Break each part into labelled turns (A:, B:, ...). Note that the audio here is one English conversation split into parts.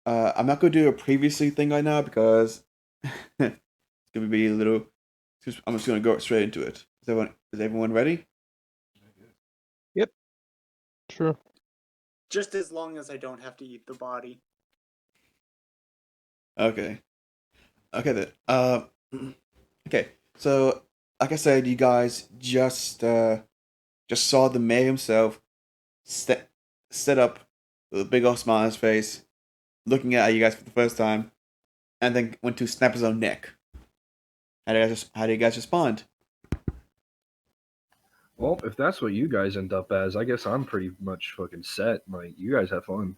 A: I'm not gonna do a previously thing right now because it's gonna be a little. I'm just gonna go straight into it. Is everyone ready?
B: Yep. Sure.
C: Just as long as I don't have to eat the body.
A: Okay. Okay then. Okay. So, like I said, you guys just saw the mayor himself set up with a big old smile on his face, looking at you guys for the first time, and then went to snap his own neck. How do you guys respond?
D: Well, if that's what you guys end up as, I guess I'm pretty much fucking set. Like, you guys have fun.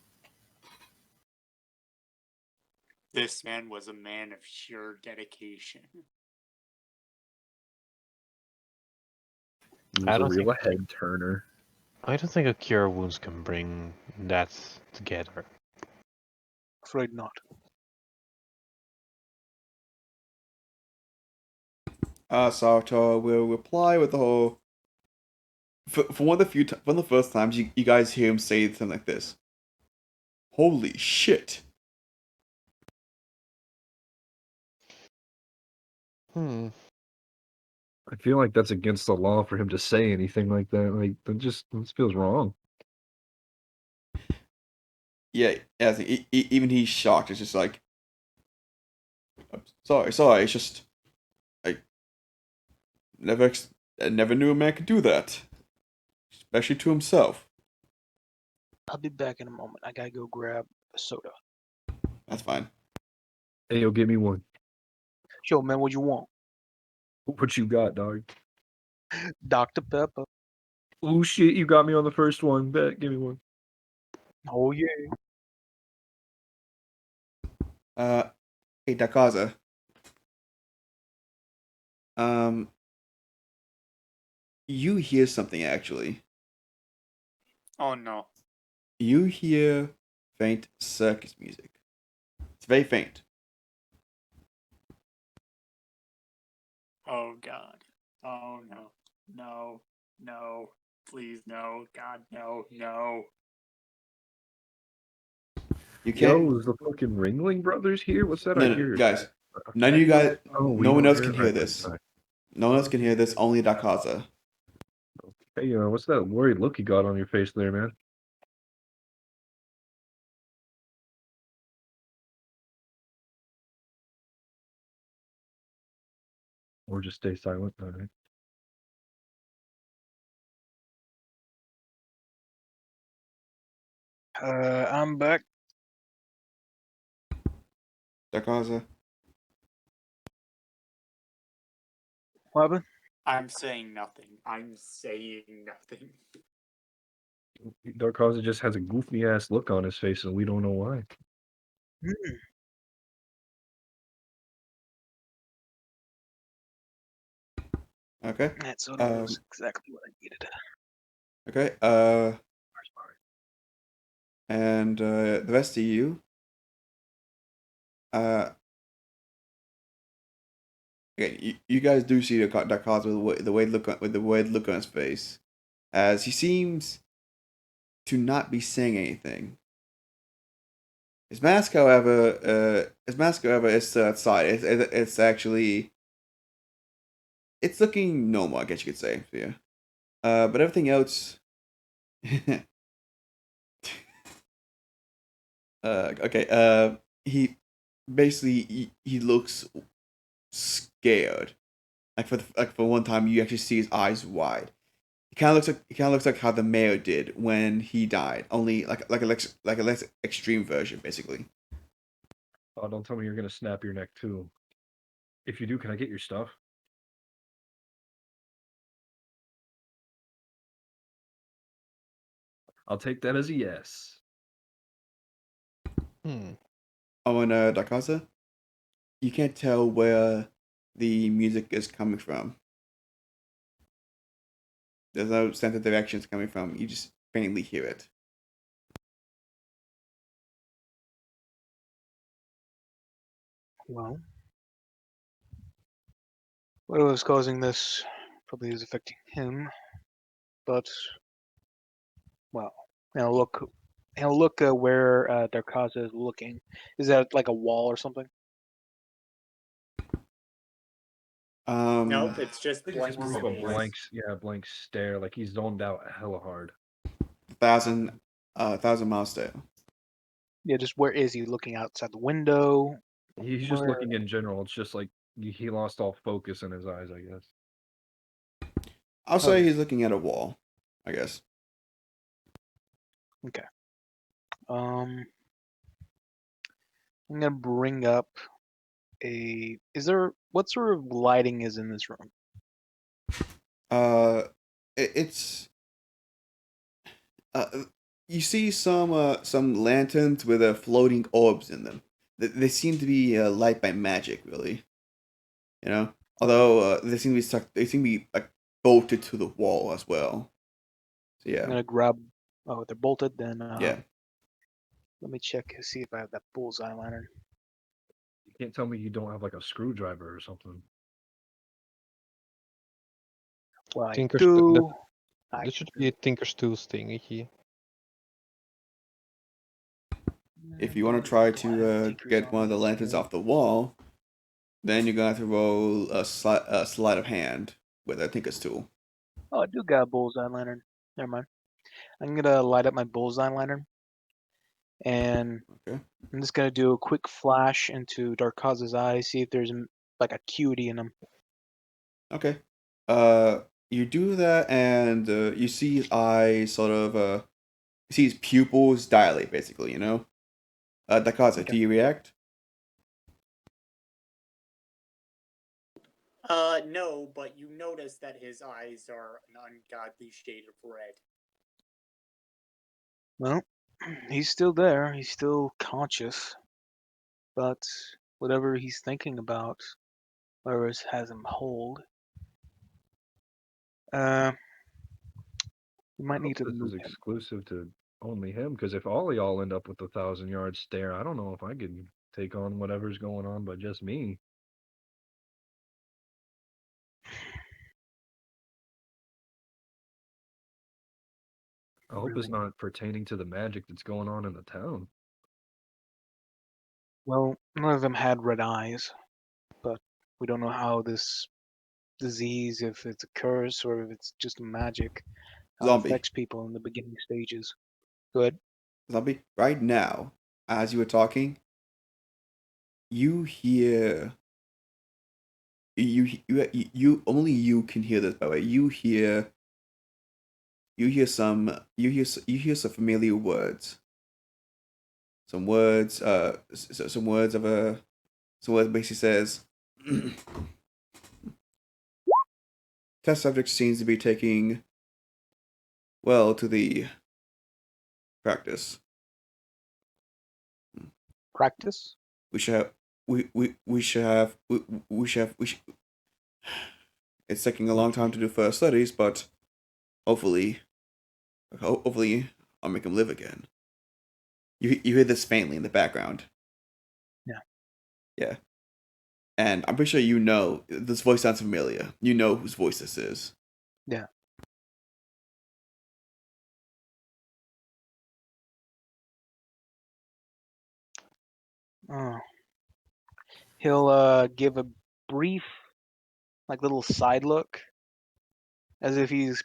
C: This man was a man of sheer dedication.
D: He
B: I
D: was a
B: don't
D: real
B: think
D: head turner.
B: I don't think a cure wounds can bring that together.
E: Afraid not.
A: Sartor will reply with the whole. For one of the first times you guys hear him say something like this. Holy shit!
B: Hmm.
D: I feel like that's against the law for him to say anything like that. Like, that feels wrong.
A: Yeah, even he's shocked. It's just like, "I'm sorry. It's just I I never knew a man could do that, especially to himself."
E: I'll be back in a moment. I gotta go grab a soda.
A: That's fine.
D: Hey, yo, give me one.
E: Yo, man, what you want?
D: What you got, dog?
E: Dr. Pepper.
D: Oh shit, you got me on the first one. Bet, give me one.
E: Oh yeah.
A: Uh, hey Dakaza. Um, you hear something actually.
C: Oh no.
A: You hear faint circus music. It's very faint.
C: Oh god. Oh no. No. No. Please no. God no. No.
A: You can't.
D: Yo, is the fucking Ringling Brothers here? What's that I
A: No,
D: hear?
A: guys. None of you guys.
D: Oh, we
A: No one
D: don't
A: else
D: hear
A: can
D: it?
A: hear
D: Right,
A: this.
D: right.
A: No one else can hear this. Only Dakaza.
D: Hey, what's that worried look you got on your face there, man? Or just stay silent. All right.
E: I'm back.
A: Dakaza.
E: What happened?
C: I'm saying nothing. I'm saying nothing.
D: Dark Causa just has a goofy ass look on his face, and we don't know why.
E: Hmm.
A: Okay.
E: That soda was exactly what I needed.
A: Okay. And the rest of you. Uh. Okay, you guys do see Dakaza with the way look on his face, as he seems to not be saying anything. His mask, however, is outside. It's actually it's looking normal, I guess you could say. Yeah. But everything else. Okay. He basically he looks scared. Like for one time, you actually see his eyes wide. It kind of looks like how the mayor did when he died. Only like a less extreme version, basically.
D: Oh, don't tell me you're gonna snap your neck too. If you do, can I get your stuff? I'll take that as a yes.
B: Hmm.
A: Oh, and Dakaza, you can't tell where the music is coming from. There's no sense of direction it's coming from. You just faintly hear it.
E: Well, what was causing this probably is affecting him, but well, look, He'll look where Darkaza is looking. Is that like a wall or something?
C: Nope, it's just
D: It's
C: blank
D: more of a
C: space.
D: blank stare, like he's zoned out hella hard.
A: 1,000 miles stare.
E: Yeah, just where is he looking outside the window?
D: He's just
E: Where-
D: looking in general. It's just like he lost all focus in his eyes, I guess.
A: I'll say
E: Okay.
A: he's looking at a wall, I guess.
E: I'm gonna bring up a. Is there what sort of lighting is in this room?
A: It's you see some lanterns with floating orbs in them. They seem to be light by magic, really. You know, although they seem to be stuck. They seem to be like bolted to the wall as well. So
E: I'm
A: yeah,
E: gonna grab. Oh, they're bolted. Then
A: yeah.
E: let me check and see if I have that bullseye lantern.
D: You can't tell me you don't have like a screwdriver or something.
E: Well, I
B: Tinker's
E: do.
B: This should be a Tinker's Tools thingy here.
A: If you want to try to get one of the lanterns off the wall, then you're gonna have to roll a sleight of hand with a Tinker's tool.
E: Oh, I do got a bullseye lantern. Never mind. I'm gonna light up my bullseye lantern, and
A: Okay.
E: I'm just gonna do a quick flash into Darkaza's eyes, see if there's like acuity in him.
A: Okay. You do that, and you see his eyes sort of you see his pupils dilate, basically. You know. Dakaza,
E: Okay.
A: do you react?
C: No, but you notice that his eyes are an ungodly shade of red.
E: Well, he's still there. He's still conscious, but whatever he's thinking about, whatever has him hold, we might
D: I
E: need
D: hope
E: to
D: this
E: move
D: is
E: him.
D: exclusive to only him, because if all of y'all end up with a 1,000-yard stare, I don't know if I could take on whatever's going on by just me. I hope it's
E: Really?
D: not pertaining to the magic that's going on in the town.
E: Well, none of them had red eyes, but we don't know how this disease, if it's a curse or if it's just magic, how it
A: Zombie.
E: affects people in the beginning stages. Good.
A: Zombie. Right now, as you were talking, you hear. You only you can hear this, by the way. You hear some familiar words. Some words. Some words of a. Some words basically says. Test subject seems to be taking well to the practice.
E: Practice?
A: We should have we should have we should it's taking a long time to do further studies, but hopefully I'll make him live again. You hear this faintly in the background.
E: Yeah.
A: Yeah. And I'm pretty sure you know this voice sounds familiar. You know whose voice this is.
E: Yeah. Oh. He'll give a brief, like little side look, as if he's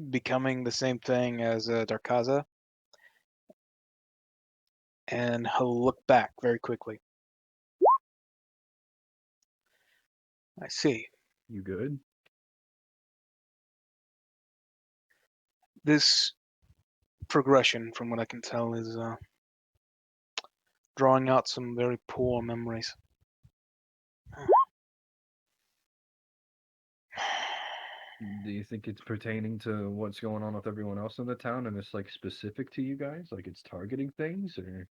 E: becoming the same thing as Darkaza, and he'll look back very quickly. I see.
D: You good?
E: This progression, from what I can tell, is drawing out some very poor memories.
D: Do you think it's pertaining to what's going on with everyone else in the town and it's like specific to you guys? Like it's targeting things, or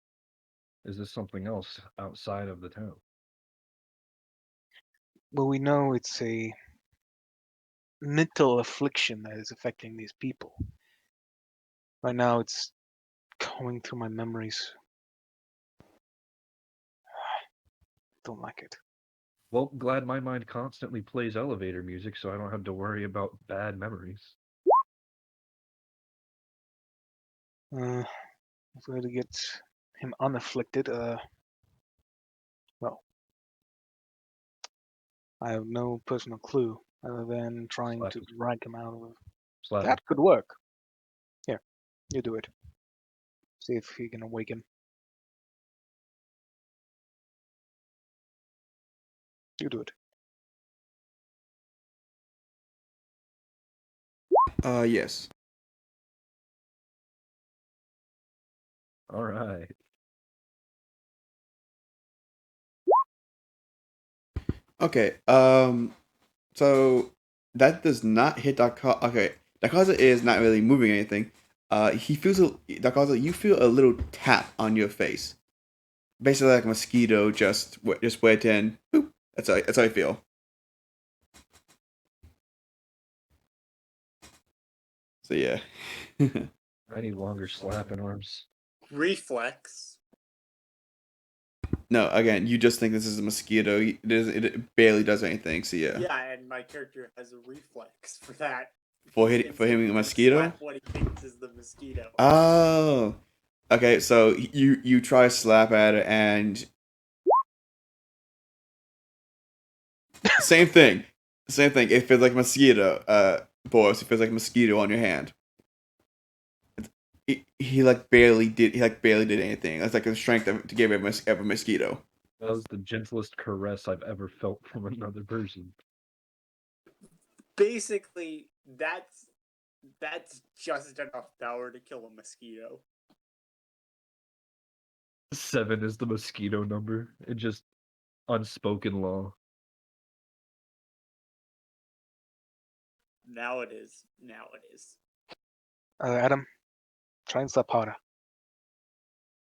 D: is this something else outside of the town?
E: Well, we know it's a mental affliction that is affecting these people. Right now, it's going through my memories. Don't like it.
D: Well, glad my mind constantly plays elevator music so I don't have to worry about bad memories.
E: So to get him unafflicted, well, I have no personal clue other than trying
D: Slap
E: to
D: him.
E: drag him out of.
D: Slap him.
E: That could work. Here, you do it. See if he can awaken. You do it.
A: Yes.
D: All right.
A: Okay. So that does not hit Dakaza. Okay, Dakaza is not really moving anything. He feels Dakaza. You feel a little tap on your face, basically like a mosquito just went in. Boop. That's how I feel. So yeah.
D: I need longer slapping arms.
C: Reflex.
A: No, again, you just think this is a mosquito. It barely does anything. So yeah.
C: Yeah, and my character has a reflex for that.
A: For
C: He
A: hitting
C: can
A: a
C: simply
A: mosquito.
C: slap what he thinks is the mosquito.
A: Oh. Okay, so you try to slap at it and same thing. Same thing. It feels like a mosquito. Boris, it feels like a mosquito on your hand. He barely did anything. That's like the strength to give a mosquito.
D: That was the gentlest caress I've ever felt from another person.
C: Basically, that's just enough power to kill a mosquito.
D: 7 is the mosquito number. It just unspoken law.
C: Now it is. Now it is.
E: Adam, try and slap harder.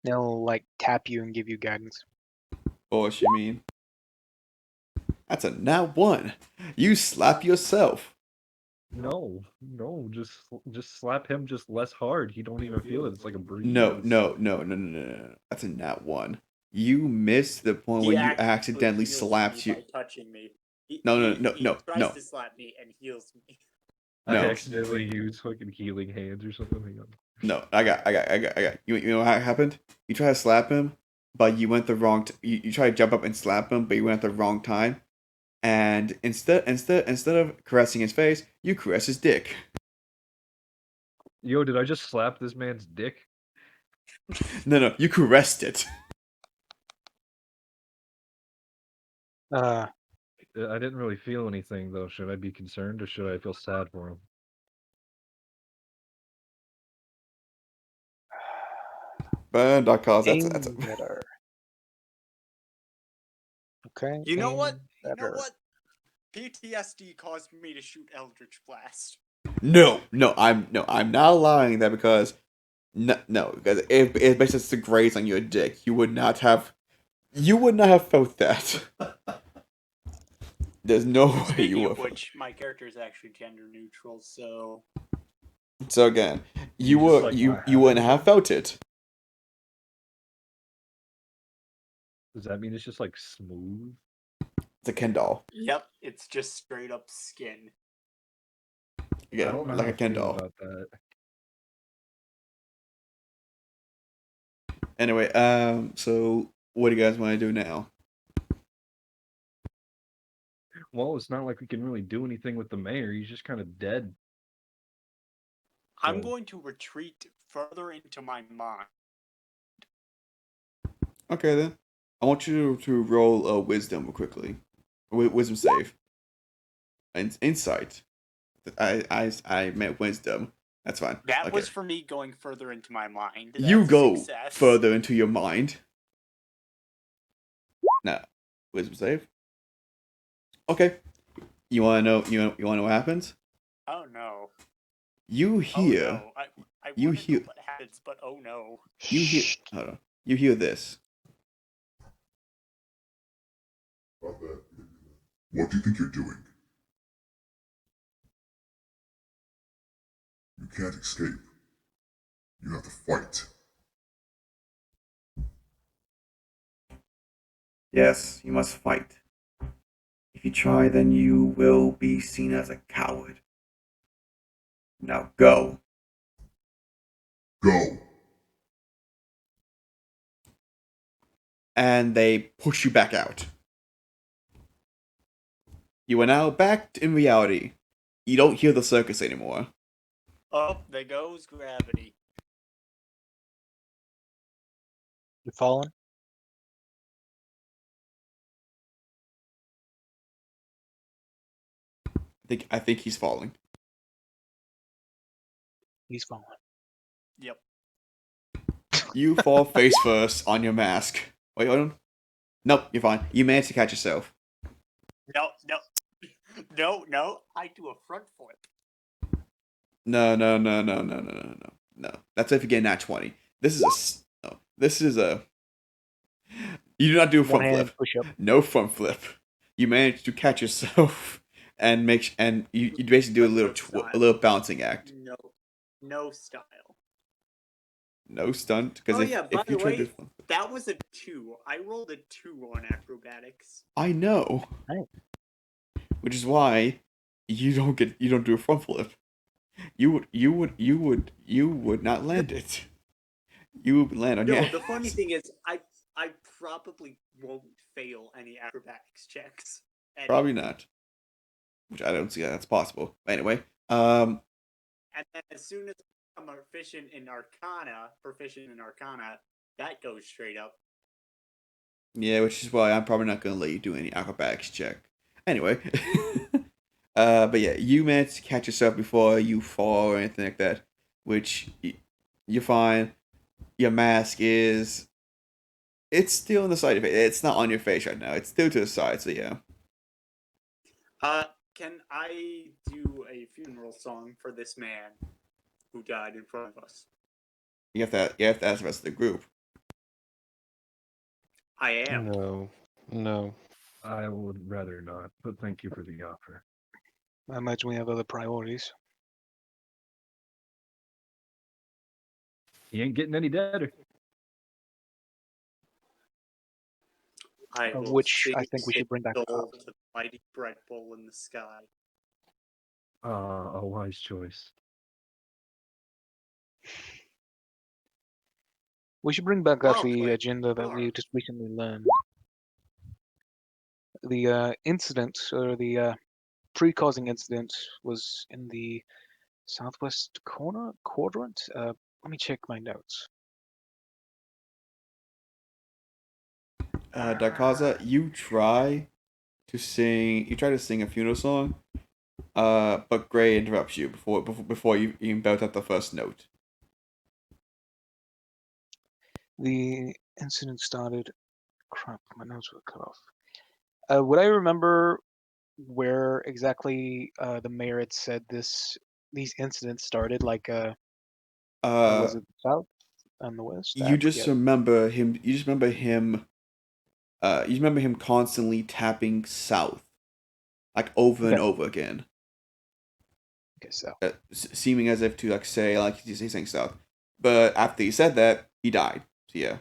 E: They'll like tap you and give you guidance.
A: Boris, you mean? That's a nat 1. You slap yourself.
D: No, just slap him just less hard. He don't even feel it. It's like a breeze.
A: No. That's a nat 1. You missed the point
C: He
A: when you
C: actually
A: accidentally
C: heals
A: slapped
C: me
A: you.
C: by touching me. He
A: No.
C: tries to slap me and heals me.
D: I
A: No.
D: accidentally used fucking healing hands or something. Hang on.
A: No, I got. You know what happened? You try to slap him, but you went the wrong. You try to jump up and slap him, but you went at the wrong time. And instead of caressing his face, you caress his dick.
D: Yo, did I just slap this man's dick?
A: No, you caressed it.
E: Uh,
D: I didn't really feel anything though. Should I be concerned or should I feel sad for him?
A: Burn, Dakaza.
E: aim
A: That's
E: better. Okay.
C: You know
E: aim
C: what? You know
E: better.
C: what? PTSD caused me to shoot Eldritch Blast.
A: No, I'm not allowing that because because if basically it's the graze on your dick, you would not have felt that. There's no way
C: Speaking
A: you
C: of
A: would.
C: which, my character is actually gender neutral, so
A: So again, you
D: just, like,
A: you
D: not
A: wouldn't
D: having
A: have felt it.
D: Does that mean it's just like smooth?
A: It's a Ken doll.
C: yep, it's just straight up skin.
A: Yeah,
D: I don't know
A: like
D: how
A: a
D: I
A: Ken
D: feel
A: doll.
D: about that.
A: Anyway, so what do you guys want to do now?
D: Well, it's not like we can really do anything with the mayor. He's just kind of dead.
C: I'm
D: So-
C: going to retreat further into my mind.
A: Okay then, I want you to roll a wisdom quickly, wisdom save. And insight. I meant wisdom. That's fine.
C: That
A: Okay.
C: was for me going further into my mind.
A: You
C: That's a
A: go
C: success.
A: further into your mind. Now, wisdom save. Okay. You wanna know? You wanna know what happens?
C: Oh no.
A: You hear.
C: Oh, no. I
A: you
C: wanna know
A: hear-
C: what happens, but oh no.
A: You hear. Hold on. You hear this.
F: What do you think you're doing? You can't escape. You have to fight.
A: Yes, you must fight. If you try, then you will be seen as a coward. Now go.
F: Go!
A: and they push you back out. You are now back in reality. You don't hear the circus anymore.
C: Oh, there goes gravity.
E: You falling?
A: I think he's falling.
E: He's falling.
C: Yep.
A: You fall face first on your mask. Wait, hold on. Nope, you're fine. You managed to catch yourself.
C: No, no. No. I do a front flip.
A: No. That's if you get nat 20. This is a. You do not do a
E: One
A: front
E: hand
A: flip.
E: push up.
A: No front flip. You manage to catch yourself and you basically do a little bouncing act.
C: No style.
A: No stunt because
C: Oh yeah, by
A: if you
C: the
A: try to
C: way,
A: do front flip,
C: that was a 2. I rolled a 2 on acrobatics.
A: I know.
E: Right.
A: Which is why you don't do a front flip. You would not land it. You would land on
C: No,
A: your
C: the funny
A: ass.
C: thing is, I probably won't fail any acrobatics checks.
A: Probably not. Which I don't see how that's possible. Anyway,
C: And then as soon as I'm proficient in Arcana, that goes straight up.
A: yeah, which is why I'm probably not gonna let you do any acrobatics check. Anyway, but yeah, you managed to catch yourself before you fall or anything like that, which you're fine. Your mask it's still on the side of it. It's not on your face right now. It's still to the side, so yeah.
C: Can I do a funeral song for this man who died in front of us?
A: You have to ask the rest of the group.
C: I am.
B: No.
D: I would rather not, but thank you for the offer.
E: I imagine we have other priorities.
D: He ain't getting any better.
C: I
E: Of
C: will
E: which
C: sing
E: I think we should bring back
C: soul
E: up.
C: to the mighty bread bowl in the sky.
D: A wise choice.
E: We should bring back up
C: I'll
E: the
C: play
E: agenda that we
C: guitar.
E: just recently learned. The incident, or the pre-causing incident, was in the southwest quadrant. Let me check my notes.
A: Darkaza, you try to sing a funeral song, but Gray interrupts you before you even belt out the first note.
E: The incident started. Crap, my notes were cut off. Would I remember where exactly the mayor had said these incidents started? Like, was it south and the west? I
A: You just
E: forget.
A: remember him. You just remember him. You remember him constantly tapping south, like over and
E: Okay.
A: over again,
E: Okay, so
A: seeming as if to like say like he's saying south. But after he said that, he died. So yeah.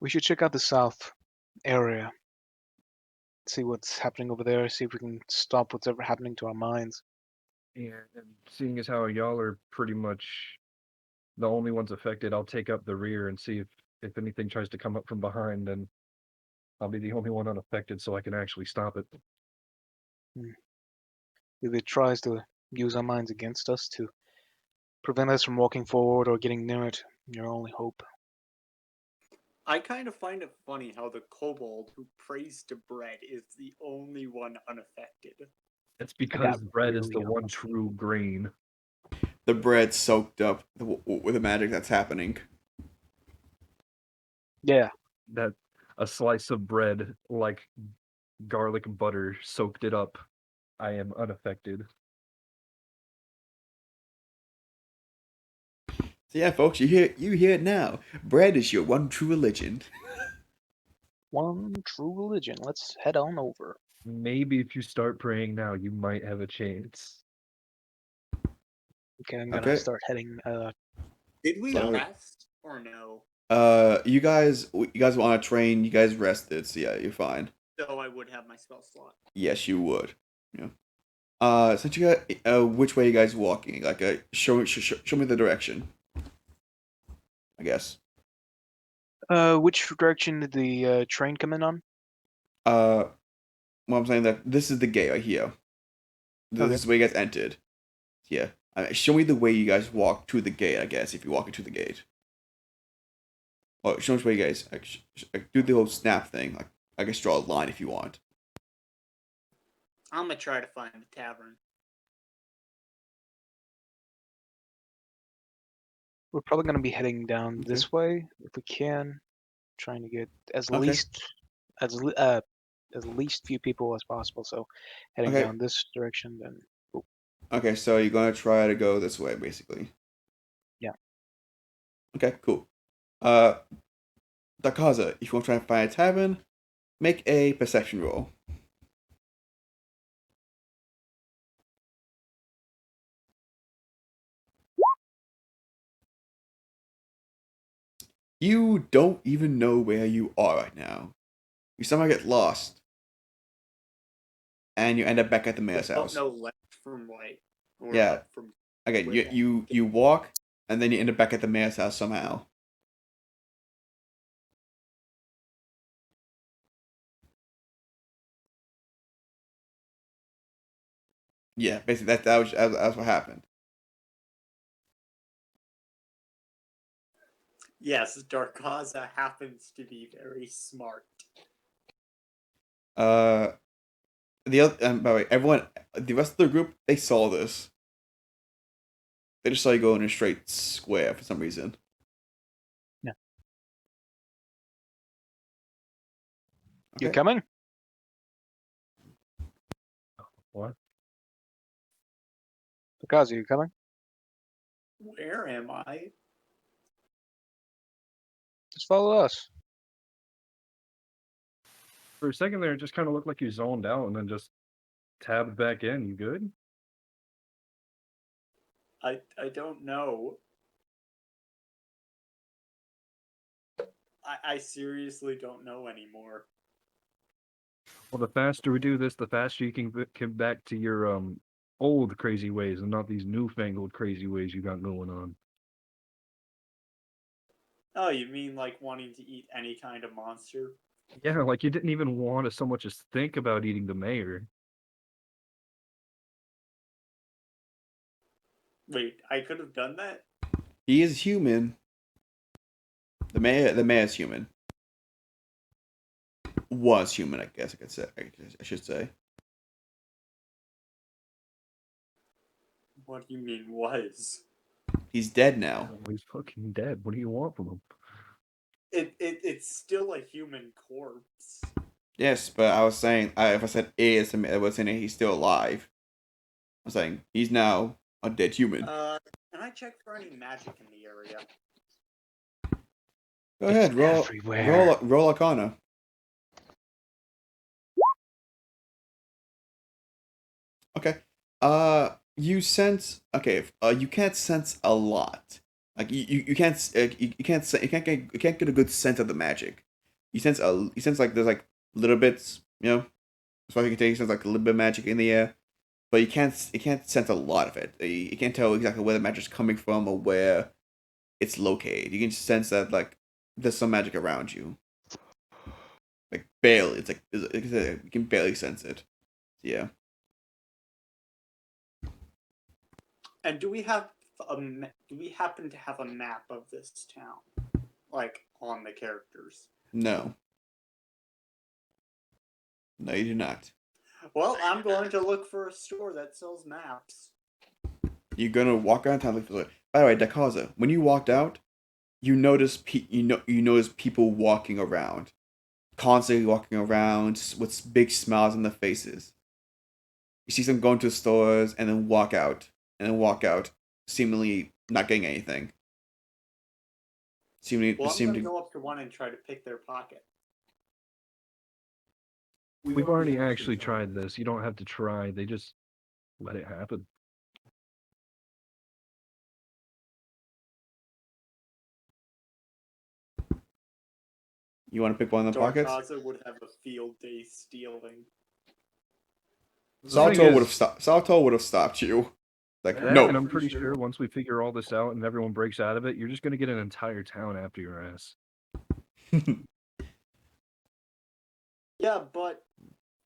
E: we should check out the south area. See what's happening over there. See if we can stop what's ever happening to our minds.
D: And seeing as how y'all are pretty much the only ones affected, I'll take up the rear and see if anything tries to come up from behind, then I'll be the only one unaffected so I can actually stop it.
E: If it tries to use our minds against us to prevent us from walking forward or getting near it, your only hope.
C: I kind of find it funny how the kobold who prays to bread is the only one unaffected.
D: It's because bread is the
E: really
D: one true grain.
A: The bread soaked up with the magic that's happening.
E: Yeah.
D: That a slice of bread, like garlic butter, soaked it up. I am unaffected.
A: So yeah, folks, you hear it now. Bread is your one true religion.
E: One true religion. Let's head on over.
D: Maybe if you start praying now, you might have a chance.
E: Okay, I'm gonna
A: Okay.
E: start heading.
C: Did we
A: So-
C: rest or no?
A: You guys were on a train. You guys rested, so yeah, you're fine.
C: So I would have my spell slot.
A: Yes, you would. Yeah. Since you got, which way you guys walking? Like, show me the direction. I guess.
E: Which direction did the train come in on?
A: Well, I'm saying that this is the gate right here. This
E: Okay.
A: is where you guys entered. Yeah. Show me the way you guys walk to the gate, I guess, if you walk into the gate. Or show me where you guys do the whole snap thing. Like, I guess draw a line if you want.
C: I'm gonna try to find the tavern.
E: We're probably going to be heading down
A: Okay.
E: this way if we can, trying to get as
A: Okay.
E: least few people as possible. So heading
A: Okay.
E: down this direction, then
A: Okay, so you're gonna try to go this way, basically.
E: Yeah.
A: Okay, cool. Dakaza, if you want to try and find a tavern, make a perception roll. You don't even know where you are right now. You somehow get lost. And you end up back at the mayor's
C: Don't
A: house.
C: know left from right. Or
A: Yeah.
C: up from
A: Again,
C: Where
A: you walk, and then you end up back at the mayor's house somehow. Yeah, basically that was what happened.
C: Yes, Darkaza happens to be very smart.
A: The other, by the way, everyone, the rest of the group, they saw this. They just saw you go in a straight square for some reason.
E: Yeah.
A: Okay.
E: You coming?
D: What?
E: Pikazu, you coming?
C: Where am I?
E: Just follow us.
D: For a second there, it just kind of looked like you zoned out and then just tabbed back in. You good?
C: I don't know. I seriously don't know anymore.
D: Well, the faster we do this, the faster you can get back to your old crazy ways and not these newfangled crazy ways you got going on.
C: Oh, you mean like wanting to eat any kind of monster?
D: Yeah, like you didn't even want to so much as think about eating the mayor.
C: Wait, I could have done that?
A: He is human. The mayor's human. Was human, I guess I could say. I should say.
C: What do you mean was?
A: He's dead now.
D: Oh, he's fucking dead. What do you want from him?
C: It's still a human corpse.
A: Yes, but I was saying, if I said is, I was saying he's still alive. I'm saying he's now a dead human.
C: Can I check for any magic in the area?
A: Go ahead, roll Arcana. Okay. You sense. Okay. You can't sense a lot. Like you can't get a good sense of the magic. You sense like there's like little bits. You know, as far as you can tell, you sense like a little bit of magic in the air, but you can't sense a lot of it. You can't tell exactly where the magic's coming from or where it's located. You can just sense that like there's some magic around you. Like barely. It's like you can barely sense it. Yeah.
C: And do we happen to have a map of this town, like on the characters?
A: No. No, you do not.
C: Well, I'm going to look for a store that sells maps.
A: You're gonna walk around town. By the way, Dakaza, when you walked out, you notice you notice people walking around, constantly walking around with big smiles on their faces. You see them going to stores and then walk out, seemingly not getting anything.
C: Well, I'm going to go up to one and try to pick their pocket.
D: We've already actually tried this. You don't have to try. They just let it happen.
A: You want to pick one of the pockets?
C: Darkaza would have a field day stealing.
A: Salto would have stopped you. Like no.
D: And I'm pretty sure once we figure all this out and everyone breaks out of it, you're just gonna get an entire town after your ass.
C: Yeah, but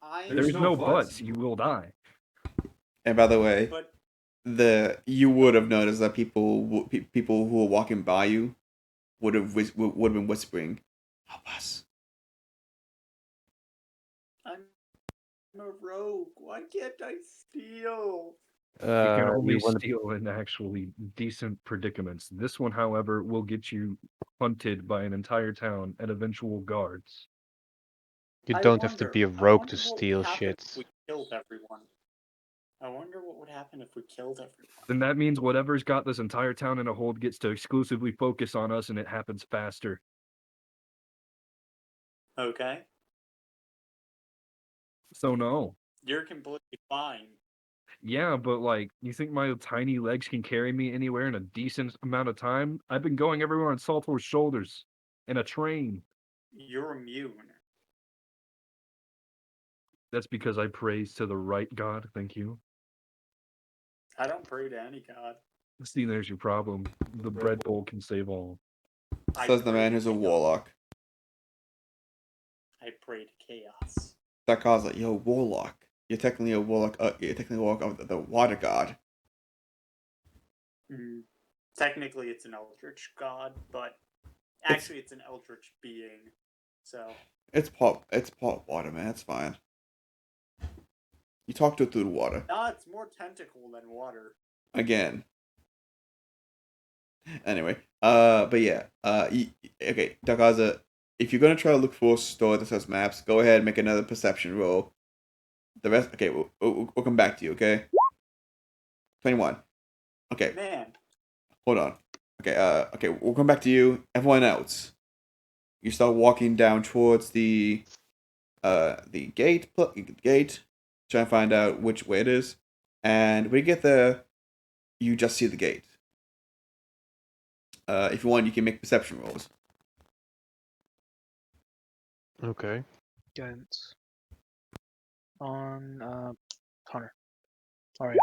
C: I.
D: There's no buts. You will die.
A: And by the way,
C: But
A: you would have noticed that people who were walking by you would have been whispering, "Help us."
C: I'm a rogue. Why can't I steal?
D: You can only
B: you wanna-
D: steal in actually decent predicaments. This one, however, will get you hunted by an entire town and eventual guards.
B: You
C: I
B: don't have to
C: wonder-
B: be a
C: I
B: rogue
C: wonder
B: to
C: what would
B: steal
C: happen
B: shit.
C: if we killed everyone. I wonder what would happen if we killed everyone.
D: Then that means whatever's got this entire town in a hold gets to exclusively focus on us, and it happens faster.
C: Okay,
D: So no.
C: you're completely fine.
D: Yeah, but like, you think my tiny legs can carry me anywhere in a decent amount of time? I've been going everywhere on Saltor's shoulders in a train.
C: You're immune.
D: That's because I praise to the right god. Thank you.
C: I don't pray to any god.
D: See, there's your problem. The bread bowl can save all.
C: I
A: Says the
C: pray
A: man
C: to
A: who's a
C: chaos.
A: warlock.
C: I pray to chaos.
A: That guy's like, "Yo, warlock. You're technically a warlock. You're technically a warlock of the water god."
C: Mm. Technically, it's an eldritch god, but actually, it's an eldritch being. So
A: It's part water, man. It's fine. You talk to it through the water.
C: it's more tentacle than water.
A: Again. Anyway, but yeah, okay, Dakaza, if you're gonna try to look for a store that says maps, go ahead and make another perception roll. The rest, okay, we'll come back to you, okay? 21. Okay,
C: Man,
A: hold on. Okay, we'll come back to you. Everyone else, you start walking down towards the gate, try and find out which way it is, and when you get there, you just see the gate. If you want, you can make perception rolls.
B: Okay.
E: Guidance. On Connor. Alright.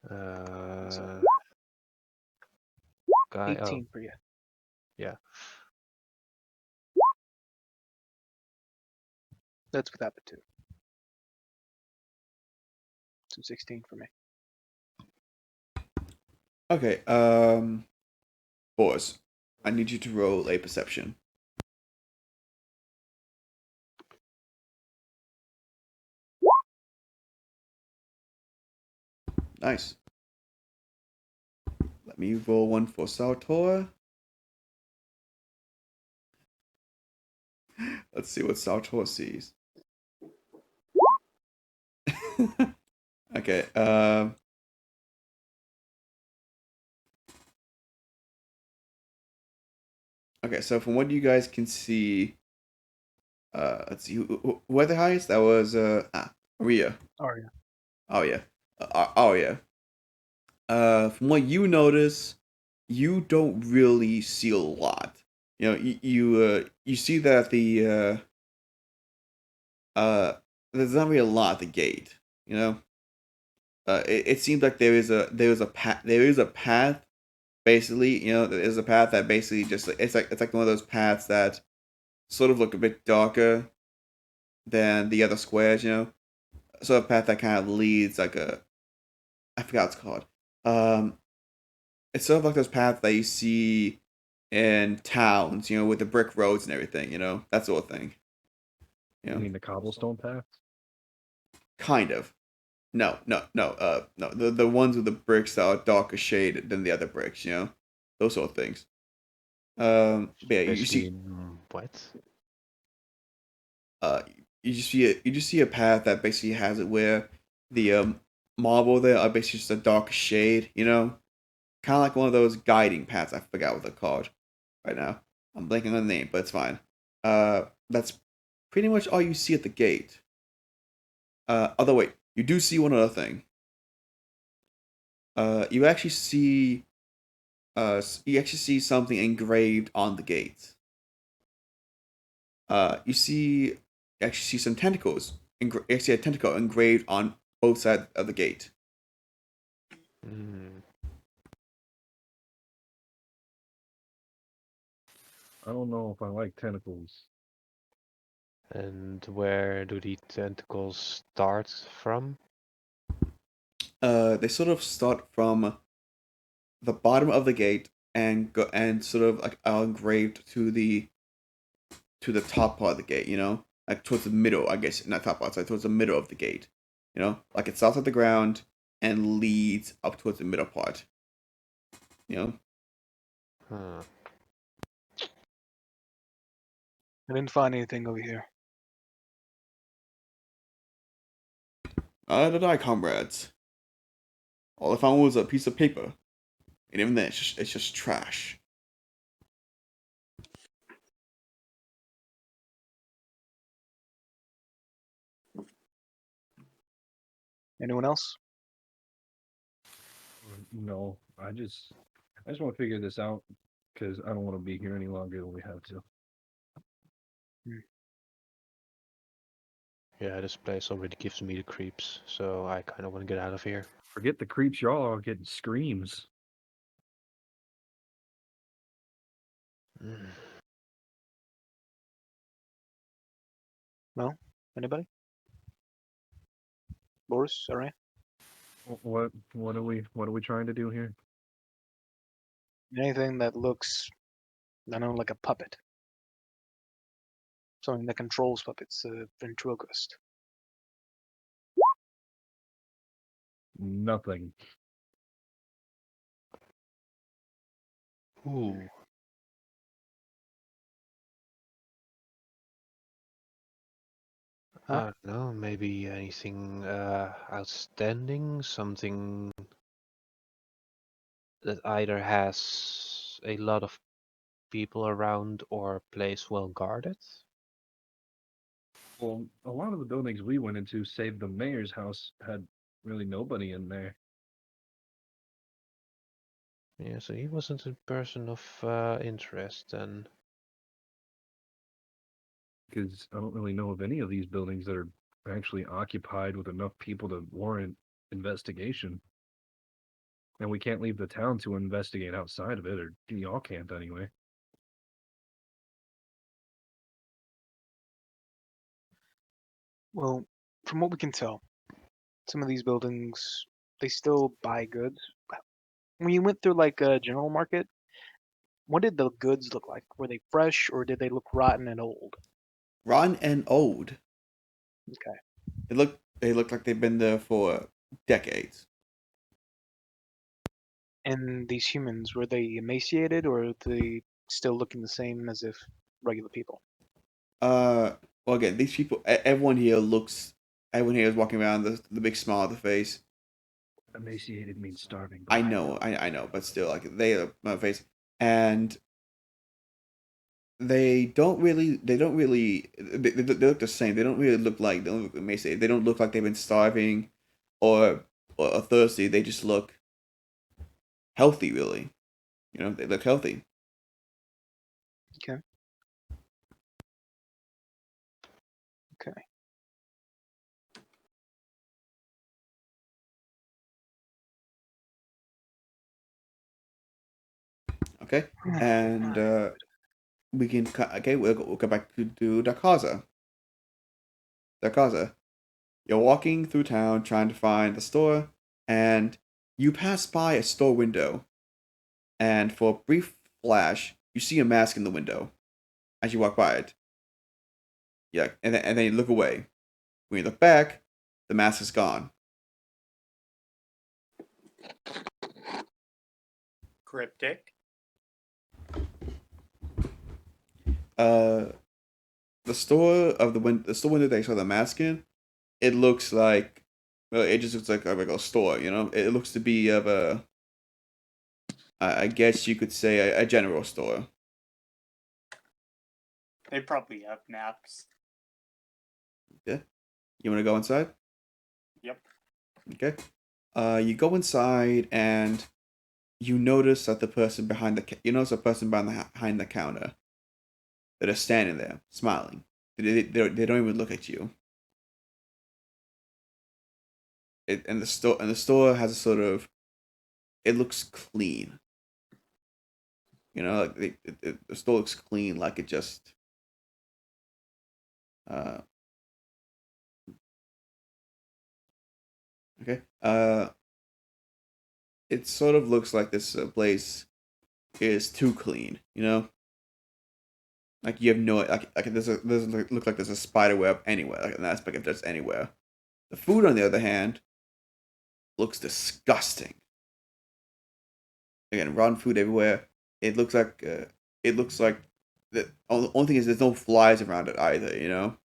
B: Uh, guy.
E: 18 for you.
B: yeah.
E: That's without the 2. So 16 for me.
A: Okay, boys, I need you to roll a perception. Nice. Let me roll one for Saltor. Let's see what Saltor sees. Okay, okay, so from what you guys can see, let's see, who are the highest? That was, Aria.
E: Aria.
A: Oh, yeah. Oh, yeah. From what you notice, you don't really see a lot. You know, you see that there's not really a lot at the gate. You know, it seems like there is a path. Basically, you know, there's a path that basically just it's like one of those paths that sort of look a bit darker than the other squares. You know, sort of a path that kind of leads like I forgot what it's called. It's sort of like those paths that you see in towns, you know, with the brick roads and everything, you know, that sort of thing. You
D: You
A: know,
D: mean the cobblestone path?
A: kind of. No. The ones with the bricks that are darker shaded than the other bricks, you know, those sort of things. But yeah, you see,
B: What?
A: you just see a path that basically has it where the marble there are basically just a dark shade, you know, kind of like one of those guiding paths. I forgot what they're called right now. I'm blanking on the name, but it's fine. That's pretty much all you see at the gate. Although wait, you do see one other thing. You actually see something engraved on the gate. You actually see some tentacles. Actually, a tentacle engraved on both sides of the gate.
B: Mm.
D: I don't know if I like tentacles.
B: And where do the tentacles start from?
A: They sort of start from the bottom of the gate and go and sort of like are engraved to the top part of the gate. You know, like towards the middle. I guess not top part, sorry, towards the middle of the gate. You know, like it starts at the ground and leads up towards the middle part. You know.
B: Huh.
E: I didn't find anything over here.
A: Did I, comrades? All I found was a piece of paper, and even then, it's just trash.
E: Anyone else?
D: No, I just want to figure this out because I don't want to be here any longer than we have to.
B: Yeah, this place already gives me the creeps, so I kind of want to get out of here.
D: Forget the creeps, y'all are getting screams.
B: Mm.
E: No? Anybody? Boris, all right?
D: What are we trying to do here?
E: Anything that looks, I don't know, like a puppet. Something that controls puppets, ventriloquist.
D: Nothing.
B: Ooh. I don't know, maybe anything outstanding, something that either has a lot of people around or a place well guarded.
D: Well, a lot of the buildings we went into, save the mayor's house, had really nobody in there.
B: Yeah, so he wasn't a person of interest then.
D: Because I don't really know of any of these buildings that are actually occupied with enough people to warrant investigation. And we can't leave the town to investigate outside of it, or y'all can't anyway.
E: Well, from what we can tell, some of these buildings, they still buy goods. When you went through like a general market, what did the goods look like? Were they fresh or did they look rotten and old?
A: Rotten and old.
E: Okay.
A: They look like they've been there for decades.
E: And these humans, were they emaciated or are they still looking the same as if regular people?
A: Well, again, these people, everyone here is walking around the big smile on the face.
D: Emaciated means starving.
A: I know, I know, but still, like they are my face, and they don't really, they look the same. They don't really look like they don't look emaciated. They don't look like they've been starving, or thirsty. They just look healthy, really. You know, they look healthy.
E: Okay. Okay.
A: Okay, and we can we'll go back to Dakaza. Dakaza, you're walking through town trying to find the store, and you pass by a store window, and for a brief flash, you see a mask in the window as you walk by it. Yeah, and then you look away. When you look back, the mask is gone.
C: Cryptic.
A: The store the store window that you saw the mask in, it looks like, well, it just looks like a regular store. You know, it looks to be of a, I guess you could say a general store.
C: They probably have naps.
A: Yeah, you want to go inside?
C: Yep.
A: Okay. You go inside and you notice that the person behind behind the counter that are standing there smiling. They don't even look at you. And the store has a sort of, it looks clean. You know, like the store looks clean, like it just. Uh, okay. It sort of looks like this place is too clean. You know, like you have no like it doesn't look like there's a spider web anywhere, like an aspect of this anywhere. The food, on the other hand, looks disgusting. Again, rotten food everywhere. It looks like the only thing is there's no flies around it either. You know,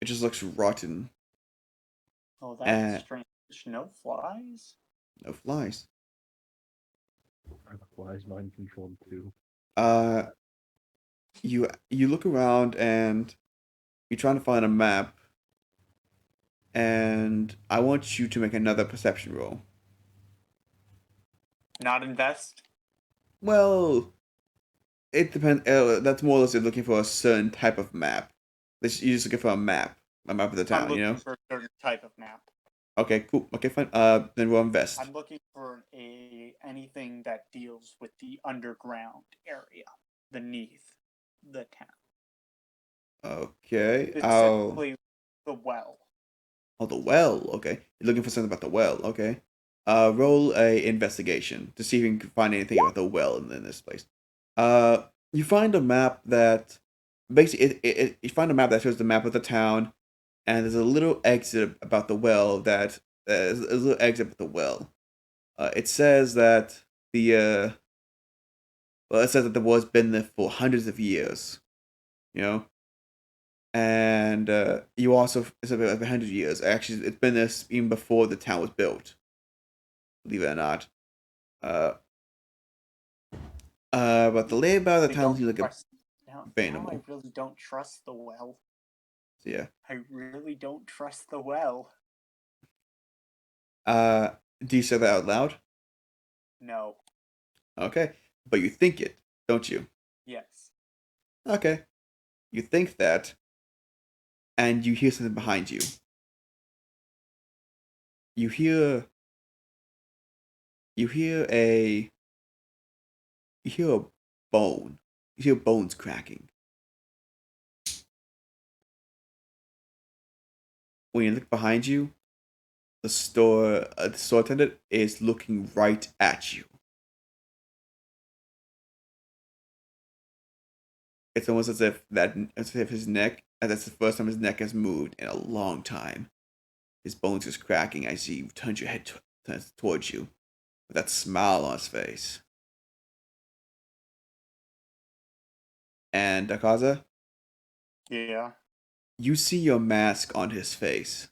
A: it just looks rotten.
C: Oh,
A: Uh,
C: that's strange. No flies?
A: No flies.
D: Are the flies mind controlled too?
A: Uh, you look around and you're trying to find a map, and I want you to make another perception roll.
C: Not invest?
A: Well, it depends. That's more or less you're looking for a certain type of map. You're just looking for a map of the
C: I'm
A: town.
C: looking
A: You know.
C: for a certain type of map.
A: Okay, cool. Okay, fine. Then we'll invest.
C: I'm looking for anything that deals with the underground area beneath the town.
A: Okay. I'll.
C: Specifically, the well.
A: Oh, the well. Okay, you're looking for something about the well. Okay. Roll a investigation to see if you can find anything about the well in this place. You find a map that basically you find a map that shows the map of the town, and there's a little exit about the well that there's a little exit about the well. It says that the well, it says that the well's been there for hundreds of years. You know, and you also it's about 100 years. Actually, it's been there even before the town was built. Believe it or not. Uh, but the layout of the town seems like a
C: Now
A: Banable.
C: I really don't trust the well.
A: yeah.
C: I really don't trust the well.
A: Do you say that out loud?
C: No.
A: Okay, but you think it, don't you?
C: Yes.
A: Okay, you think that, and you hear something behind you. You hear a bone. You hear bones cracking. When you look behind you, the store attendant is looking right at you. It's almost as if his neck, and that's the first time his neck has moved in a long time. His bones is cracking as he turns your head towards you, with that smile on his face. And Akaza,
C: Yeah.
A: you see your mask on his face,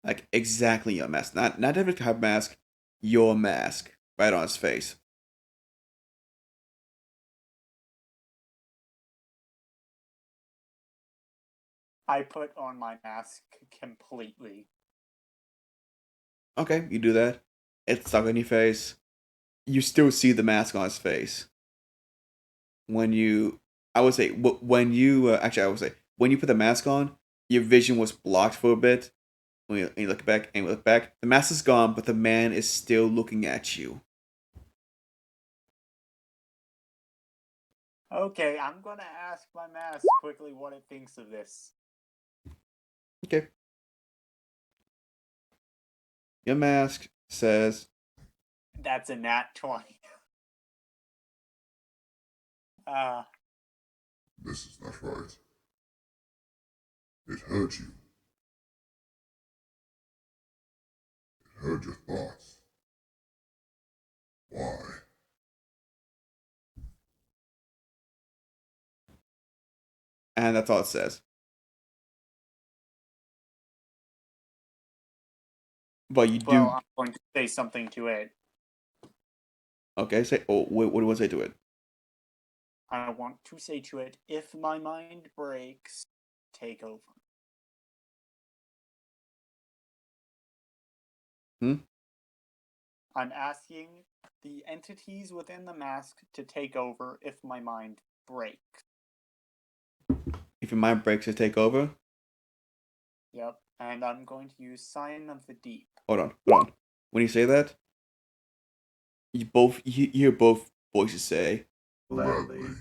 A: like exactly your mask, not every type of mask, your mask right on his face.
C: I put on my mask completely.
A: Okay, you do that. It's stuck on your face. You still see the mask on his face. When you, I would say, when you actually, I would say when you put the mask on, your vision was blocked for a bit. When you look back the mask is gone, but the man is still looking at you.
C: Okay, I'm gonna ask my mask quickly what it thinks of this.
A: Okay. Your mask says,
C: That's a nat 20.
F: This is not right. It hurt you. It hurt your thoughts. Why?
A: and that's all it says. But you do.
C: Well, I'm going to say something to it.
A: Okay, say. Oh, what do you want to say to it?
C: I want to say to it, if my mind breaks, take over. I'm asking the entities within the mask to take over if my mind breaks.
A: If your mind breaks, to take over.
C: Yep, and I'm going to use Sign of the Deep.
A: Hold on. When you say that, you hear both voices say, Gladly.
F: Gladly.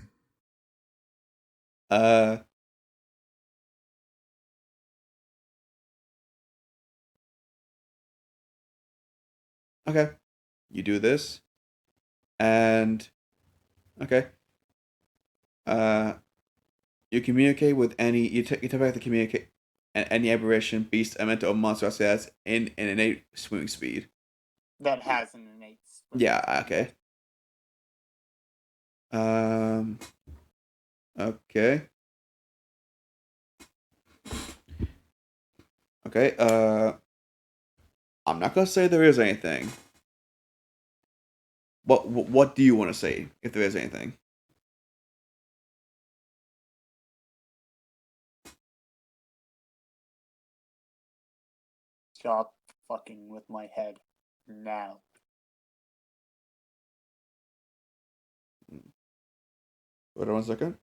A: Uh. Okay. You do this. And okay. You communicate with any you take back to communicate any aberration, beast, elemental, or monster that has in an innate swimming speed.
C: That has an innate.
A: Yeah, okay. Okay. Okay, I'm not gonna say there is anything. What do you want to say if there is anything?
C: Stop fucking with my head now.
A: Hold on 1 second.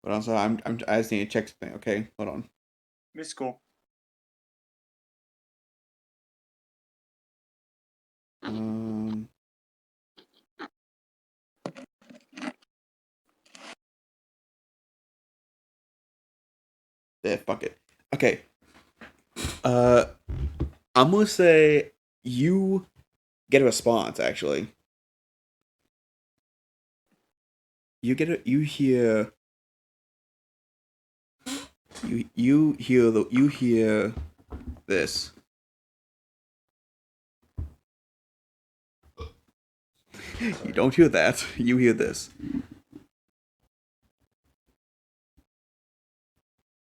A: Hold on, so I just need to check something. Okay, hold on.
C: Miss Cool.
A: Um. Yeah, fuck it. Okay. I'm gonna say you get a response. Actually, you hear. You hear this. You don't hear that. You hear this.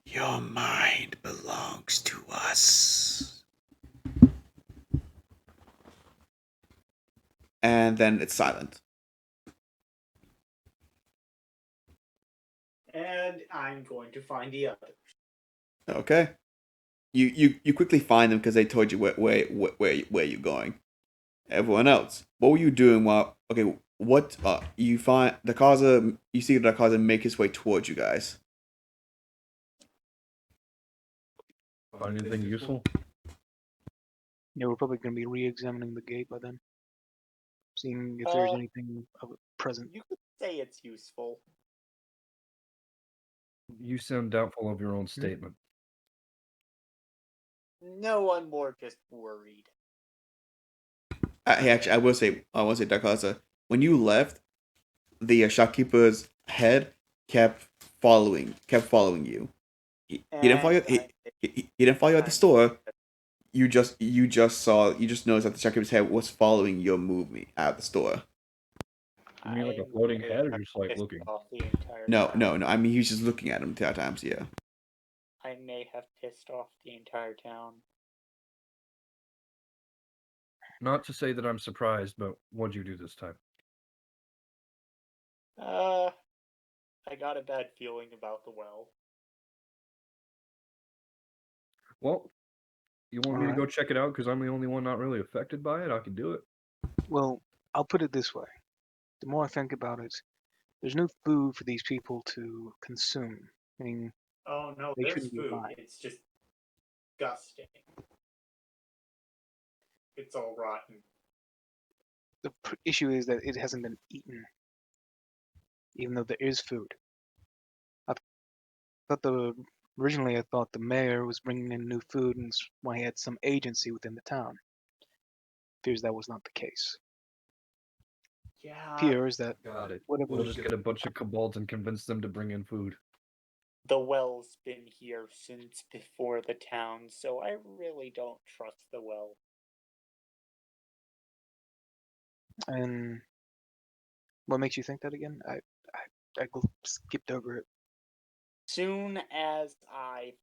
A: Your mind belongs to us. And then it's silent.
C: And I'm going to find the others.
A: Okay. You quickly find them because they told you where you're going. Everyone else, what were you doing while? Okay, what you find the Kaza? You see the Kaza make his way towards you guys.
D: Find anything useful?
E: Yeah, we're probably going to be re-examining the gate by then, seeing if there's anything of present.
C: You could say it's useful.
D: You sound doubtful of your own statement.
C: No, I'm more just worried.
A: Hey, actually, I will say, Dakaza, when you left, the shopkeeper's head kept following you. He didn't follow you. He didn't follow you at the store. You just noticed that the shopkeeper's head was following your movement at the store.
D: You mean like a floating head, or just like looking?
A: No. I mean, he was just looking at him at times. Yeah.
C: I may have pissed off the entire town.
D: Not to say that I'm surprised, but what'd you do this time?
C: I got a bad feeling about the well.
D: Well, you want me to go check it out because I'm the only one not really affected by it? I can do it.
E: Well, I'll put it this way. The more I think about it, there's no food for these people to consume. Meaning,
C: Oh no,
E: they
C: there's
E: shouldn't be
C: food.
E: alive.
C: It's just disgusting. It's all rotten.
E: The issue is that it hasn't been eaten, even though there is food. Originally I thought the mayor was bringing in new food and why he had some agency within the town. Appears that was not the case.
C: Yeah.
E: Appears that
D: Got it.
E: whatever
D: We'll just get a bunch of kobolds and convince them to bring in food.
C: The well's been here since before the town, so I really don't trust the well.
E: And what makes you think that again? I skipped over it.
C: Soon as I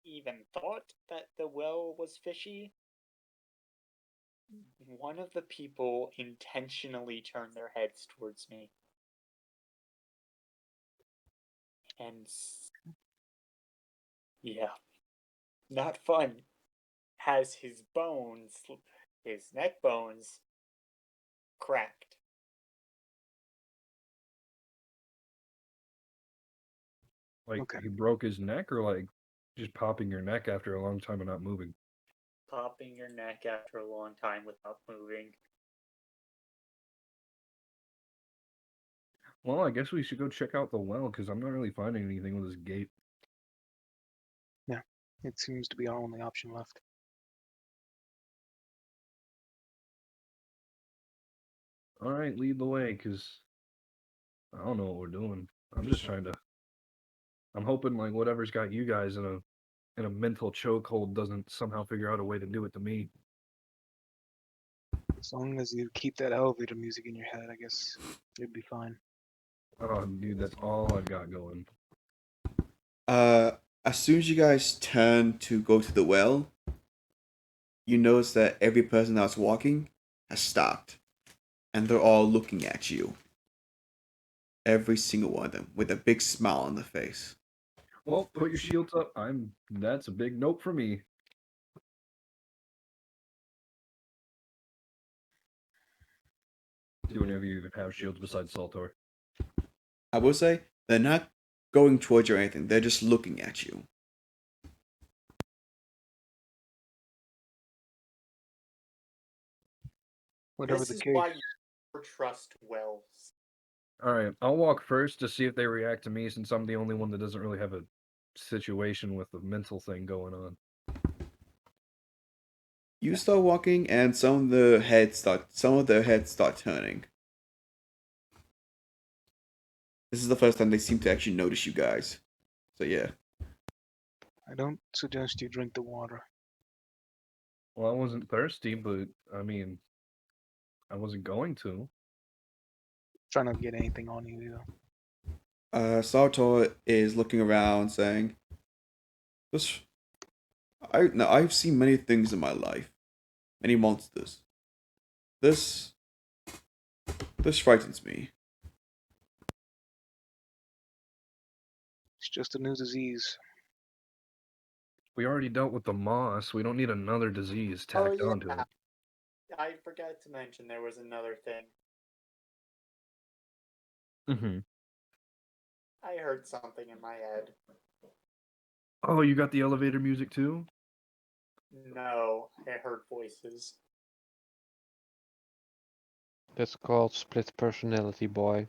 C: even thought that the well was fishy, one of the people intentionally turned their heads towards me. And yeah, not fun. Has his neck bones, cracked.
D: Like
E: Okay.
D: he broke his neck, or like just popping your neck after a long time of not moving?
C: Popping your neck after a long time without moving.
D: Well, I guess we should go check out the well because I'm not really finding anything with this gate.
E: It seems to be our only option left.
D: All right, lead the way, because I don't know what we're doing. I'm just trying to. I'm hoping like whatever's got you guys in a mental chokehold doesn't somehow figure out a way to do it to me.
E: As long as you keep that elevator music in your head, I guess you'd be fine.
D: Oh, dude, that's all I've got going.
A: As soon as you guys turn to go to the well, you notice that every person that's walking has stopped, and they're all looking at you. Every single one of them with a big smile on their face.
D: Well, put your shields up. That's a big nope for me. Do any of you have shields besides Saltor?
A: I will say they're not going towards you or anything. They're just looking at you.
E: Whatever
C: This
E: the
C: is
E: case.
C: why you never trust wells.
D: Alright, I'll walk first to see if they react to me since I'm the only one that doesn't really have a situation with the mental thing going on.
A: You start walking, and some of their heads start turning. This is the first time they seem to actually notice you guys. So yeah.
E: I don't suggest you drink the water.
D: Well, I wasn't thirsty, but I mean, I wasn't going to.
E: Try not to get anything on you either.
A: Sartor is looking around, saying, "This, I've seen many things in my life, many monsters. This frightens me.
E: It's just a new disease.
D: We already dealt with the moss. We don't need another disease tacked onto it.
C: I forgot to mention there was another thing.
D: Mm-hmm.
C: I heard something in my head.
D: Oh, you got the elevator music too?
C: No, I heard voices.
B: That's called split personality, boy.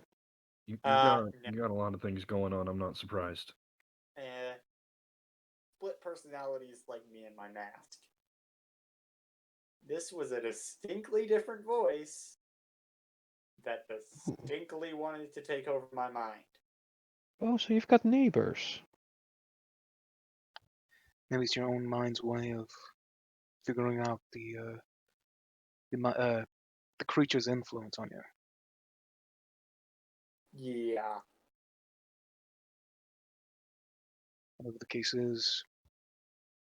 D: You
C: No.
D: got a lot of things going on. I'm not surprised.
C: Split personalities like me and my mask. This was a distinctly different voice that distinctly wanted to take over my mind.
B: Oh, so you've got neighbors.
E: Maybe it's your own mind's way of figuring out the creature's influence on you.
C: Yeah.
E: Whatever the case is,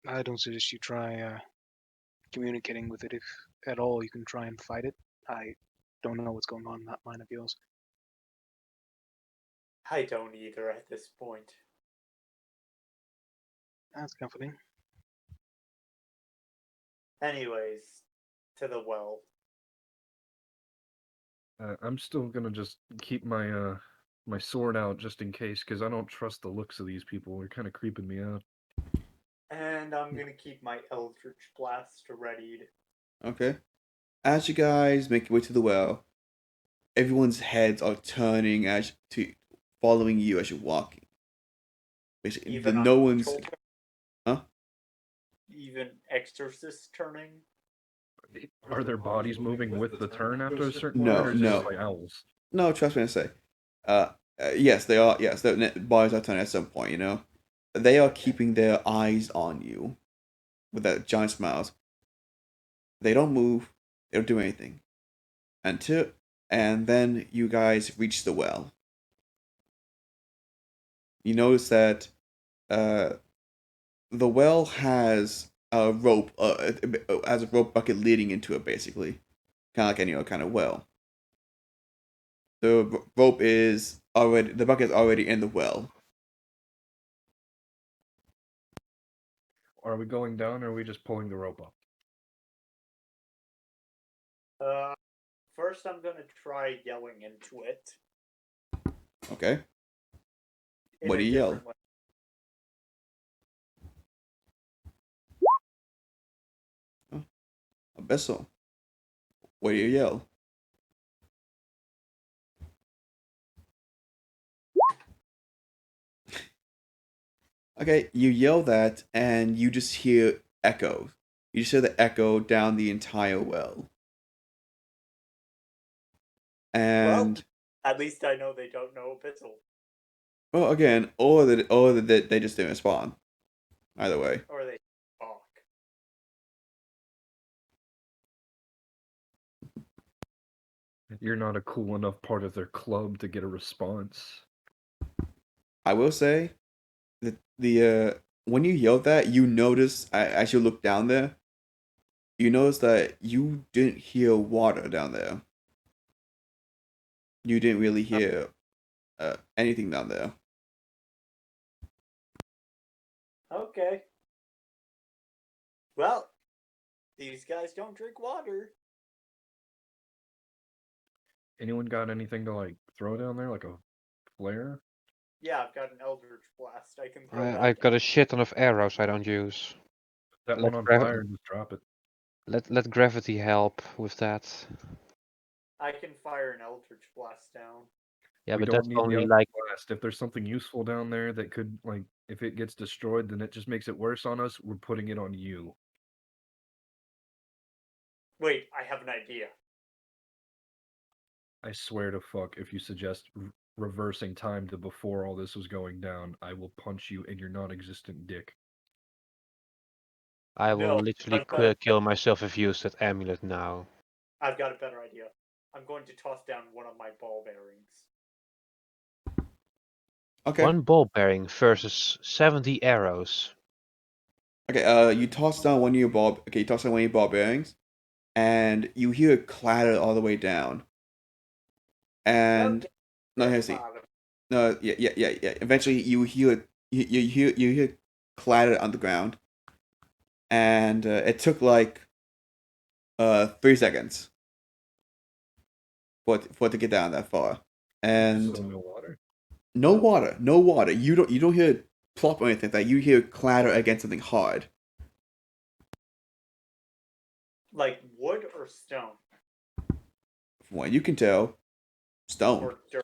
E: I don't suggest you try communicating with it. If at all you can try and fight it. I don't know what's going on in that mind of yours.
C: I don't either at this point.
E: That's comforting.
C: Anyways, to the well.
D: I'm still gonna just keep my my sword out just in case, because I don't trust the looks of these people. They're kind of creeping me out.
C: And I'm gonna keep my Eldritch Blast readied.
A: Okay. As you guys make your way to the well, everyone's heads are turning as to following you as you're walking. Basically,
C: Even
A: no
C: on
A: one's.
C: control-
A: Huh?
C: Even exorcist turning.
D: Are their bodies moving with the turn after a certain
A: No,
D: point, or is it
A: no.
D: just like owls?
A: No, trust me, I say. Yes, they are. Yes, their bodies are turning at some point. You know, they are keeping their eyes on you with that giant smiles. They don't move. They don't do anything and then you guys reach the well. You notice that the well has a rope, has a rope bucket leading into it, basically, kind of like any other kind of well. The bucket is already in the well.
D: Are we going down, or are we just pulling the rope up?
C: First I'm gonna try yelling into it.
A: Okay.
C: in
A: What
C: a
A: do you yell?
C: different way.
A: Abyssal. What do you yell? Okay, you yell that, and you just hear echo. You just hear the echo down the entire well. And
C: At least I know they don't know Abyssal.
A: well, again, or that they just didn't respond. Either way.
C: Or they talk.
D: You're not a cool enough part of their club to get a response.
A: I will say that the when you yelled that, you notice as you look down there, you notice that you didn't hear water down there. You didn't really hear anything down there.
C: Okay. Well, these guys don't drink water.
D: Anyone got anything to like throw down there, like a flare?
C: Yeah, I've got an Eldritch Blast. I can throw that
B: I've got
C: down.
B: a shit ton of arrows I don't use.
D: That
B: Let
D: one on
B: grav-
D: fire and just drop it.
B: Let gravity help with that.
C: I can fire an Eldritch Blast down.
B: Yeah,
D: We
B: but
D: don't
B: that's
D: need the
B: only
D: Eldritch
B: like
D: blast. If there's something useful down there that could, like, if it gets destroyed, then it just makes it worse on us. We're putting it on you.
C: Wait, I have an idea.
D: I swear to fuck, if you suggest reversing time to before all this was going down, I will punch you in your non-existent dick.
B: I will
C: No,
B: literally
C: I've got a
B: kill myself if you use that amulet now.
C: I've got a better idea. I'm going to toss down one of my ball bearings.
A: Okay.
B: One ball bearing versus 70 arrows.
A: Okay. You toss down one of your ball. Okay, you toss down one of your ball bearings, and you hear it clatter all the way down. And
C: Okay,
A: no,
C: that's
A: see.
C: bottom.
A: No, yeah. Eventually, you hear it. You hear it clatter on the ground, and it took like 3 seconds for it to get down that far, and
D: So no water.
A: no water, no water. You don't hear it plop or anything like that. You hear it clatter against something hard.
C: Like wood or stone?
A: From what you can tell, stone.
C: Or dirt?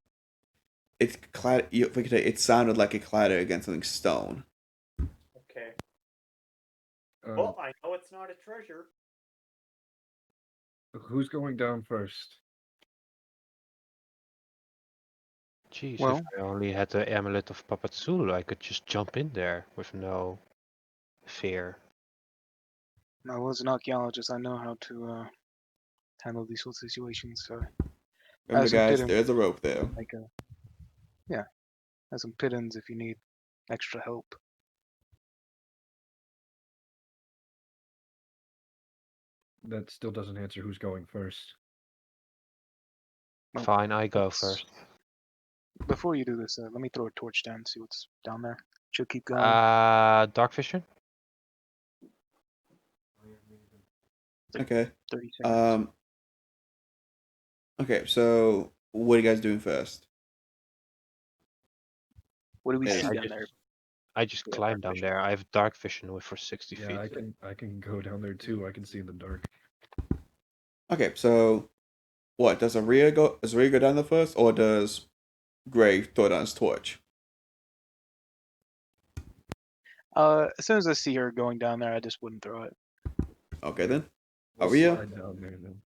A: It's clatter. It sounded like it clattered against something stone.
C: Okay.
D: Uh,
C: Well, I know it's not a treasure.
D: Who's going down first?
B: Jeez,
E: Well-
B: if I only had the amulet of Papazul, I could just jump in there with no fear.
E: I was an archaeologist. I know how to handle these sorts of situations. So
A: Remember,
E: some
A: guys,
E: pittance,
A: there's a rope there.
E: like has some pittance if you need extra help.
D: That still doesn't answer who's going first.
E: Well,
B: Fine, I go
E: let's-
B: first.
E: Before you do this, let me throw a torch down and see what's down there. She'll keep going.
B: Dark vision?
A: Okay.
E: 30 seconds.
A: Okay. So, what are you guys doing first?
E: What do we
A: yeah,
E: see
B: I
E: down
B: just,
E: there?
B: I just
E: Yeah,
B: climbed
E: dark
B: down there. I have dark vision with for 60 feet.
D: Yeah, I can go down there too. I can see in the dark.
A: Okay. So, what does Aria go? Does Aria go down there first, or does Gray throw down his torch?
E: As soon as I see her going down there, I just wouldn't throw it.
A: Okay then.
D: We'll
A: Aria?
D: slide down there then.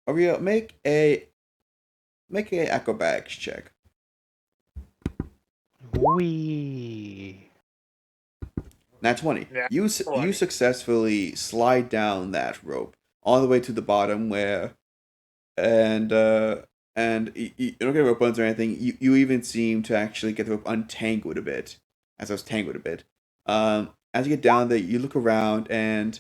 A: Aria, make a acrobatics check.
B: Wee.
A: Nat 20.
C: Nat
A: You
C: 20.
A: successfully slide down that rope all the way to the bottom where, and you don't get rope burns or anything. You even seem to actually get the rope untangled a bit, as I was tangled a bit. As you get down there, you look around and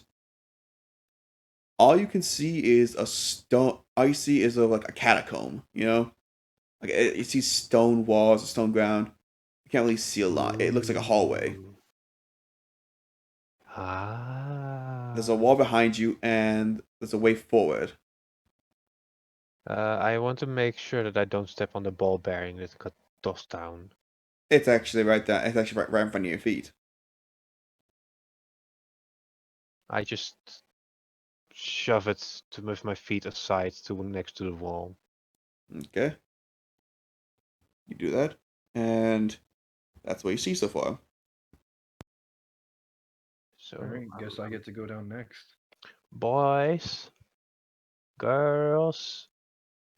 A: all you can see is a stone. All you see is like a catacomb. You know, like you see stone walls, stone ground. You can't really see a lot. It looks like a hallway.
B: Ah.
A: There's a wall behind you, and there's a way forward.
B: I want to make sure that I don't step on the ball bearing that got tossed down.
A: It's actually right there. It's actually right in front of your feet.
B: I just shove it to move my feet aside to next to the wall.
A: Okay. You do that, and that's what you see so far.
B: So,
D: Alright, guess I get to go down next.
B: boys, girls,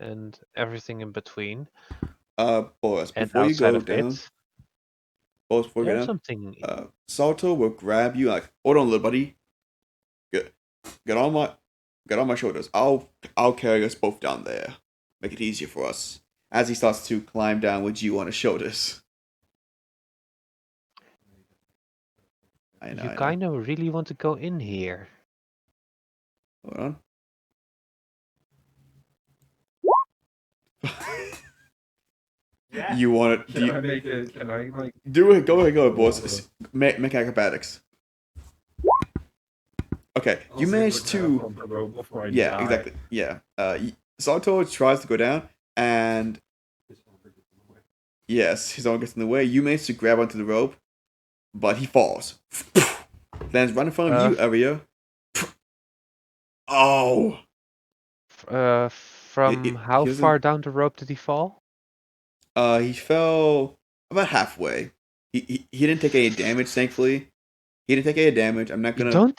B: and everything in between.
A: Boris,
B: And
A: before you
B: outside
A: go
B: of
A: down,
B: it,
A: Boris, before you go
B: there's
A: down,
B: something.
A: Salto will grab you like, hold on, little buddy. Get on my shoulders. I'll carry us both down there. Make it easier for us. As he starts to climb down with you on his shoulders. I know.
B: You kind of really want to go in here.
A: Hold on.
C: Yeah.
A: You want it?
D: Can I make it? Can I like?
A: Do it. Go ahead, boss. Make acrobatics. Okay, you managed to. Yeah, exactly. Yeah. Salto tries to go down, and yes, his arm gets in the way. You manage to grab onto the rope, but he falls. Lands right in front of you, Aria. Oh.
B: From how
A: he doesn't-
B: far down the rope did he fall?
A: He fell about halfway. He didn't take any damage, thankfully. He didn't take any damage. I'm not
B: You
A: gonna.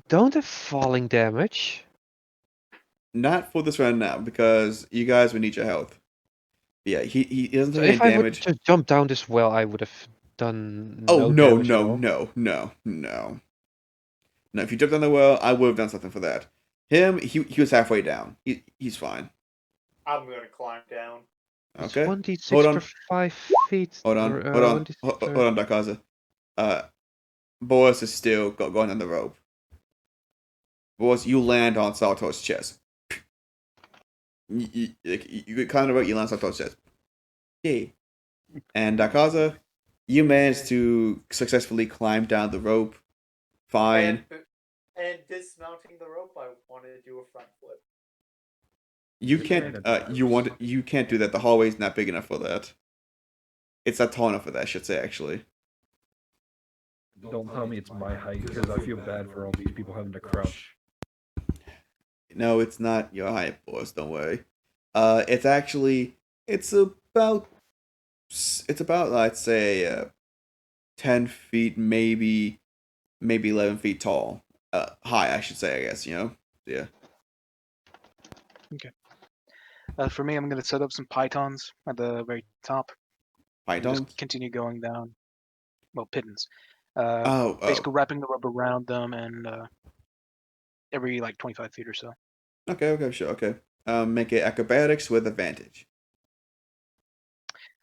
B: don't have falling damage.
A: Not for this round now, because you guys would need your health. Yeah, he doesn't
B: So
A: take any
B: if I would
A: damage.
B: just jump down this well, I would have done
A: Oh
B: no
A: no
B: damage at
A: no
B: all.
A: no. No, if you jumped down the well, I would have done something for that. Him, he was halfway down. He's fine.
C: I'm gonna climb down.
B: It's
A: Okay.
B: 1d6
A: Hold on.
B: per 5 feet.
A: Hold on.
B: or,
A: Hold on.
B: 1d6
A: Hold
B: per-
A: on, Dakaza. Boris is still going on the rope. Boris, you land on Salto's chest. You climb the rope, you land on Salto's chest. Yay. And Dakaza, you managed to successfully climb down the rope. Fine.
C: And dismounting the rope, I want to do a front flip.
A: You can't. You can't do that. The hallway's not big enough for that. It's not tall enough for that, I should say. Actually.
D: Don't tell me it's my height because I feel bad for all these people having to crouch.
A: No, it's not your height, boss. Don't worry. It's actually. It's about. I'd say 10 feet, maybe 11 feet tall. High, I should say. I guess Yeah.
E: For me, I'm going to set up some pythons at the very top. And
A: Pythons.
E: just continue going down. Well, pittons.
A: Oh.
E: Basically wrapping the rope around them and every like 25 feet or so.
A: Okay. Sure. Okay. Make it acrobatics with advantage.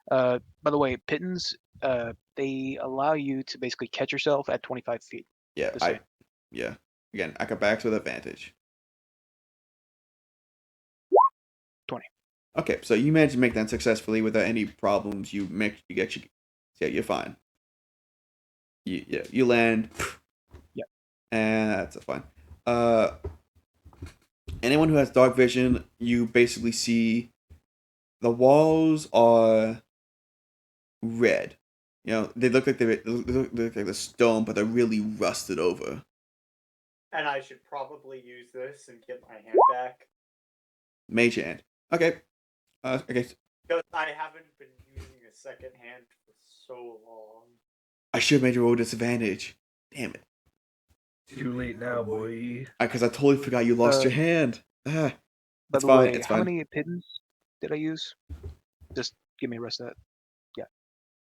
E: By the way, pittons, they allow you to basically catch yourself at 25 feet.
A: Yeah.
E: Just saying.
A: Yeah. Again, acrobatics with advantage.
E: 20.
A: Okay, so you managed to make that successfully without any problems. You're fine. You land.
E: Yep.
A: And that's fine. Anyone who has dark vision, you basically see the walls are red. They look like they look like the stone, but they're really rusted over.
C: And I should probably use this and get my hand back.
A: Mage hand. Okay. Okay.
C: Because I haven't been using a second hand for so long.
A: I should have made you roll disadvantage. Damn it.
D: Too late now, boy.
A: Because I totally forgot you lost your hand.
E: By
A: It's
E: the
A: fine.
E: way,
A: It's
E: how
A: fine.
E: many pittons did I use? Just give me a rest of that.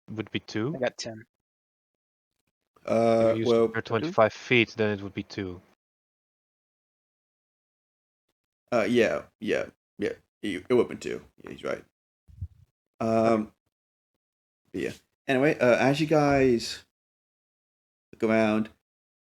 B: Would be 2.
E: I got 10.
B: If you use
A: Well,
B: per 25 feet, then it would be 2.
A: yeah. It would have been 2. Yeah, he's right. But yeah. Anyway, as you guys look around,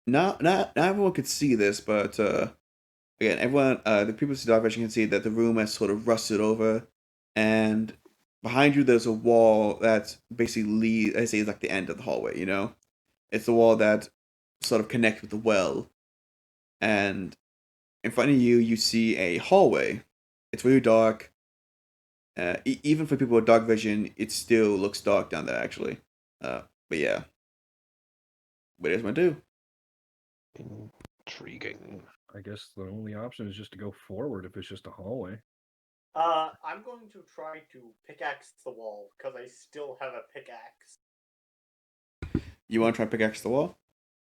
A: not everyone could see this, but again, everyone, the people who see dark vision can see that the room has sort of rusted over, and behind you there's a wall that's basically, I say, is like the end of the hallway. It's the wall that sort of connects with the well, and in front of you, you see a hallway. It's really dark. Even for people with dark vision, it still looks dark down there, actually. But yeah. What do you guys want to do?
B: Intriguing.
D: I guess the only option is just to go forward if it's just a hallway.
C: I'm going to try to pickaxe the wall because I still have a pickaxe.
A: You want to try and pickaxe the wall?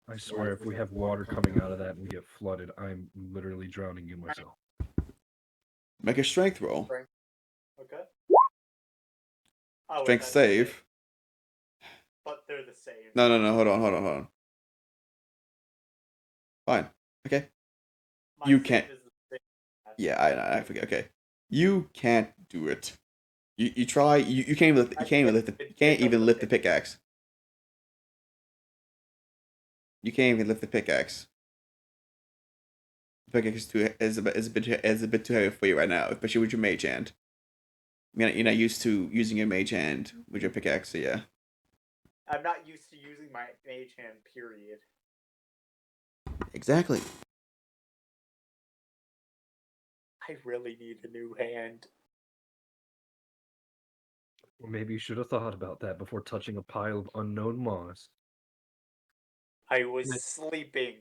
D: I swear, if we have water coming out of that and we get flooded, I'm literally drowning you myself.
A: Make a strength roll.
C: Okay. Oh,
A: Strength
C: that's
A: save.
C: it. But they're the same.
A: No. Hold on. Fine. Okay.
C: My
A: You
C: save
A: can't-
C: is the same.
A: Yeah, I forget. Okay. You can't do it. You try. You can't even lift. You can't even lift the pickaxe. You can't even lift the pickaxe. The pickaxe is a bit too heavy for you right now, especially with your mage hand. You're not used to using your mage hand with your pickaxe, so yeah.
C: I'm not used to using my mage hand, period.
A: Exactly.
C: I really need a new hand.
D: Or maybe you should have thought about that before touching a pile of unknown moss.
C: I was sleeping.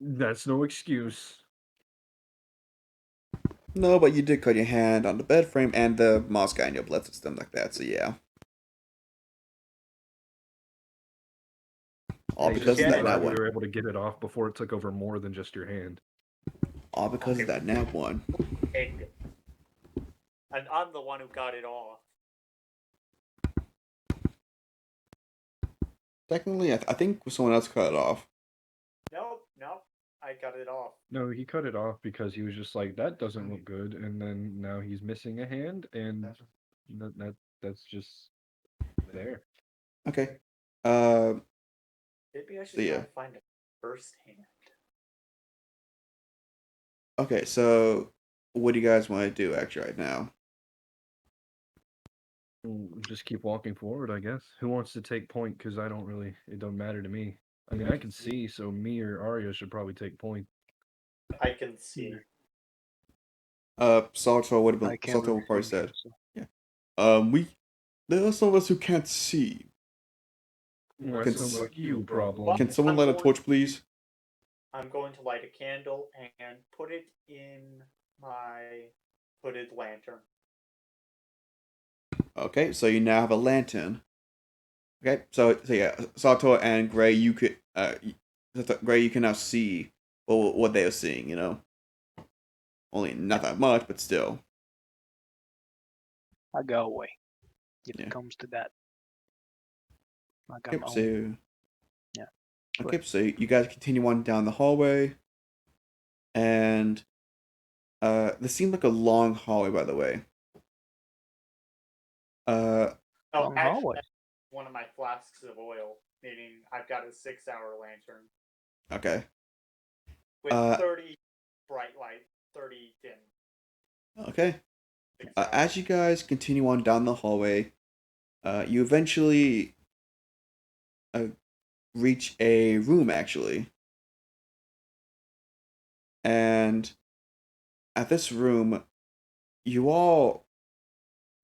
D: That's no excuse.
A: No, but you did cut your hand on the bed frame and the moss guy in your blood system like that, so yeah. All
D: Hey,
A: because
D: just
A: of
C: Yeah.
A: that
D: glad
A: nat
D: we
A: one.
D: were able to get it off before it took over more than just your hand.
A: All because of
C: Okay.
A: that nat one.
C: Egg. And I'm the one who got it off.
A: Technically, I think someone else cut it off.
C: Nope. I got it off.
D: No, he cut it off because he was just like, that doesn't look good, and then now he's missing a hand, and that's just there.
A: Okay.
C: Maybe I should
A: So,
C: try
A: yeah.
C: to find a first hand.
A: Okay, so what do you guys want to do actually right now?
D: Just keep walking forward, I guess. Who wants to take point? Because I don't really, it don't matter to me. I mean, I can see, so me or Arya should probably take point.
C: I can see.
A: Salto would have
E: I
A: been
E: can't
A: Salto
E: really
A: probably
E: see,
A: said.
E: so-
A: There are some of us who can't see.
D: Well,
A: Can
D: that sounds
A: s-
D: like you problem.
C: Well,
A: Can someone
C: I'm
A: light a
C: going-
A: torch, please?
C: I'm going to light a candle and put it in my hooded lantern.
A: Okay, so you now have a lantern. Okay, so yeah, Salto and Gray, you could Gray, you can now see what they are seeing. You know, only not that much, but still.
E: I go away. If
A: Yeah.
E: it comes to that. I got
A: Okay,
E: my own.
A: so
E: Yeah.
A: okay, so you guys continue on down the hallway, and this seemed like a long hallway, by the way.
C: Oh,
E: Long
C: actually,
E: hallway.
C: that's one of my flasks of oil, meaning I've got a 6-hour lantern
A: Okay.
C: with
A: Uh,
C: 30 bright light, 30 dim.
A: Okay.
C: 6 hours.
A: As you guys continue on down the hallway, you eventually reach a room, actually. And at this room, you all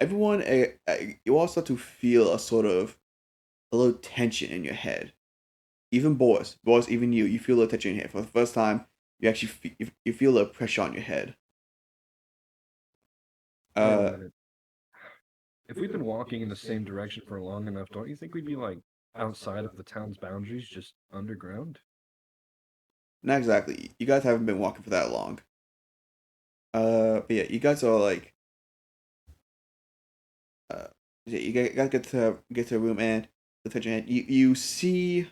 A: start to feel a little tension in your head. Even boys, even you feel a little tension in your head. For the first time, you actually you feel a pressure on your head.
D: Wait a minute. If we've been walking in the same direction for long enough, don't you think we'd be like outside of the town's boundaries, just underground?
A: Not exactly. You guys haven't been walking for that long. But yeah, you guys are like, yeah, you guys get to a room and the touch your hand. You see,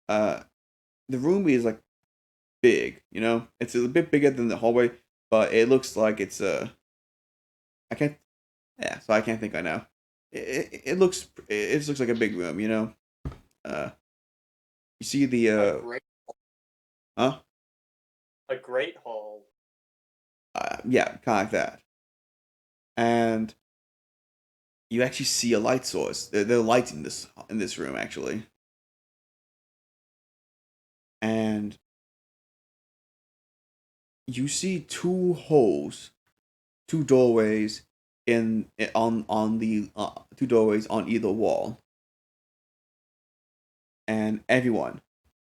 A: the room is like big. You know, it's a bit bigger than the hallway, but it looks like it's I can't. Yeah, so I can't think right now. It looks like a big room. You know, you see the
C: a great,
A: huh?
C: a great hall.
A: Yeah, kind of like that. And you actually see a light source. There are lights in this room actually. And you see two holes, two doorways on the two doorways on either wall. And everyone,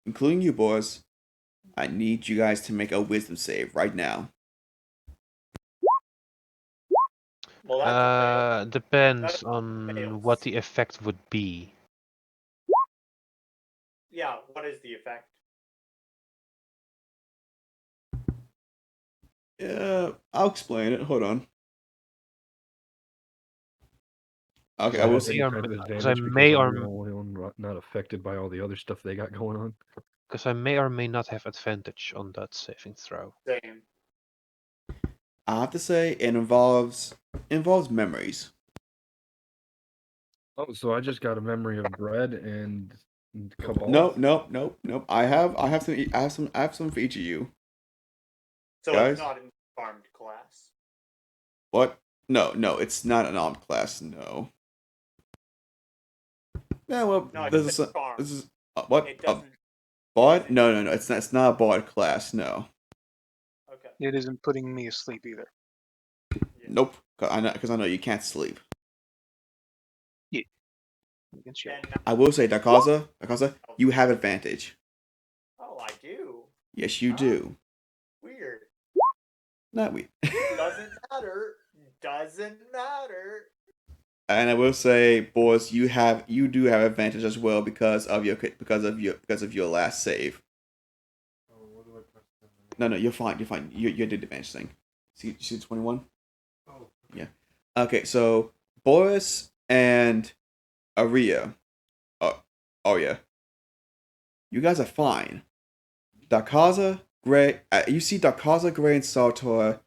A: including you boys, I need you guys to make a wisdom save right now.
C: Well, that's a fail.
B: Depends
C: That's
B: on
C: fails.
B: what the effect would be.
C: Yeah, what is the effect?
A: Yeah, I'll explain it. Hold on. Okay,
D: Do
A: I
D: I
A: will
D: have
A: say.
D: any
B: or-
D: kind of
B: because I
D: advantage
B: may
D: because
B: or
D: I'm the only one not affected by all the other stuff they got going on?
B: because I may or may not have advantage on that saving throw.
C: Same.
A: I have to say it involves memories.
D: Oh, so I just got a memory of bread and Cabal.
A: Nope. I have some for each of you.
C: So
A: Guys?
C: it's not in the armed class.
A: What? No, it's not an armed class. No. Yeah, well,
C: No,
A: this
C: it's
A: is
C: farm.
A: this is what
C: It
A: a
C: doesn't.
A: bard? No. It's not. It's not a bard class. No.
C: Okay.
E: It isn't putting me asleep either.
C: Yeah.
A: Nope. Because I know you can't sleep.
E: You can check.
C: And
A: I will say, Dakaza, you have advantage.
C: oh, I do.
A: Yes, you
C: Huh?
A: do.
C: Weird.
A: Not we.
C: Doesn't matter. Doesn't matter.
A: And I will say, boys, you do have advantage as well because of your last save. No, you're fine. You're fine. You did the advantage thing. See 21.
D: Oh.
A: Yeah. Okay, so Boris and Aria. Oh yeah. You guys are fine. Dakaza, Gray. You see Dakaza, Gray, and Sartor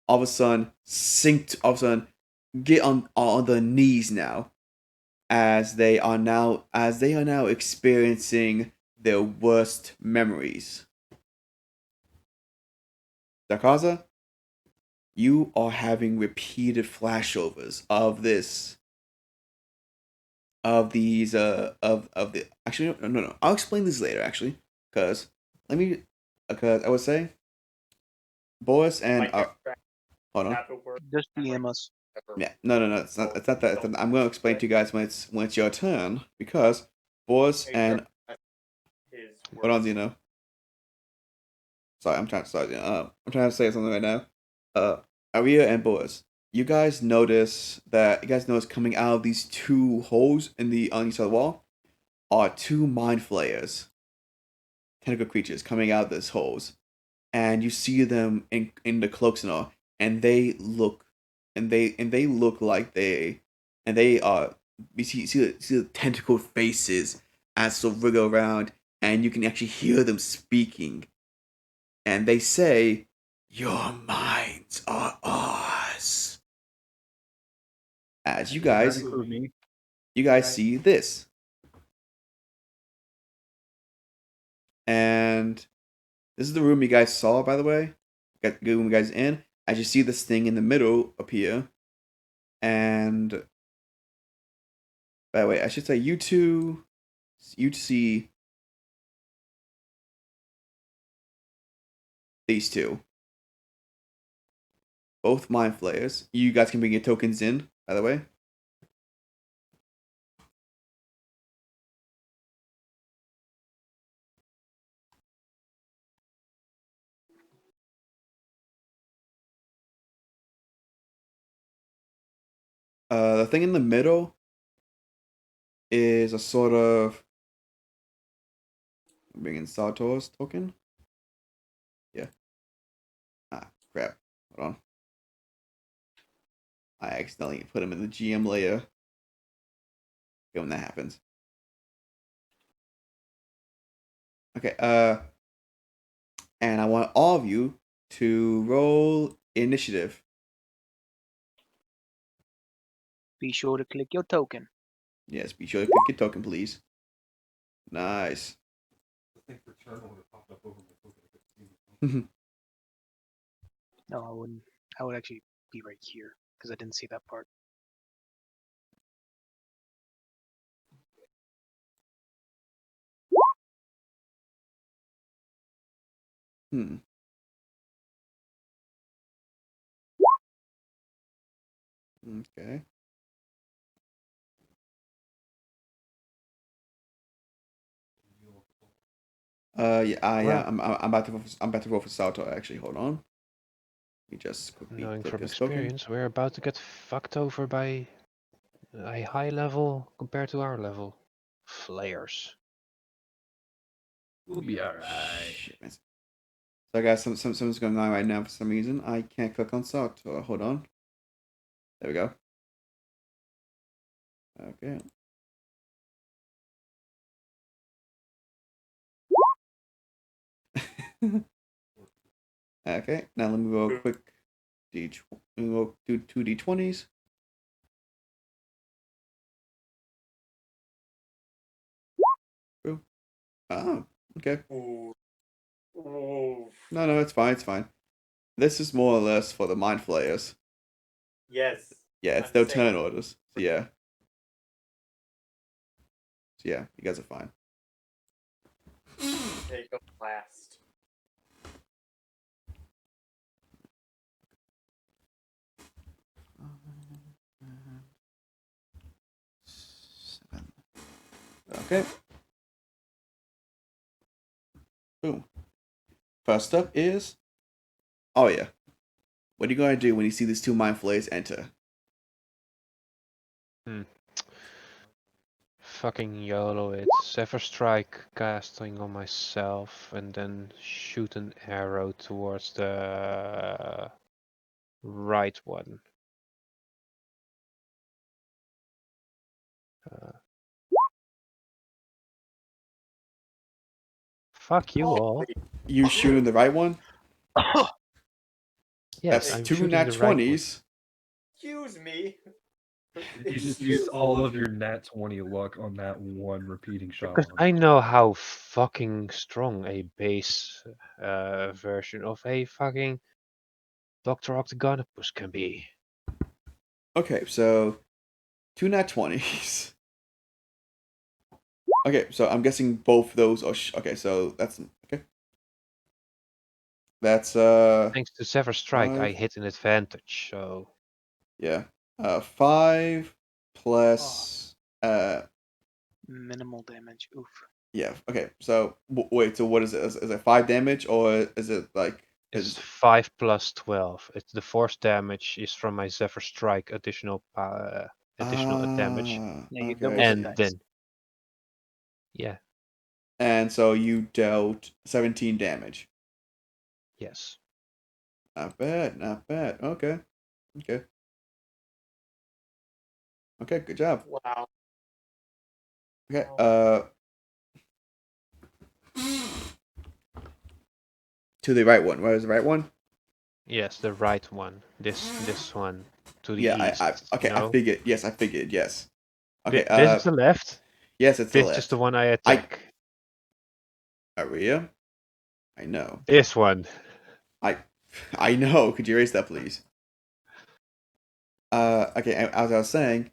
A: all of a sudden get on their knees now, as they are now experiencing their worst memories. Dakaza, you are having repeated flashovers of the actually no. I'll explain this later actually, because I would say Boris and
C: Like
A: hold on.
C: have to work.
E: Just DM us.
A: Yeah, no. It's not that. I'm going to explain to you guys when it's your turn, because Boris and
C: His
A: hold on, Zeno. Sorry, I'm trying to say something right now. Aria and Boris, you guys notice coming out of these two holes on each side of the wall are two mind flayers, tentacle creatures coming out of these holes, and you see them in the cloaks and all, and they look like they are. You see the tentacle faces as they wriggle around, and you can actually hear them speaking, and they say, "Your minds are ours." As you
D: Does that
A: guys
D: include me?
A: see this, and this is the room you guys saw, by the way. Got the room you guys in. As you see this thing in the middle appear, and by the way, I should say you see these two, both mind flayers. You guys can bring your tokens in, by the way. The thing in the middle is a sort of bring in Sartor's token. Yeah. Ah, crap. Hold on. I accidentally put him in the GM layer. Okay, when that happens. Okay, and I want all of you to roll initiative.
E: Be sure to click your token.
A: Yes, be sure to click your token, please. Nice.
E: No, I wouldn't. I would actually be right here because I didn't see that part.
A: Hmm. Okay. Yeah. I'm about to roll for Salto. Actually, hold on. Let me just quickly
B: Knowing
A: click
B: from
A: this token.
B: experience, we're about to get fucked over by a high level compared to our level. Flayers.
D: We'll be alright.
A: Shit, man. So I got something's going on right now for some reason. I can't click on Salto. Hold on. There we go. Okay. Okay. Now let me roll quick. Let me roll do 2d20s. Boom. Oh, okay.
C: Ooh. Ooh.
A: No, it's fine. It's fine. This is more or less for the mind flayers.
C: Yes.
A: Yeah, it's
C: I'm
A: no
C: saying-
A: turn orders. So yeah. So yeah, you guys are fine.
C: Take a blast.
A: Seven. Okay. Boom. First up is. Oh yeah. What are you gonna do when you see these two mind flayers enter?
B: Fucking YOLO it. Sever Strike casting on myself and then shoot an arrow towards the right one. Fuck you all.
A: You shooting the right one?
B: Yes,
A: That's
B: I'm
A: two
B: shooting
A: nat
B: the right one.
A: 20s.
C: Excuse me.
D: You just used all of your nat 20 luck on that one repeating shot.
B: Because I know how fucking strong a base version of a fucking Dr. Octagonopus can be.
A: Okay, so two nat 20s. Okay, so I'm guessing both those are. Okay, so that's okay. That's
B: Thanks to Sever Strike, I
A: 5.
B: hit an advantage, so
A: Yeah. 5 plus
E: Minimal damage. Oof.
A: yeah. Okay. So wait. So what is it? Is it 5 damage or is it like?
B: it's 5 plus 12. It's the force damage is from my Zephyr Strike additional damage,
E: Yeah, you
A: Okay.
E: double the
B: and
E: dice.
B: then yeah,
A: And so you dealt 17 damage.
B: yes.
A: Not bad. Not bad. Okay. Okay. Okay. Good job.
C: Wow.
A: Okay. To the right one. Where is the right one?
B: Yes, the right one. This one to the
A: Yeah.
B: east.
A: Okay. I
B: No?
A: figured. Yes, I figured. Yes. Okay.
B: This is the left.
A: Yes, it's the
B: This
A: left.
B: is the one I attack.
A: Aria? I know.
B: This one.
A: I know. Could you erase that, please? Okay. As I was saying,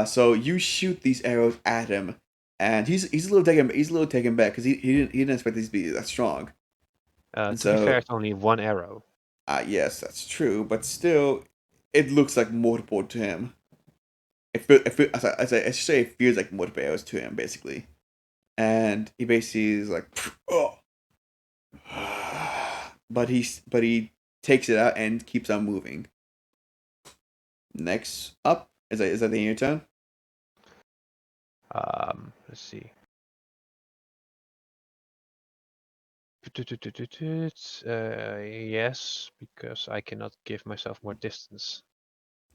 A: so you shoot these arrows at him, and he's a little taken back because he didn't expect these to be that strong.
B: To
A: And
B: be
A: so,
B: fair, it's only one arrow.
A: yes, that's true, but still, it looks like multiple to him. As I should say, it feels like multiple arrows to him, basically. And he basically is like, oh, but he takes it out and keeps on moving. Next up, is that the end of your turn?
B: Let's see. Yes, because I cannot give myself more distance.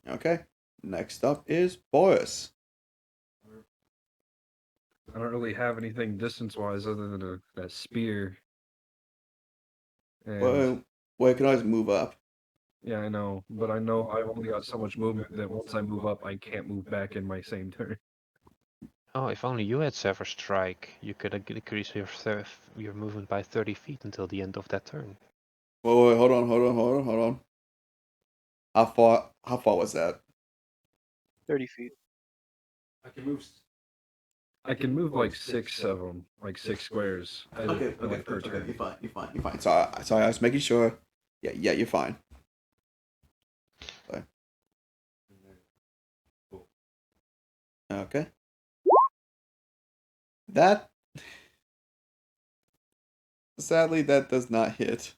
A: Okay. Next up is Boris.
D: I don't really have anything distance-wise other than that spear. And
A: Well, you can always move up.
D: yeah, I know, but I know I've only got so much movement that once I move up, I can't move back in my same turn.
B: Oh, if only you had Sever Strike, you could increase your movement by 30 feet until the end of that turn.
A: Wait, hold on. How far was that?
E: 30 feet.
D: I can move like 6 of them, like 6 squares. Per turn.
A: You're fine. Sorry, I was making sure. Yeah, you're fine. Sorry. Okay. That Sadly, that does not hit.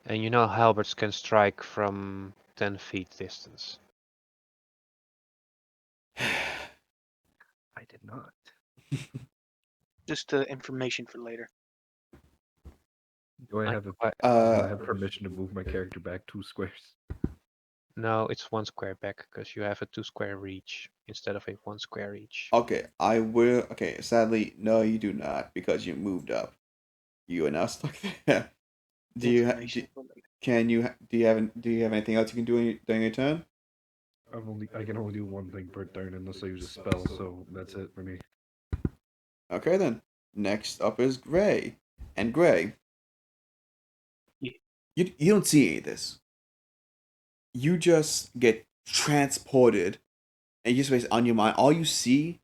B: And you know halberds can strike from 10 feet distance.
D: I did not.
E: Just information for later.
D: Do I
B: I
D: have
B: quite-
D: do I
A: Uh,
D: have permission to move my character back 2 squares?
B: No, it's 1 square back because you have a 2 square reach instead of a 1 square reach.
A: okay, I will. Okay, sadly, no, you do not because you moved up. You are now stuck there. Do you?
E: Information for later.
A: Can you? Do you have anything else you can do during your turn?
D: I can only do one thing per turn unless I use a spell, so that's it for me.
A: Okay then. Next up is Gray, and Gray.
E: Yeah.
A: You don't see any of this. You just get transported, and you just based on your mind. All you see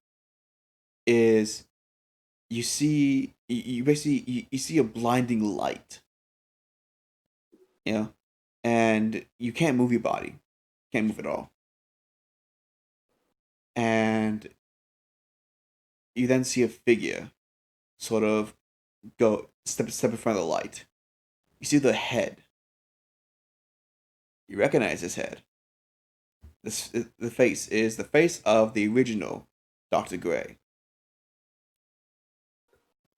A: is you basically you see a blinding light. You know, and you can't move your body, can't move at all. And you then see a figure, sort of step in front of the light. You see the head. You recognize his head. The face is the face of the original Dr. Gray.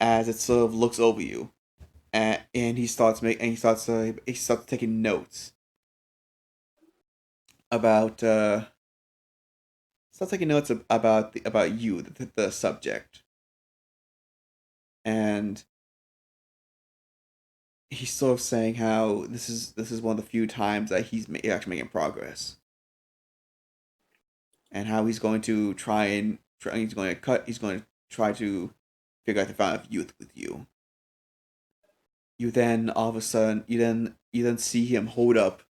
A: As it sort of looks over you, and he starts taking notes about about you, the subject, and he's sort of saying how this is one of the few times that he's actually making progress, and how he's going to he's going to try to figure out the fountain of youth with you. You then all of a sudden you then see him hold up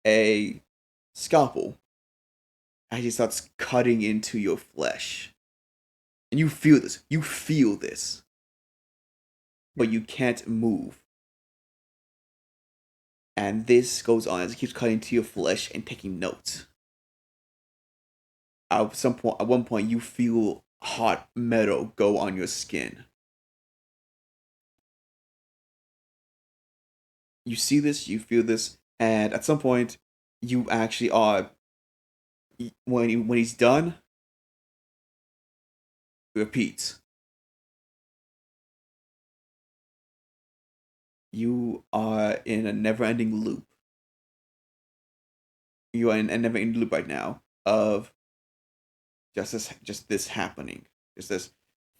A: a scalpel as he starts cutting into your flesh. And you feel this. You feel this. But you can't move. And this goes on as he keeps cutting into your flesh and taking notes. At one point, you feel hot metal go on your skin. You see this, you feel this, and at some point, you actually are. When he's done, he repeats. You are in a never-ending loop. You are in a never-ending loop right now of just this happening, just this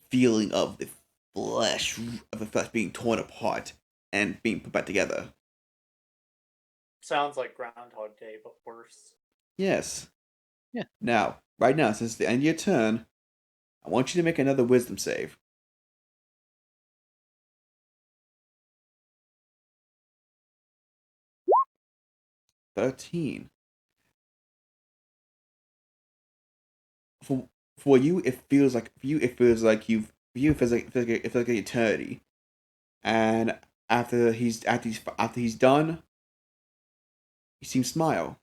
A: feeling of the flesh being torn apart and being put back together.
C: Sounds like Groundhog Day, but worse.
A: Yes.
E: Yeah.
A: Now, right now, since the end of your turn, I want you to make another wisdom save. $13. For you, it feels like it feels like an eternity. And after he's done, he seems to smile.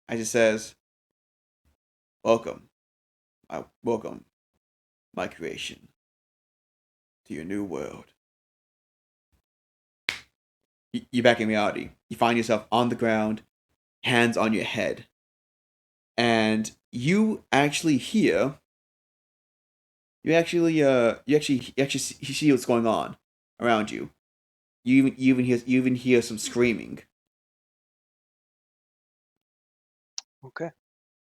A: As he says, welcome, my creation, to your new world. You're back in reality. You find yourself on the ground, hands on your head, and you actually hear. You actually see what's going on around you. You even hear some screaming.
E: Okay.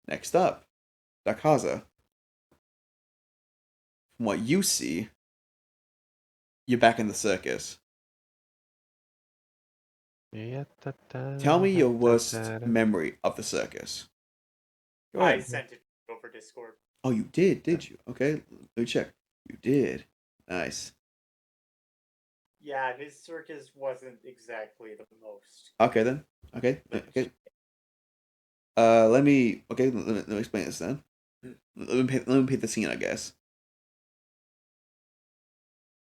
A: Next up, Dakaza. From what you see, you're back in the circus. Tell me your worst memory of the circus. Go
C: I
A: ahead.
C: sent it over Discord.
A: Oh, you did you? Okay, let me check. You did. Nice.
C: Yeah, this circus wasn't exactly the most.
A: Okay then. Okay. Let me explain this then. Let me paint the scene, I guess.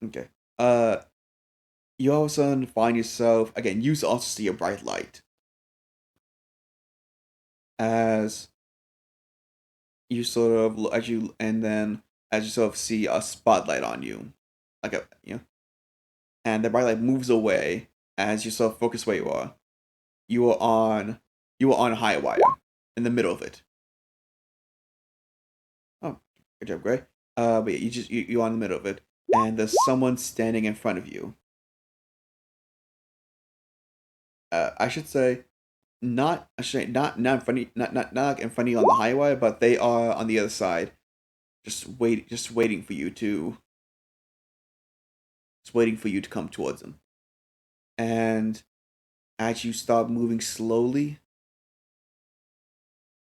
A: Okay. You all of a sudden find yourself again. You also see a bright light as you sort of and then as you sort of see a spotlight on you, like a and the bright light moves away as you sort of focus where you are. You are on high wire in the middle of it. Oh, good job, Gray. But yeah, you're on the middle of it, and there's someone standing in front of you. I should say, not in front of you, not like in front of you on the high wire, but they are on the other side, just waiting for you to come towards them. And as you start moving slowly,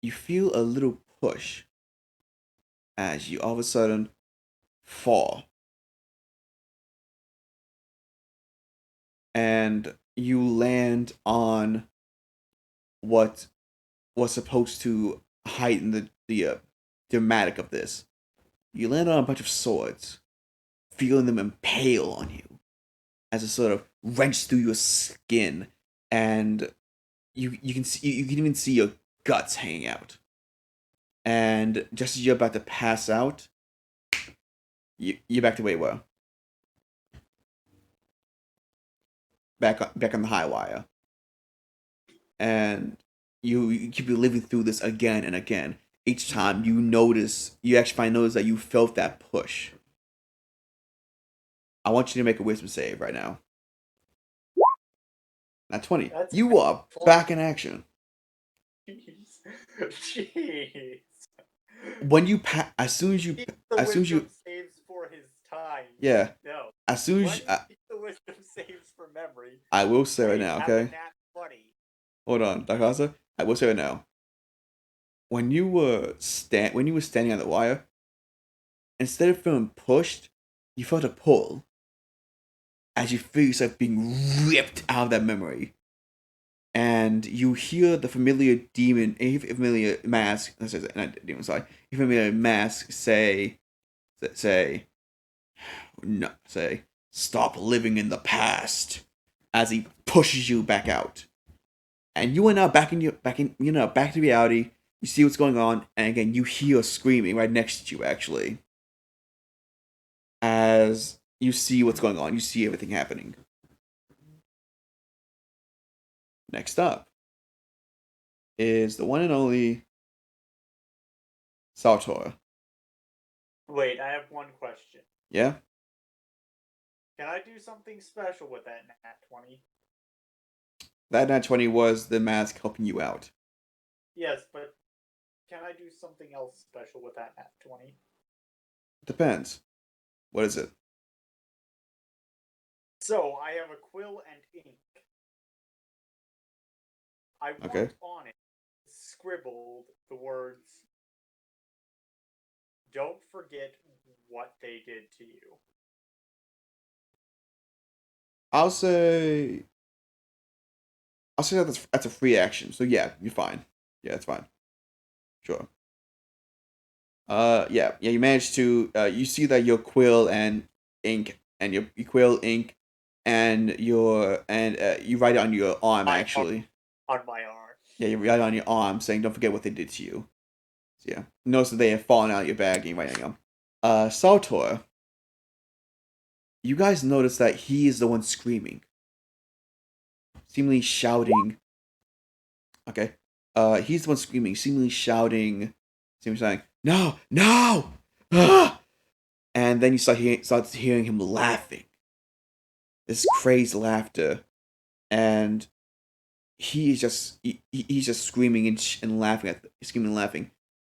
A: you feel a little push as you all of a sudden fall. And you land on what was supposed to heighten the dramatic of this. You land on a bunch of swords, feeling them impale on you as it sort of wrench through your skin, and you can even see your guts hanging out. And just as you're about to pass out, you're back to where you were. Back on the high wire. And you keep living through this again and again. Each time you actually notice that you felt that push. I want you to make a wisdom save right now. Now 20.
C: That's
A: You are back in action.
C: Jeez. Jeez.
A: When you as soon as you
C: saves for his time.
A: yeah,
C: No.
A: as soon as
C: The wisdom saves for memory.
A: I will say right now, okay?
C: Nat 20.
A: Hold on, Dakasa. I will say right now. When you were standing on the wire, instead of feeling pushed, you felt a pull. As you feel yourself being ripped out of that memory. And you hear the familiar mask, not demon, sorry, familiar mask say, no, stop living in the past, as he pushes you back out. And you are now back to reality. You see what's going on, and again, you hear screaming right next to you, actually. As you see what's going on, you see everything happening. Next up is the one and only Sartor.
C: Wait, I have one question.
A: Yeah?
C: Can I do something special with that Nat 20?
A: That Nat 20 was the mask helping you out.
C: Yes, but can I do something else special with that Nat 20?
A: Depends. What is it?
C: So, I have a quill and ink. I want on it scribbled the words, "Don't forget what they did to you."
A: I'll say that's a free action. So yeah, you're fine. Yeah, it's fine. Sure. Yeah, you managed to you see that your quill and ink and your quill ink and you write it on your arm actually.
C: On my arm.
A: Yeah, you write it on your arm saying don't forget what they did to you. So yeah. Notice that they have fallen out of your bag and you write on them. Sartor, you guys notice that he is the one screaming. Seemingly shouting. Okay. He's the one screaming, seemingly shouting, saying, "No! No! Ah!" And then you start hearing him laughing. This crazed laughter. And he's just screaming and laughing screaming and laughing.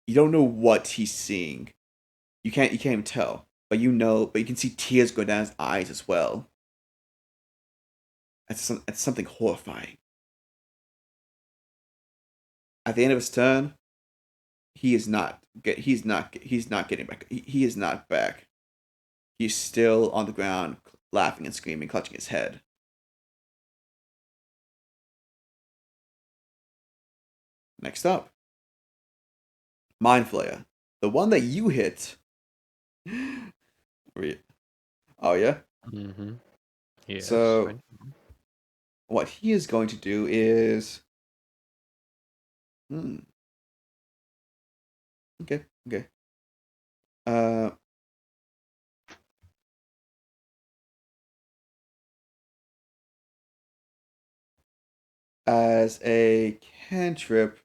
A: You don't know what he's seeing. You can't even tell. But you can see tears go down his eyes as well. It's something horrifying. At the end of his turn, he's not getting back. He is not back. He's still on the ground, laughing and screaming, clutching his head. Next up, Mind Flayer, the one that you hit. Oh yeah.
B: Mm-hmm. Yes.
A: So, what he is going to do is. Okay. as a cantrip,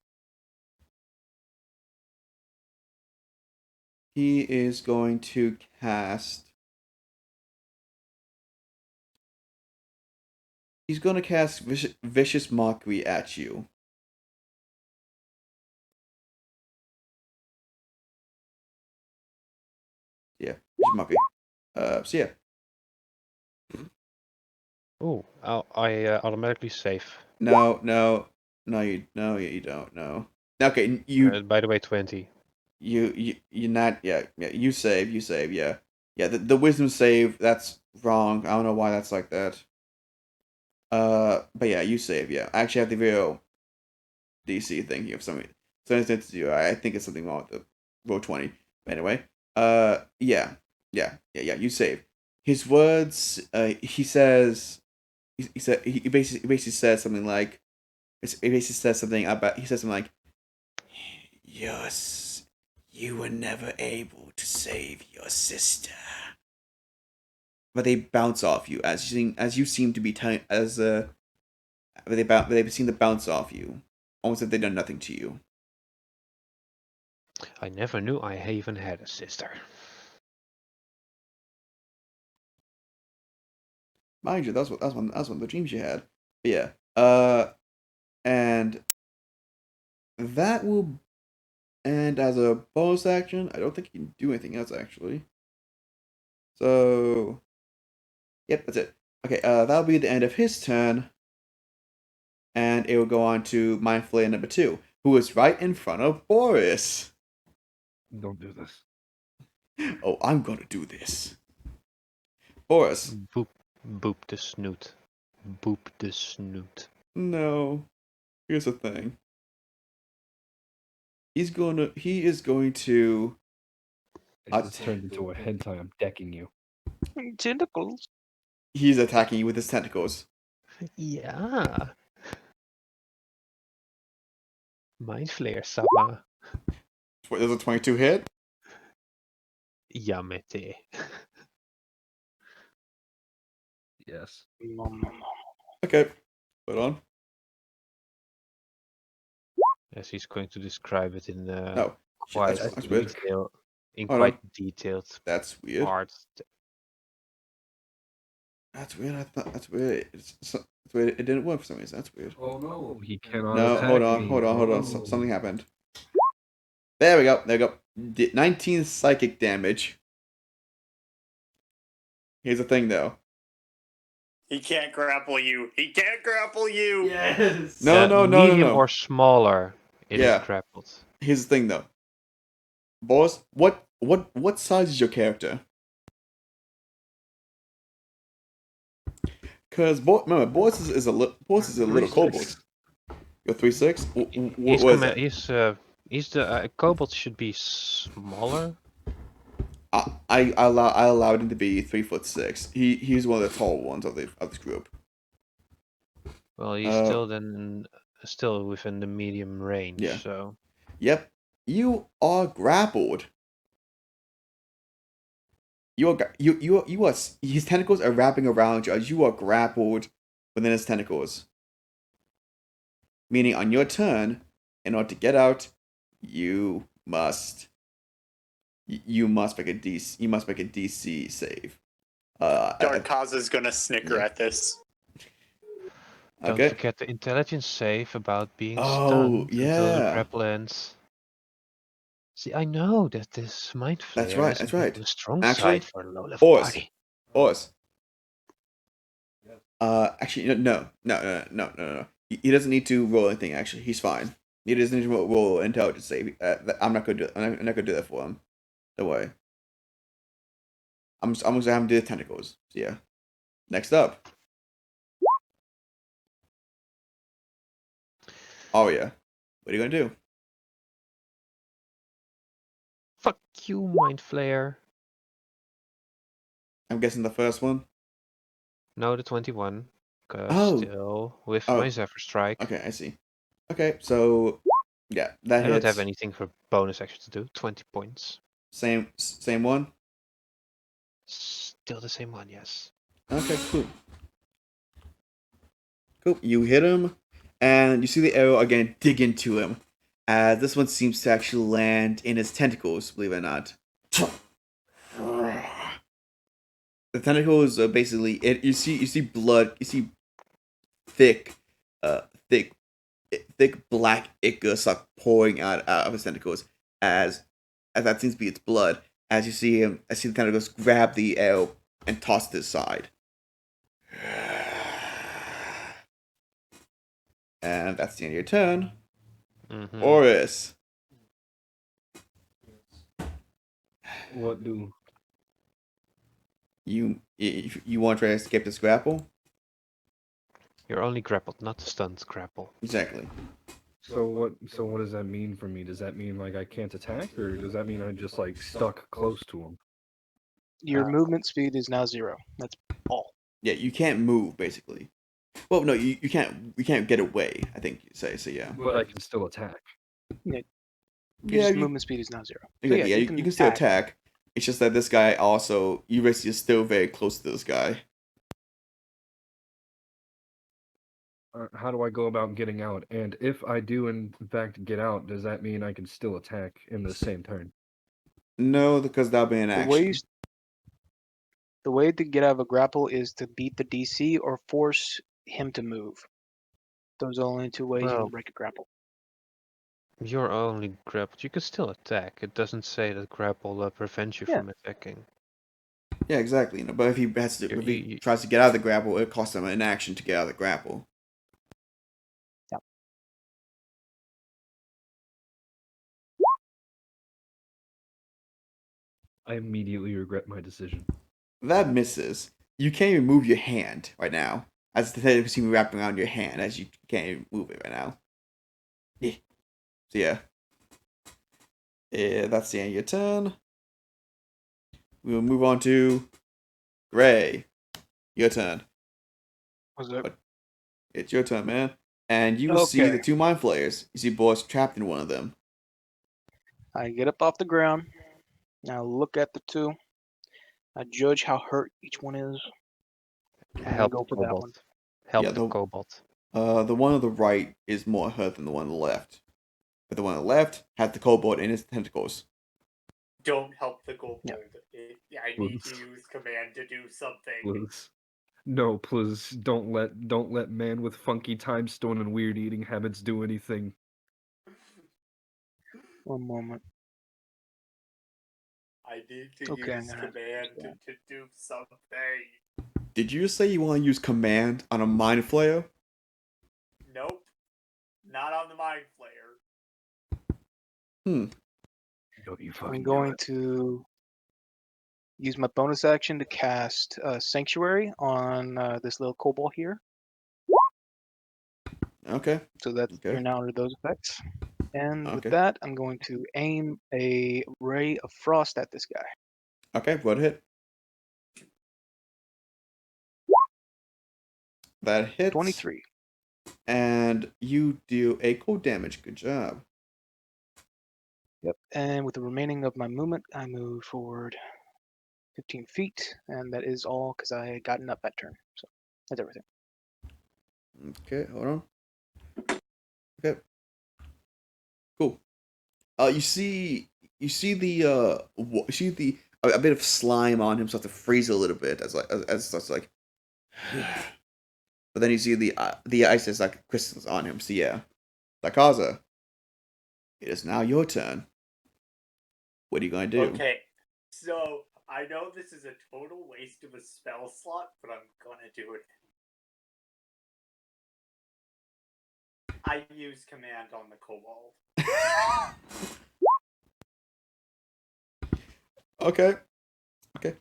A: he is going to cast. He's going to cast Vicious Mockery at you. Yeah, Vicious Mockery. So yeah.
B: Oh, I automatically save.
A: No, you don't. No. Okay,
B: By the way, 20.
A: you're not. Yeah, you save. Yeah, yeah. The wisdom save, that's wrong. I don't know why that's like that. But yeah, you save. Yeah, I actually have the video DC thing here for some reason. So instance, I think it's something wrong with the roll 20. Anyway, yeah. You save. His words. He says. He said he basically says something like. He basically says something about. He says something like, "Yes, you were never able to save your sister." But they bounce off you as you seem to be they seem to bounce off you, almost as if they've done nothing to you.
B: I never knew I even had a sister.
A: Mind you, that's one of the dreams you had. But yeah, and that will, and as a bonus action, I don't think you can do anything else actually. So, yep, that's it. Okay, that'll be the end of his turn, and it will go on to Mind Flayer number 2, who is right in front of Boris.
D: Don't do this.
A: Oh, I'm gonna do this. Boris.
B: Boop the snoot. Boop the snoot.
A: No. Here's the thing. He is going to.
D: It just turned into a hentai. I'm decking you.
E: Tentacles.
A: He's attacking you with his tentacles.
B: Yeah. Mind Flayer sama.
A: There's a 22 hit.
B: Yamete.
D: Yes.
A: Okay. Put on.
B: Yes, he's going to describe it in
A: No.
B: quite
A: That's weird.
B: detail, in
A: Hold
B: quite
A: on.
B: detailed
A: That's weird.
B: parts.
A: That's weird. I thought that's weird. It's weird. It didn't work for some reason. That's weird.
D: Oh no, he cannot
A: No,
D: attack
A: hold on.
D: me.
A: Something happened. There we go. 19 psychic damage. Here's the thing, though.
C: He can't grapple you. He can't grapple you.
G: Yes.
A: No.
B: Medium or smaller, it is
A: Yeah.
B: grappled.
A: Here's the thing, though. Boss, what size is your character? Because remember, Boss is a little kobold. You're 3'6".
B: He's the kobold should be smaller.
A: I allowed him to be 3'6". He's one of the tall ones of this group.
B: Well, he's still within the medium range.
A: Yeah.
B: So
A: Yep, you are grappled. You are. His tentacles are wrapping around you as you are grappled within his tentacles. Meaning, on your turn, in order to get out, you must make a DC. You must make a DC save.
C: Darkaza's gonna snicker at this.
B: don't
A: Okay.
B: forget the intelligence save about being
A: Oh,
B: stunned until the
A: yeah.
B: grapple ends. See, I know that this Mind Flayer
A: That's right,
B: is
A: that's
B: a bit
A: right.
B: of a strong
A: Actually,
B: side for a low level
A: Boris.
B: party.
A: Boris. Actually, no. He doesn't need to roll anything. Actually, he's fine. He doesn't need to roll intelligence save. I'm not gonna do. I'm not gonna do that for him. Don't worry. I'm just gonna have him do the tentacles. So yeah. Next up, Arya. What are you gonna do?
B: Fuck you, Mind Flayer.
A: I'm guessing the first one.
B: No, the 21.
A: Oh.
B: Still with
A: Oh.
B: my Zephyr Strike.
A: Okay, I see. Okay, so yeah, that
B: I don't
A: hits.
B: have anything for bonus action to do. 20 points.
A: Same one.
B: Still the same one, yes.
A: Okay, cool. Cool. You hit him, and you see the arrow again dig into him, as this one seems to actually land in his tentacles, believe it or not. The tentacles are basically it. You see blood. You see thick, thick, thick black ichor start pouring out of his tentacles as that seems to be its blood. As you see him, I see the tentacles grab the arrow and toss it to the side. And that's the end of your turn.
B: Mhm.
A: Oris,
D: What do?
A: you want to try to escape this grapple?
B: You're only grappled, not stunned grapple.
A: Exactly.
D: So what does that mean for me? Does that mean like I can't attack, or does that mean I'm just like stuck close to him?
E: Your movement speed is now 0. That's all.
A: Yeah, you can't move basically. Well, no, you can't get away. I think you say so. Yeah.
D: But I can still attack.
E: Your
A: Yeah,
E: just
A: you,
E: movement speed is now 0. So
A: exactly, yeah, you can still attack. It's just that this guy also you basically are still very close to this guy.
D: How do I go about getting out? And if I do in fact get out, does that mean I can still attack in the same turn?
A: No, because that'll be an
E: The
A: action.
E: way, the way to get out of a grapple is to beat the DC or force him to move. Those are the only two ways you
B: Well,
E: can break a grapple.
B: You're only grappled. You can still attack. It doesn't say that grapple prevents you
E: Yeah.
B: from attacking.
A: Yeah, exactly. No, but if he has to,
B: You-
A: if he
B: you-
A: tries to get out of the grapple, it costs him an action to get out of the grapple.
E: Yeah.
D: I immediately regret my decision.
A: That misses. You can't even move your hand right now, as the tentacle seems wrapping around your hand, as you can't even move it right now. Yeah. So yeah. Yeah, that's the end of your turn. We will move on to Gray. Your turn.
E: Was it?
A: It's your turn, man. And you will see
E: Okay.
A: the two mind flayers. You see boys trapped in one of them.
E: I get up off the ground. Now look at the two. I judge how hurt each one is. And I
B: Help
E: go
B: the
E: for that one.
B: cobalt. Help
A: Yeah,
B: the cobalt.
A: The one on the right is more hurt than the one on the left. But the one on the left has the kobold in its tentacles.
C: Don't help the kobold.
E: Yeah.
C: I need to use command to do something.
D: Please. No, please don't let man with funky time stone and weird eating habits do anything.
E: One moment.
C: I need to
E: Okay, I'm
C: use
E: gonna
C: command
E: understand.
C: to do something.
A: Did you say you want to use command on a mind flayer?
C: Nope. Not on the mind flayer.
D: Don't you fucking
E: I'm
D: do
E: going
D: it.
E: to use my bonus action to cast Sanctuary on this little kobold here.
A: Okay.
E: So that
A: Okay.
E: you're now under those effects. And with
A: Okay.
E: that, I'm going to aim a ray of frost at this guy.
A: Okay, go ahead. That hits.
E: 23.
A: And you deal a cold damage. Good job.
E: Yep. And with the remaining of my movement, I move forward 15 feet, and that is all because I had gotten up that turn. So that's everything.
A: Okay, hold on. Okay. Cool. You see a bit of slime on him start to freeze a little bit as starts like but then you see the ice is like crystals on him. So yeah. Lakaza, it is now your turn. What are you gonna do?
C: Okay. So I know this is a total waste of a spell slot, but I'm gonna do it. I use command on the kobold.
A: Okay. Okay.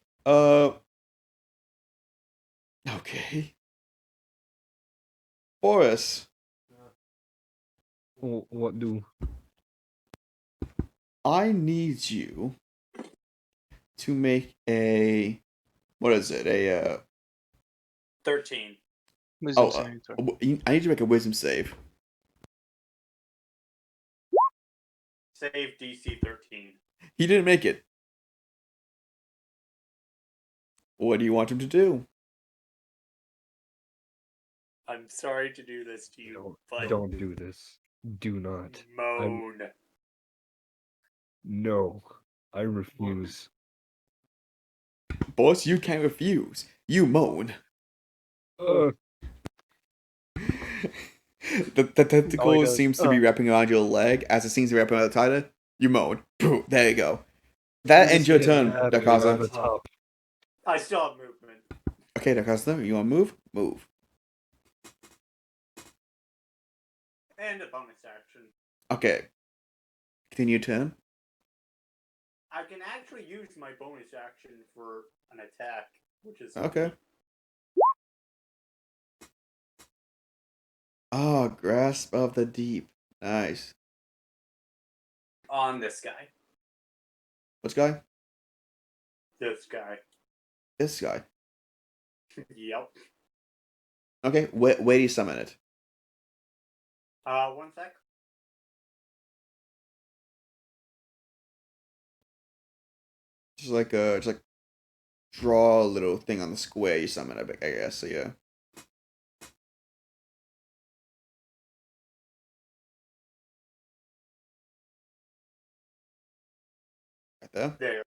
A: Okay. Boris,
D: What do?
A: I need you to make a what is it?
C: 13.
E: Wisdom
A: Oh,
E: saving throw.
A: I need you to make a wisdom save.
C: Save DC 13.
A: He didn't make it. What do you want him to do?
C: I'm sorry to do this to you, but
D: Don't do this. Do not.
C: moan.
D: No. I refuse.
A: Boss, you can't refuse. You moan. The tentacle
E: does.
A: seems to be wrapping around your leg as it seems to be wrapping around the tighter. You moan. Pooh, there you go. That ends your turn,
D: Happening on the
A: Dakaza.
D: top.
C: I still have movement.
A: Okay, Dakaza, you want to move? Move.
C: And a bonus action.
A: Okay. Continue your turn.
C: I can actually use my bonus action for an attack, which is
A: Okay. Oh, Grasp of the Deep. Nice.
C: on this guy.
A: Which guy?
C: This guy.
A: This guy.
C: Yep.
A: Okay, where do you summon it?
C: 1 sec.
A: Just like draw a little thing on the square you summon it, I guess. So yeah. Right there.
C: There.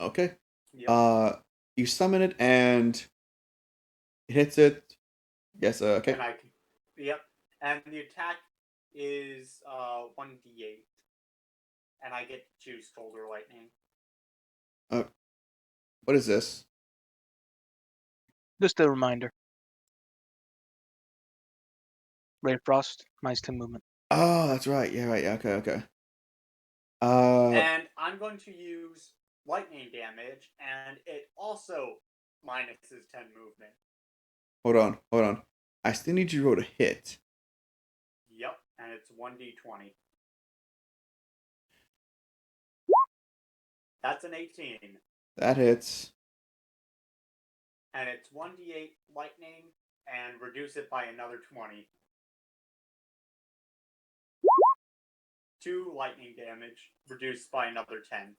A: Okay.
C: Yep.
A: You summon it and it hits it. Yes. Okay.
C: And yep. And the attack is 1d8. And I get to choose cold or lightning.
A: What is this?
E: Just a reminder. Ray of Frost, minus 10 movement.
A: Oh, that's right. Yeah, right. Yeah, okay.
C: And I'm going to use lightning damage, and it also minuses 10 movement.
A: Hold on. I still need you to roll to hit.
C: Yep, and it's 1d20. That's an 18.
A: That hits.
C: And it's 1d8 lightning, and reduce it by another 20. 2 lightning damage, reduced by another 10.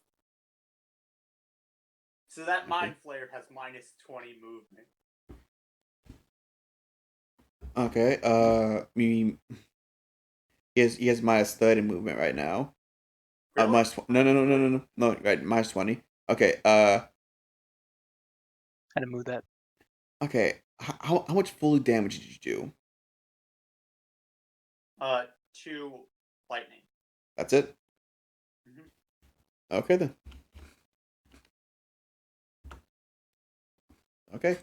C: So that Mind Flare has minus 20 movement.
A: Okay. He has minus 30 movement right now.
C: Really?
A: No. Right, minus 20. Okay.
E: How to move that?
A: Okay. How much full damage did you do?
C: 2 lightning.
A: That's it.
C: Mhm.
A: Okay then. Okay.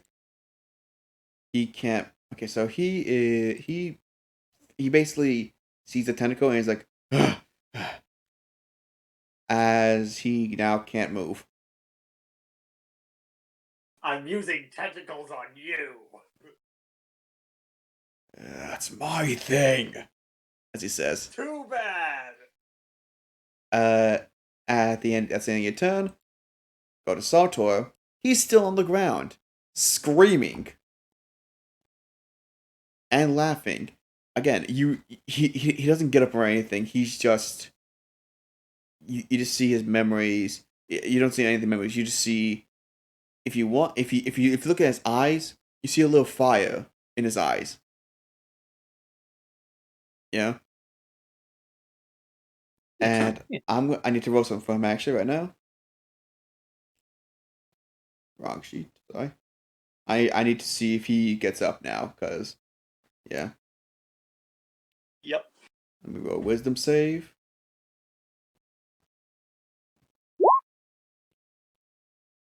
A: He can't. Okay, so he basically sees the tentacle and he's like, as he now can't move.
C: I'm using tentacles on you.
A: That's my thing, as he says.
C: Too bad.
A: At the end of your turn, go to Sartor. He's still on the ground, screaming and laughing. Again, he doesn't get up or anything. He's just you just see his memories. You don't see anything memories. You just see if you look at his eyes, you see a little fire in his eyes. Yeah. And
E: Yeah.
A: I need to roll something for him actually right now. Wrong sheet. Sorry. I need to see if he gets up now, cause yeah.
C: Yep.
A: Let me roll a wisdom save.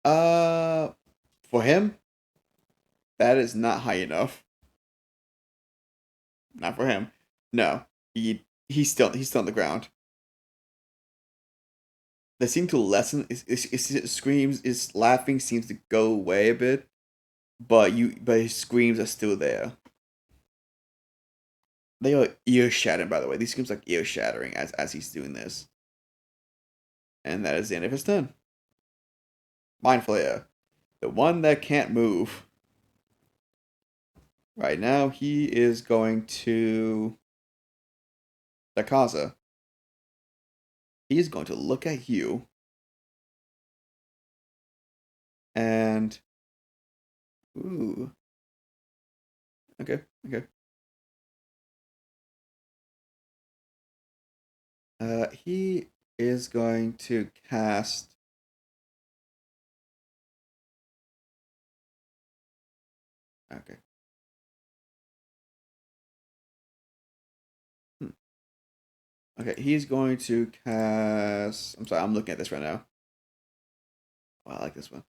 A: For him, that is not high enough. Not for him. No, he's still on the ground. They seem to lessen. His screams, his laughing seems to go away a bit, but his screams are still there. They are ear shattering, by the way. These screams like ear shattering as he's doing this. And that is the end of his turn. Mind Flayer, the one that can't move. Right now, he is going to Dakaza. He is going to look at you. And ooh. Okay. He is going to cast. Okay. Okay, he's going to cast. I'm sorry, I'm looking at this right now. Oh, I like this one.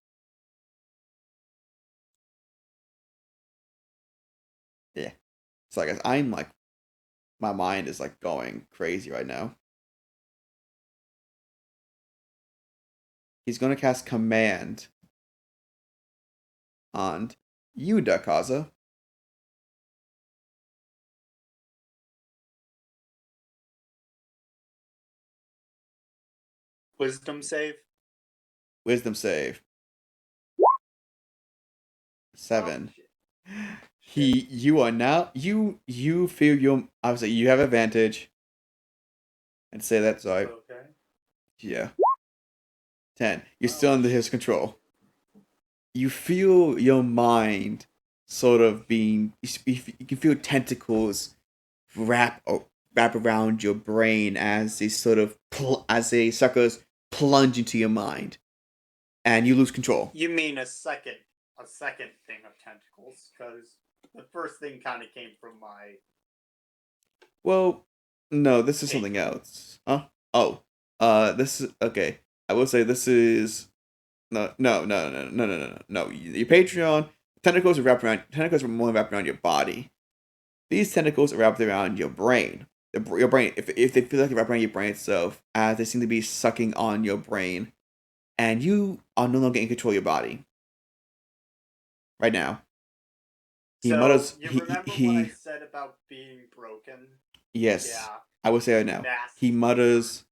A: Yeah. So I guess I'm like, my mind is like going crazy right now. He's going to cast Command on you, Dakaza.
C: Wisdom save.
A: Wisdom save. 7.
C: Oh,
A: You are now you feel your obviously you have advantage. And say that sorry.
C: okay.
A: Yeah. 10. You're
C: Wow.
A: still under his control. You feel your mind sort of being. You can feel tentacles wrap around your brain as they sort of as they suckers plunge into your mind, and you lose control.
C: You mean a second thing of tentacles? Because the first thing kind of came from my.
A: Well, no, this is something else. Huh? Oh, this is okay. I will say this is no. Your Patreon tentacles are wrapped around. Tentacles are more wrapped around your body. These tentacles are wrapped around your brain. Your brain, if they feel like they're wrapped around your brain itself, as they seem to be sucking on your brain, and you are no longer in control of your body. Right now. He
C: So
A: mutters.
C: you remember what I said about being broken?
A: Yes.
C: Yeah.
A: I will say it now.
C: Nasty.
A: He mutters.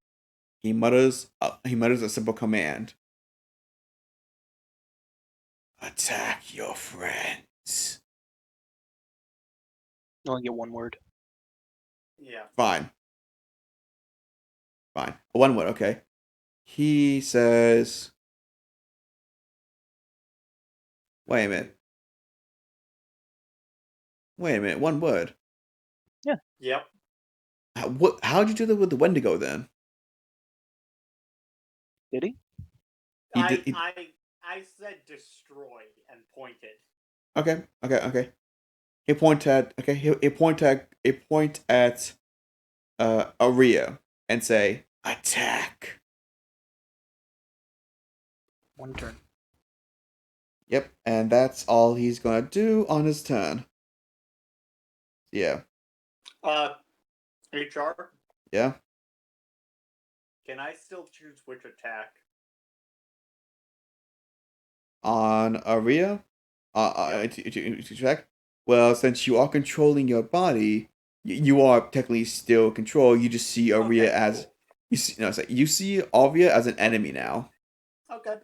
A: He mutters a simple command. Attack your friends.
E: You only get one word.
C: Yeah.
A: Fine. One word, okay. He says. Wait a minute. One word.
C: Yep.
A: How'd you do that with the Wendigo then?
E: Did he?
A: He did.
C: I said destroy and pointed.
A: Okay. He point at. Okay. He point at. Aria and say attack.
E: One turn.
A: Yep, and that's all he's gonna do on his turn. Yeah.
C: HR.
A: Yeah.
C: Can I still choose which attack?
A: On Aria, to check. Well, since you are controlling your body, you are technically still control. You just see Aria
C: Okay,
A: as
C: cool.
A: you see Aria as an enemy now.
C: Okay.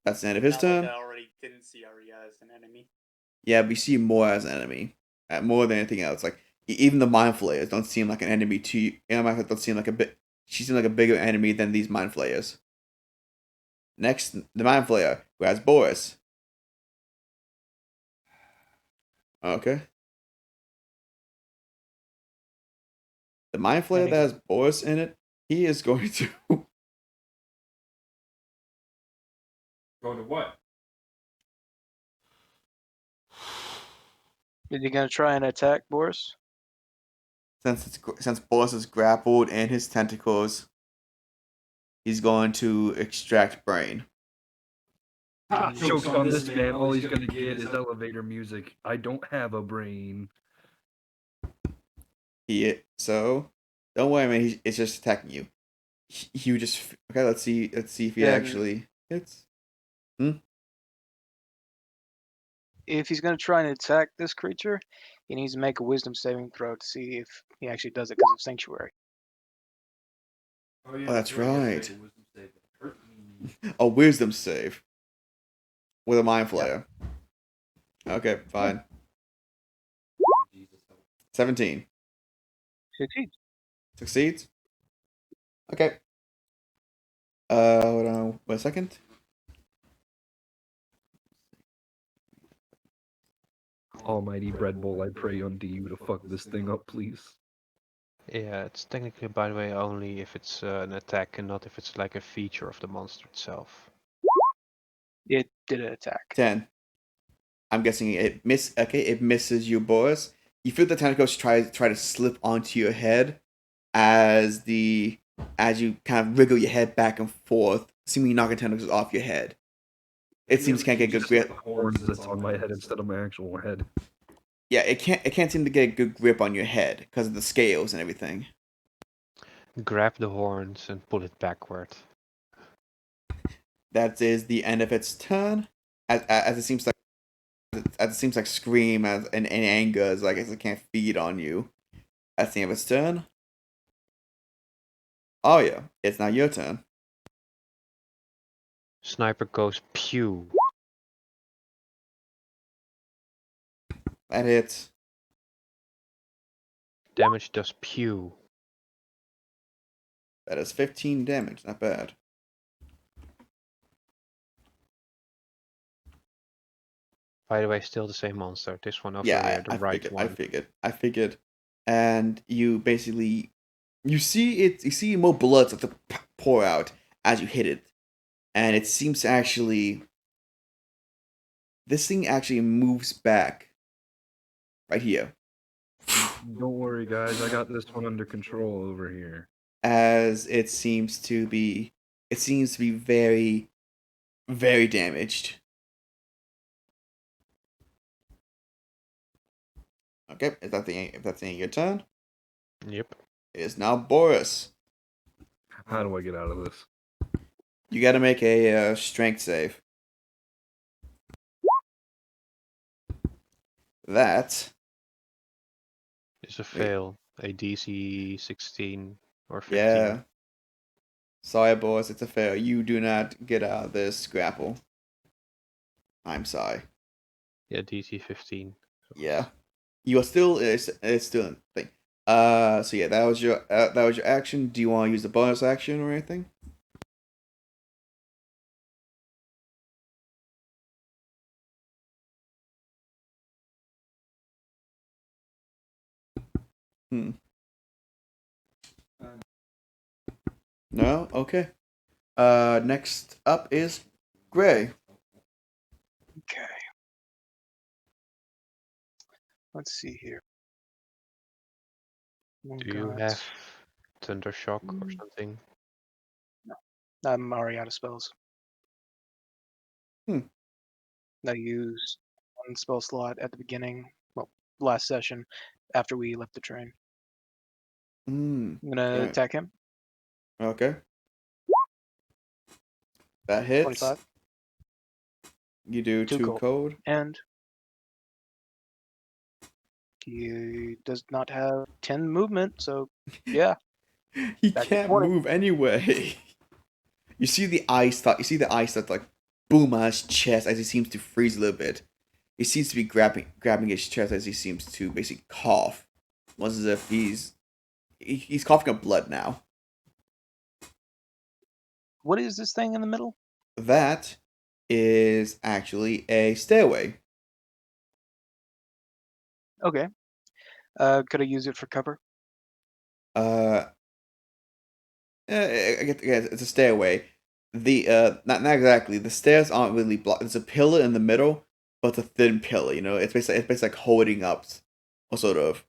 A: That's the end of his
C: Not
A: turn.
C: like I already didn't see Arya as an enemy.
A: Yeah, we see more as an enemy, more than anything else. Like even the mind flayers don't seem like an enemy to you. Don't seem like a bit. She seems like a bigger enemy than these mind flayers. Next, the mind flayer who has Boris. Okay. The mind flayer that has Boris in it, he is going to.
G: Go to what?
E: Is he gonna try and attack Boris?
A: Since Boris is grappled in his tentacles, he's going to extract brain.
G: Ah,
D: Jokes on this man. All he's gonna get is elevator music. I don't have a brain.
A: So don't worry, man. It's just attacking you. He would just okay. Let's see if he actually hits.
E: If he's gonna try and attack this creature, he needs to make a wisdom saving throw to see if he actually does it because of sanctuary.
G: Oh, yeah,
A: that's
G: you have to
A: right.
G: make a wisdom save. Hurt me.
A: A wisdom save with a mind flayer. Okay, fine.
G: Jesus.
A: 17
E: Succeeds.
A: succeeds. Okay. Hold on 1 second.
D: Almighty Bread Bowl, I pray unto you to fuck this thing up, please.
B: Yeah, it's technically, by the way, only if it's an attack and not if it's like a feature of the monster itself.
E: It did an attack.
A: 10. I'm guessing it it misses you, Boris. You feel the tentacles try to slip onto your head as you kind of wriggle your head back and forth, seemingly knocking tentacles off your head. It seems can't get a good
D: Just like
A: grip.
D: the horns that's on my head instead of my actual head.
A: Yeah, it can't seem to get a good grip on your head because of the scales and everything.
B: Grab the horns and pull it backward.
A: That is the end of its turn. As it seems like Scream as in anger as like as it can't feed on you. That's the end of its turn. Oh yeah, it's now your turn.
B: Sniper goes pew.
A: That hits.
B: Damage does pew.
A: That is 15 damage. Not bad.
B: By the way, still the same monster. This one over
A: Yeah,
B: here, the
A: I
B: right
A: figured.
B: one.
A: I figured. And you basically you see more blood start to pour out as you hit it, and it seems to actually this thing actually moves back right here
D: Don't worry, guys. I got this one under control over here.
A: as it seems to be very very damaged. Okay, if that's the end of your turn,
B: Yep.
A: it is now Boris.
D: How do I get out of this?
A: You got to make a strength save. That
B: It's a fail. A DC 16 or 15.
A: yeah. Sorry, Boris, it's a fail. You do not get out of this grapple. I'm sorry.
B: Yeah, DC 15.
A: Yeah, you are still it's still a thing. So yeah, that was your action. Do you want to use the bonus action or anything? Hmm. No. Okay. Next up is Gray.
E: Okay. Let's see here.
B: Do you have Thunder Shock or something?
E: I'm already out of spells.
A: Hmm.
E: I used one spell slot at the beginning, well, last session, after we left the train.
A: Hmm.
E: I'm gonna
A: Alright.
E: attack him.
A: Okay. That hits.
E: 25.
A: You do
E: Two
A: two
E: cold.
A: code.
E: And he does not have 10 movement, so yeah.
A: He
E: Back to
A: can't
E: 20.
A: move anyway. You see the ice start like boom on his chest as he seems to freeze a little bit. He seems to be grabbing his chest as he seems to basically cough. Almost as if he's coughing up blood now.
E: What is this thing in the middle?
A: That is actually a stairway.
E: Okay. Could I use it for cover?
A: It's a stairway. The not exactly. The stairs aren't really blocked. There's a pillar in the middle, but it's a thin pillar. You know, it's basically like holding up a sort of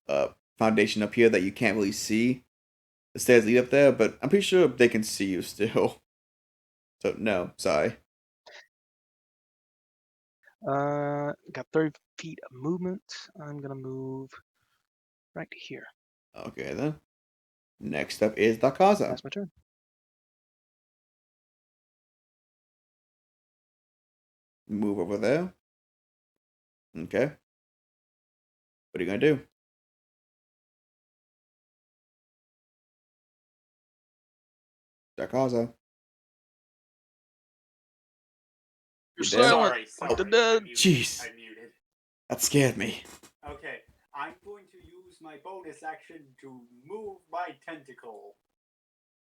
A: foundation up here that you can't really see. The stairs lead up there, but I'm pretty sure they can see you still. So no, sorry.
E: Got 30 feet of movement. I'm gonna move right here.
A: Okay then. Next up is Dakaza.
E: That's my turn.
A: Move over there. Okay. What are you gonna do? Dakaza.
E: You're
A: You dead?
E: silent.
C: Sorry.
E: The dead.
C: I muted.
A: Jeez.
C: I muted.
A: That scared me.
C: Okay, I'm going to use my bonus action to move my tentacle.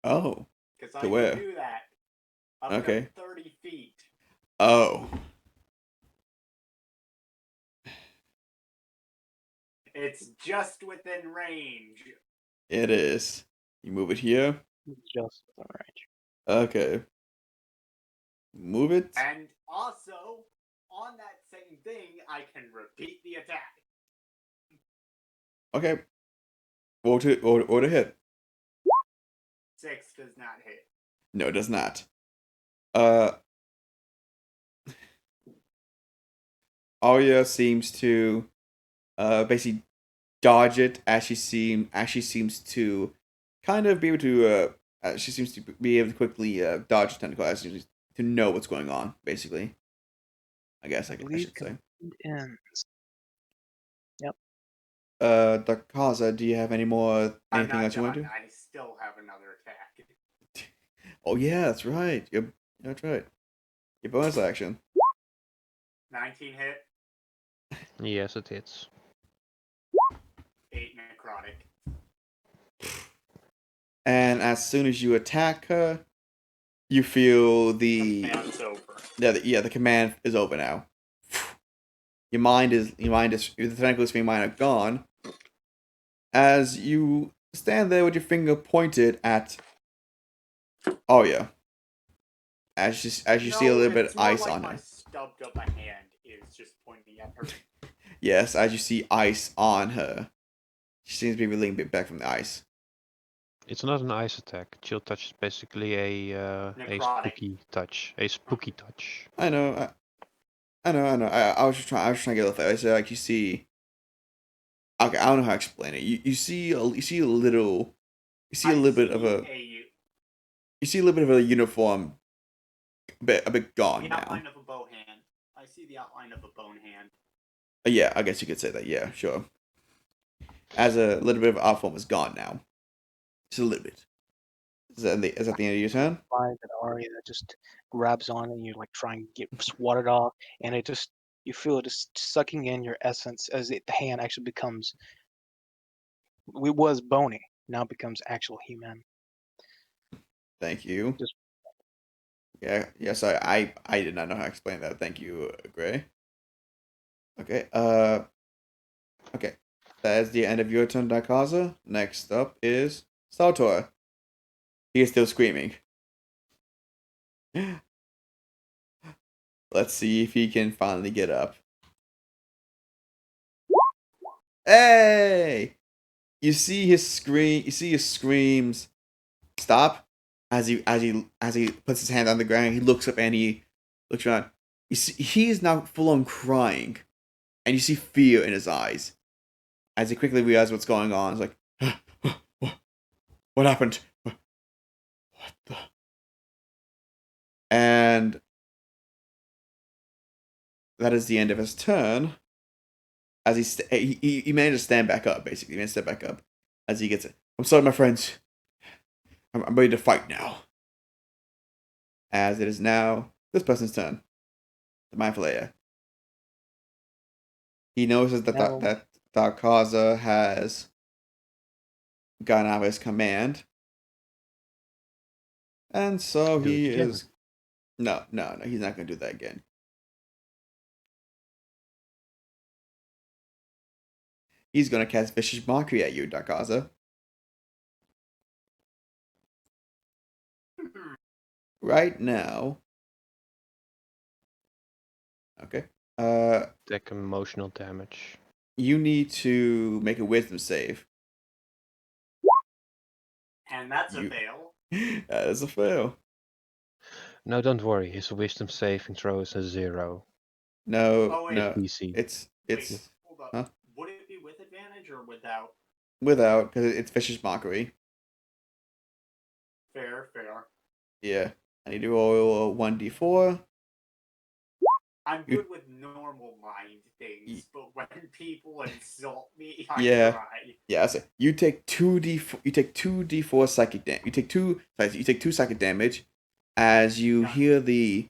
A: Oh.
C: Because I
A: To where?
C: can do that. Up
A: Okay.
C: to 30 feet.
A: Oh.
C: It's just within range
A: It is. You move it here.
E: Just within range.
A: Okay. Move it.
C: And also, on that same thing, I can repeat the attack.
A: Okay. Roll to hit.
C: 6 does not hit.
A: No, it does not. Arya seems to basically dodge it as she seems to kind of be able to she seems to be able to quickly dodge tentacle as she to know what's going on, basically. I guess I
E: believe
A: should say.
E: Ends.
A: Dakaza, do you have anything
C: I'm not
A: else you want to
C: done.
A: do?
C: I still have another attack.
A: Oh yeah, that's right. That's right. Your bonus action.
C: 19 hit,
B: Yes, it hits.
C: 8 necrotic.
A: And as soon as you attack her, you feel the
C: Command's over.
A: the command is over now. Your mind is the tentacles from your mind are gone. As you stand there with your finger pointed at Arya. As you see a little bit of ice on
C: my
A: her.
C: stubbed up a hand is just pointing at her.
A: Yes, as you see ice on her. She seems to be reeling a bit back from the ice.
B: It's not an ice attack. Chill touch is basically a
C: Necrotic.
B: spooky touch. A spooky touch.
A: I know. I was just trying to get a little. I said like you see. Okay, I don't know how to explain it. You see a little bit of a uniform, a bit gone
C: The
A: now.
C: outline of a bow hand. I see the outline of a bone hand.
A: Yeah, I guess you could say that. Yeah, sure. As a little bit of art form is gone now. Just a little bit. Is that the end of your turn?
E: By that Arya just grabs on and you like try and get swat it off, and it just you feel it just sucking in your essence as the hand actually becomes. It was bony, now it becomes actual human.
A: Thank you.
E: Just-
A: Yeah. Yes. I did not know how to explain that. Thank you, Gray. Okay. Okay. That is the end of your turn, Dakaza. Next up is Saltor. He is still screaming. Let's see if he can finally get up. Hey! You see his screams stop as he puts his hand on the ground. He looks up and he looks around. You see, he is now full on crying, and you see fear in his eyes as he quickly realizes what's going on. It's like, what happened? What the? And that is the end of his turn. As he managed to stand back up, basically. He managed to step back up as he gets it. I'm sorry, my friends. I'm ready to fight now. As it is now this person's turn. The Mindful Aya. He notices that
E: No.
A: that Dakaza has gotten out of his command. And so
B: Do it
A: he
B: again.
A: is... No, he's not going to do that again. He's going to cast Vicious Mockery at you, Dakaza. Right now. Okay.
B: Take emotional damage.
A: You need to make a Wisdom save.
C: And that's
A: You-
C: a fail.
A: That is a fail.
B: No, don't worry. His wisdom saving throw is a 0.
A: No,
C: Oh, wait.
A: no.
B: PC.
A: It's
C: Wait, hold up.
A: huh?
C: Would it be with advantage or without?
A: Without, because it's Vicious Mockery.
C: Fair.
A: Yeah. I need to roll a 1d4.
C: I'm good with normal mind things, but when people insult me, I
A: Yeah.
C: cry.
A: Yeah, so you take 2d4. You take 2d4 psychic damage. You take two psychic damage, as you
C: Nice.
A: hear the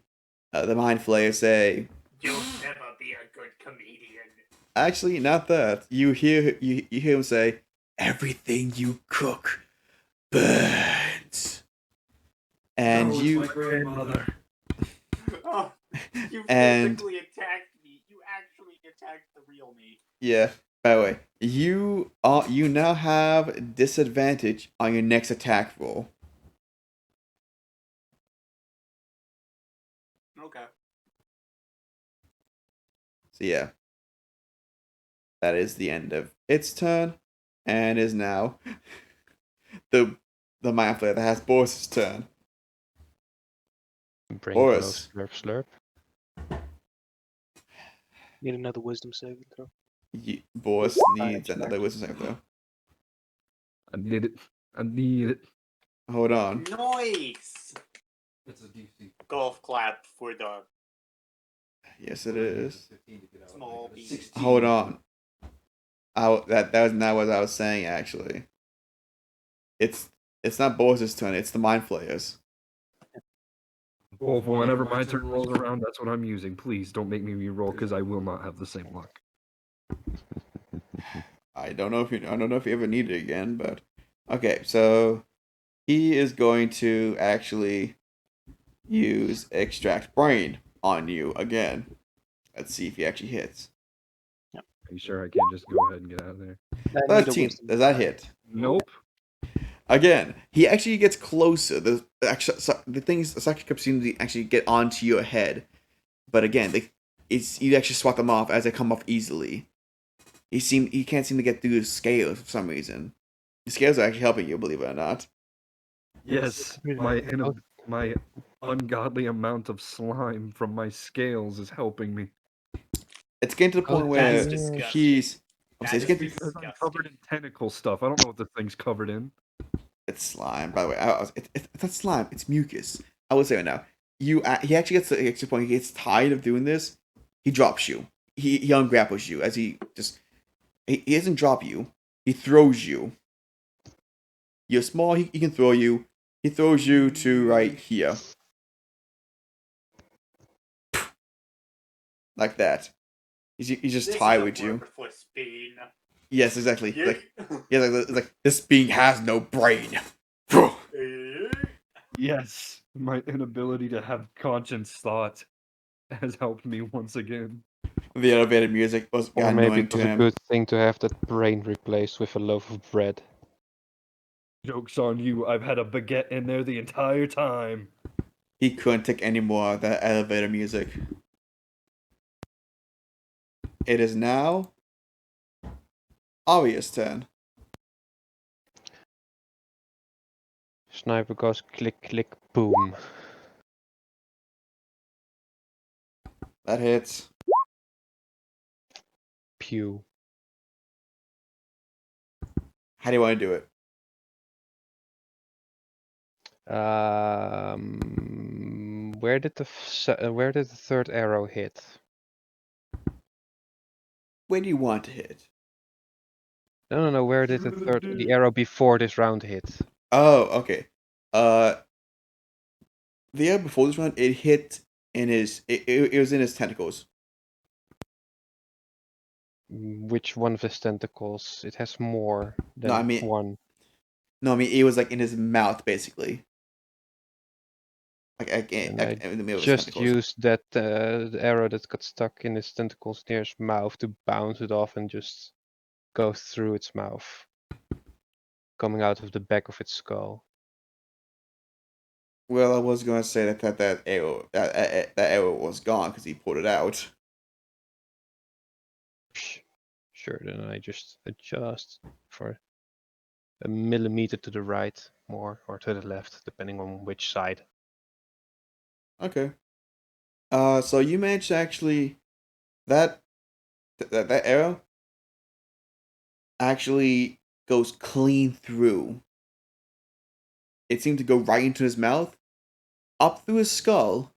A: Mind Flayer say.
C: You'll never be a good comedian.
A: Actually, not that. You hear him say, "Everything you cook burns," and
G: No, it's
A: you
G: my grandmother.
C: Oh, you
A: And-
C: physically attacked me. You actually attacked the real me.
A: yeah. By the way, you you now have disadvantage on your next attack roll.
C: Okay.
A: So yeah, that is the end of its turn, and is now the mind flayer that has Boris's turn.
B: Brain
A: Boris.
B: glow, slurp, slurp.
E: Need another wisdom saving throw.
A: Boris needs
E: extract.
A: another wisdom save though.
D: I need it. I need it.
A: Hold on.
C: Nice.
G: It's a DC.
C: Golf clap for the
A: Yes, it is.
G: 15 to get out.
C: Small
G: Like,
C: bean.
G: 16.
A: Hold on. That was not what I was saying actually. It's not Boris's turn. It's the mind flayers.
D: Well, whenever my turn rolls around, that's what I'm using. Please don't make me re-roll because I will not have the same luck.
A: I don't know if you ever need it again, but okay. So he is going to actually use extract brain on you again. Let's see if he actually hits.
D: Are you sure I can't just go ahead and get out of there?
E: I need a
A: 13.
E: wisdom.
A: Does that hit?
D: Nope.
A: Again, he actually gets closer. The things Saki kept seeming to actually get onto your head, but again, you actually swat them off as they come off easily. He can't seem to get through the scales for some reason. The scales are actually helping you, believe it or not.
D: Yes, my ungodly amount of slime from my scales is helping me.
A: It's getting to the point where
C: that's disgusting.
A: he's.
C: That
A: It's
C: is
A: getting.
D: Because I'm
C: disgusting.
D: covered in tentacle stuff. I don't know what the thing's covered in.
A: It's slime, by the way. It's not slime. It's mucus. I would say right now. He actually gets to the extra point. He gets tired of doing this. He drops you. He ungrapples you as he just. He doesn't drop you. He throws you. You're small. He can throw you. He throws you to right here. Like that. He's just
C: This
A: tied
C: is a
A: with you.
C: worthless bean.
A: Yes, exactly.
C: Yeah.
A: Like this being has no brain.
D: Yes, my inability to have conscious thought has helped me once again.
A: The elevated music was
B: Or
A: got
B: maybe
A: annoying
B: it
A: to
B: was a
A: him.
B: good thing to have that brain replaced with a loaf of bread.
D: Joke's on you, I've had a baguette in there the entire time.
A: He couldn't take any more of that elevator music. It is now Arya's turn.
B: Sniper goes click, click, boom.
A: That hits.
B: Pew.
A: How do you want to do it?
B: Where did the third arrow hit?
A: Where do you want to hit?
B: No. Where did the arrow before this round hit?
A: Oh, okay. The arrow before this round, it hit in his. It was in his tentacles.
B: Which one of his tentacles? It has more than
A: No, I mean-
B: one.
A: No, I mean it was like in his mouth, basically. Like
B: And I
A: in the middle of his
B: just
A: tentacles.
B: used that the arrow that got stuck in his tentacles near his mouth to bounce it off and just go through its mouth, coming out of the back of its skull.
A: Well, I was gonna say that arrow was gone because he pulled it out.
B: Sure, then I just adjust for a millimeter to the right more or to the left, depending on which side.
A: Okay. So you managed to actually that arrow actually goes clean through. It seemed to go right into his mouth, up through his skull,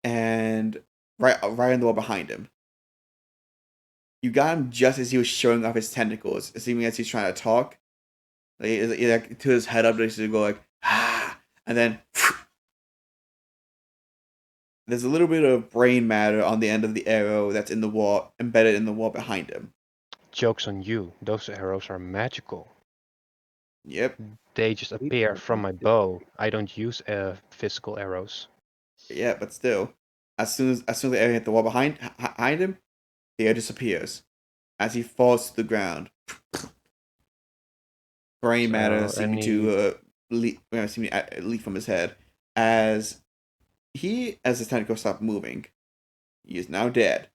A: and right in the wall behind him. You got him just as he was showing off his tentacles, seeming as he's trying to talk. Like to his head up, to go like ah, and then there's a little bit of brain matter on the end of the arrow that's in the wall, embedded in the wall behind him.
B: Joke's on you, those arrows are magical.
A: Yep.
B: They just appear from my bow. I don't use physical arrows.
A: Yeah, but still, as soon as the arrow hit the wall behind him, the arrow disappears. as he falls to the ground. Brain matter
B: So
A: seeming to leak from his head as his tentacles stop moving. He is now dead.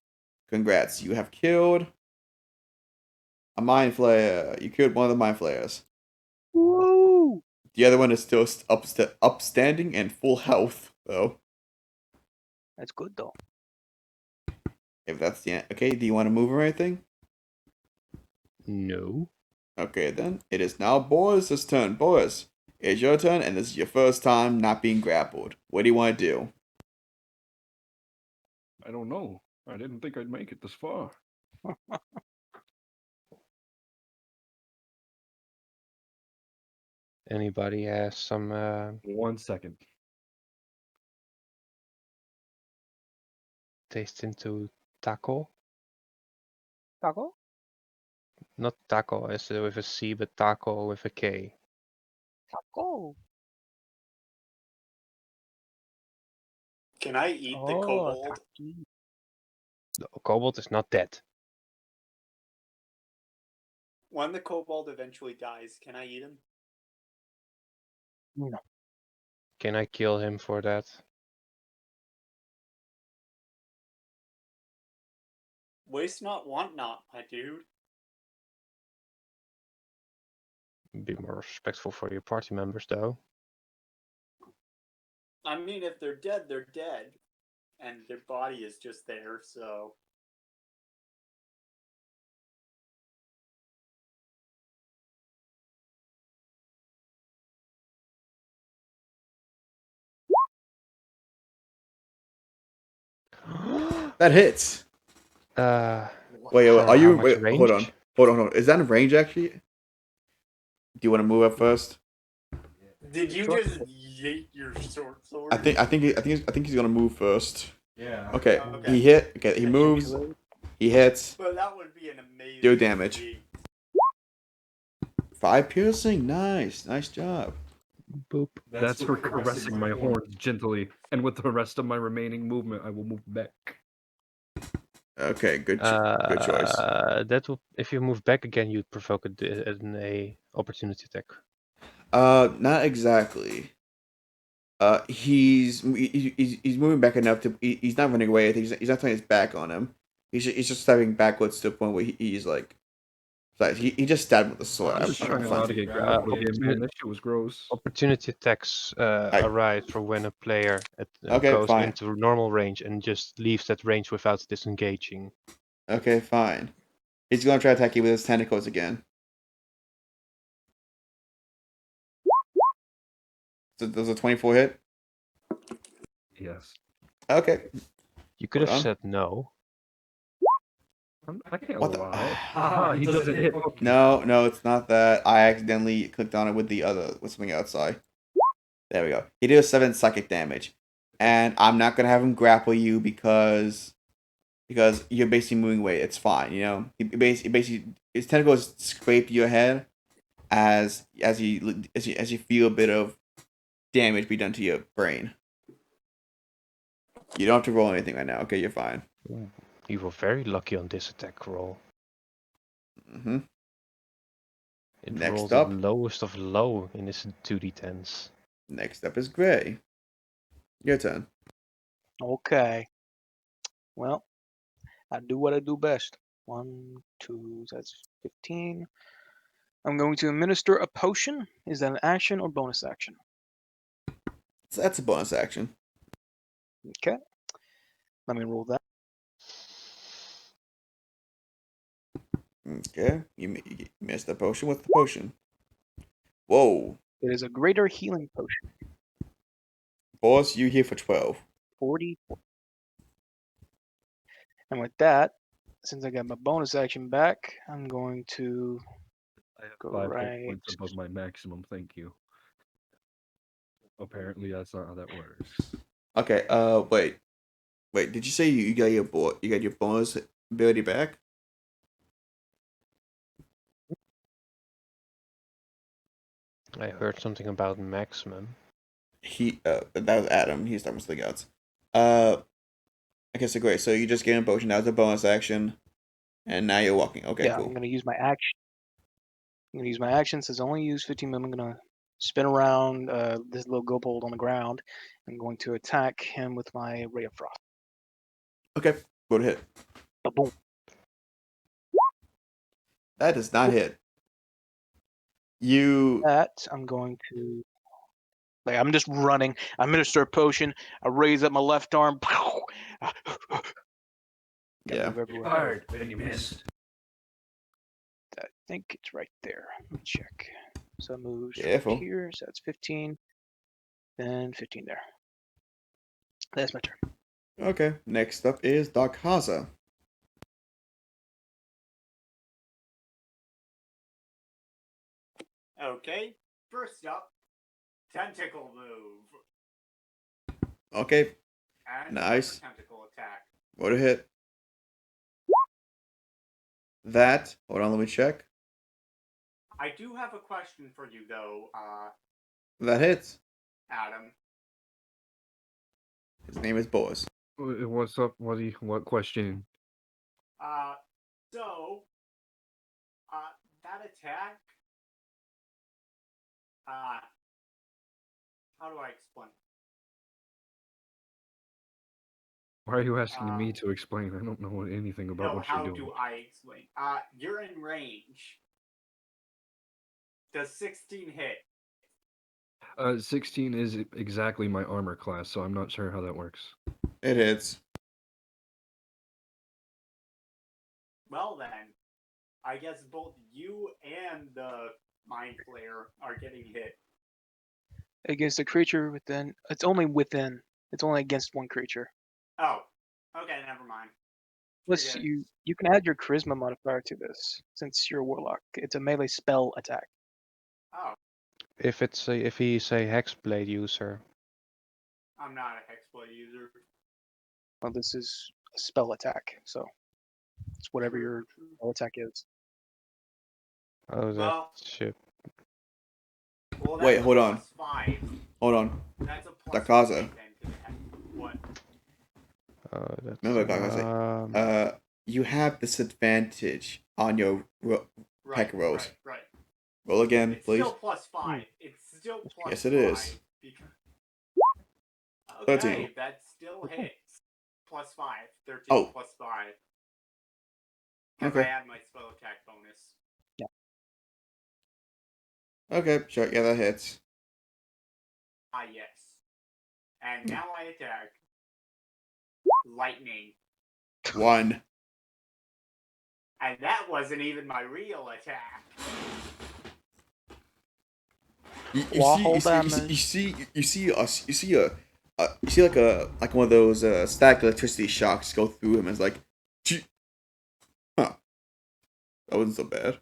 A: Congrats, you have killed a mind flayer. You killed one of the mind flayers.
E: Woo!
A: The other one is still upstanding and full health, though.
E: That's good though.
A: If that's the end. Okay, do you want to move or anything?
B: No.
A: Okay, then. It is now Boris's turn. Boris, it's your turn, and this is your first time not being grappled. What do you want to do?
D: I don't know. I didn't think I'd make it this far.
B: Anybody has some
D: 1 second.
B: taste into taco?
E: Taco?
B: Not taco as with a C, but taco with a K.
E: Taco.
C: Can I eat the
E: Oh,
C: kobold?
E: taki.
B: The kobold is not dead.
C: When the kobold eventually dies, can I eat him?
E: No.
B: Can I kill him for that?
C: Waste not, want not, my dude.
B: Be more respectful for your party members, though.
C: I mean, if they're dead, they're dead. And their body is just there, so.
A: That hits. Wait,
B: For
A: are you?
B: how much
A: Wait, hold on.
B: range?
A: Hold on. Is that in range actually? Do you want to move up first?
C: Did you just yeet your sword?
A: I think he's gonna move first.
G: Yeah.
A: Okay,
C: Okay.
A: he hit. Okay, he moves. He hits.
C: But that would be an amazing.
A: Do damage.
C: yeet.
A: 5 piercing. Nice job.
B: Boop.
D: That's for caressing my horns gently, and with the rest of my remaining movement, I will move back.
A: Okay, good choice.
B: That will, if you move back again, you'd provoke a opportunity attack.
A: Not exactly. He's moving back enough to. He's not running away. I think he's not turning his back on him. He's just stepping backwards to the point where he's like. Like, he just stabbed him with the sword.
D: I'm just trying not to get grabbed with him, man. That shit was gross.
B: Opportunity attacks arise for when a player
A: Okay,
B: goes
A: fine.
B: into normal range and just leaves that range without disengaging.
A: Okay, fine. He's gonna try to attack you with his tentacles again. So does a 24 hit?
D: Yes.
A: Okay.
B: You could
A: Hold
B: have
A: on.
B: said no.
D: I can't
A: What the-
D: lie. Haha, he doesn't hit.
A: No, it's not that. I accidentally clicked on it with something outside. There we go. He did 7 psychic damage. And I'm not gonna have him grapple you because you're basically moving away. It's fine, you know? He basically his tentacles scrape your head as you feel a bit of damage be done to your brain. You don't have to roll anything right now. Okay, you're fine.
B: You were very lucky on this attack roll.
A: Mm-hmm.
B: It
A: Next
B: rolled
A: up.
B: the lowest of low in this 2d10s.
A: Next up is Gray. Your turn.
E: Okay. Well, I do what I do best. 1, 2, that's 15. I'm going to administer a potion. Is that an action or bonus action?
A: So that's a bonus action.
E: Okay. Let me roll that.
A: Okay, you missed the potion. What's the potion? Whoa,
E: It is a greater healing potion.
A: boss, you here for 12.
E: 40. And with that, since I got my bonus action back, I'm going to
D: I have
E: go
D: 5 hit
E: right.
D: points above my maximum. Thank you. Apparently, that's not how that works.
A: Okay, wait. Did you say you got your bonus ability back?
B: I heard something about maximum.
A: That was Adam. He's talking something else. Okay, so great. So you just get a potion. That was a bonus action. And now you're walking. Okay,
E: yeah,
A: cool.
E: I'm gonna use my action. I'm gonna use my action. Says only use 15 movement. I'm gonna spin around this little kobold on the ground. I'm going to attack him with my Ray of Frost.
A: Okay, go to hit.
E: Boom.
A: That does not hit. You
E: That I'm going to. Like I'm just running. I administer a potion. I raise up my left arm.
A: yeah.
E: Move everywhere.
G: Fired, and you missed.
E: I think it's right there. Let me check. So it moves
A: Careful.
E: here. So that's 15. Then 15 there. That's my turn.
A: Okay. Next up is Darkaza.
C: Okay, first up, tentacle move.
A: Okay,
C: And
A: Nice.
C: another tentacle attack.
A: go to hit. That. Hold on, let me check.
C: I do have a question for you though,
A: That hits.
C: Adam.
A: His name is Boaz.
D: What's up? What question?
C: So, that attack, how do I explain?
D: Why are you asking me to explain? I don't know anything about
C: No,
D: what
C: how
D: you're doing.
C: do I explain? You're in range. Does 16 hit?
D: 16 is exactly my armor class, so I'm not sure how that works.
A: It hits.
C: Well then, I guess both you and the Mind Flayer are getting hit.
E: Against a creature within. It's only within. It's only against one creature.
C: Oh, okay, never mind.
E: Plus,
C: Forget it.
E: you can add your charisma modifier to this since you're a warlock. It's a melee spell attack.
C: Oh,
B: If he's a hexblade user,
C: I'm not a Hexblade user.
E: Well, this is a spell attack, so it's whatever
C: True,
E: your
C: true.
E: spell attack is.
B: oh that
C: Well-
B: shit.
C: Well, that's
A: Wait,
C: a
A: hold on.
C: +5.
A: Hold on.
C: That's a +5
A: Darkaza.
C: then to that. What?
B: Oh, that's
A: Remember, Darkaza, you have disadvantage on your
C: Right,
A: Heck rolls.
C: right.
A: Roll again,
C: It's
A: please.
C: still +5. It's still +5.
A: Yes, it is.
C: Because...
A: 13.
C: Okay, that still hits. +5. 13
A: Oh.
C: +5. Because
A: Okay.
C: I add my spell attack bonus.
A: Okay, sure. Yeah, that hits.
C: Ah, yes. And now I attack. Lightning.
A: 1.
C: And that wasn't even my real attack.
A: You
E: Waffle
A: see like one of those static electricity shocks go through him. It's like, "Gee." Huh? That wasn't so bad.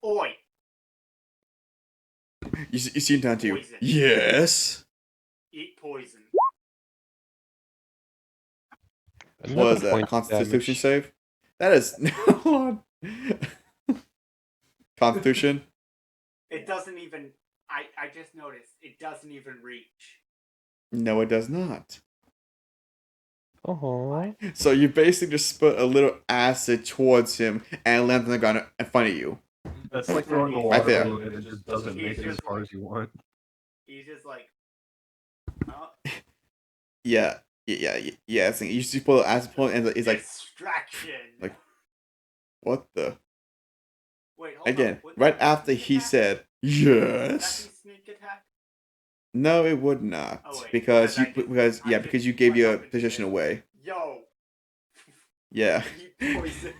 C: Oi!
A: You see him down to you.
C: Poison.
A: Yes.
C: Eat poison.
A: What is that?
B: Point
A: Constitution
B: damage.
A: save? That is hold on. Constitution.
C: It doesn't even... I just noticed. It doesn't even reach.
A: No, it does not.
B: Oh,
A: So you basically just put a little acid towards him and land on the ground in front of you.
D: That's like throwing a
C: Right
D: water
A: there.
D: balloon and it just doesn't make it as far as you want.
C: He's just like... Oh,
A: Yeah. It's like, you just pull the acid point and it's like,
C: distraction!
A: like- what the?
C: Wait, hold
A: Again,
C: on. Would
A: right
C: that
A: after
C: be
A: he
C: sneak
A: said
C: attack? Would
A: yes.
C: that be sneak attack?
A: No, it would not,
C: Oh, wait,
A: because
C: because
A: because you gave your position away.
C: Yo!
A: Yeah.
C: Eat poison.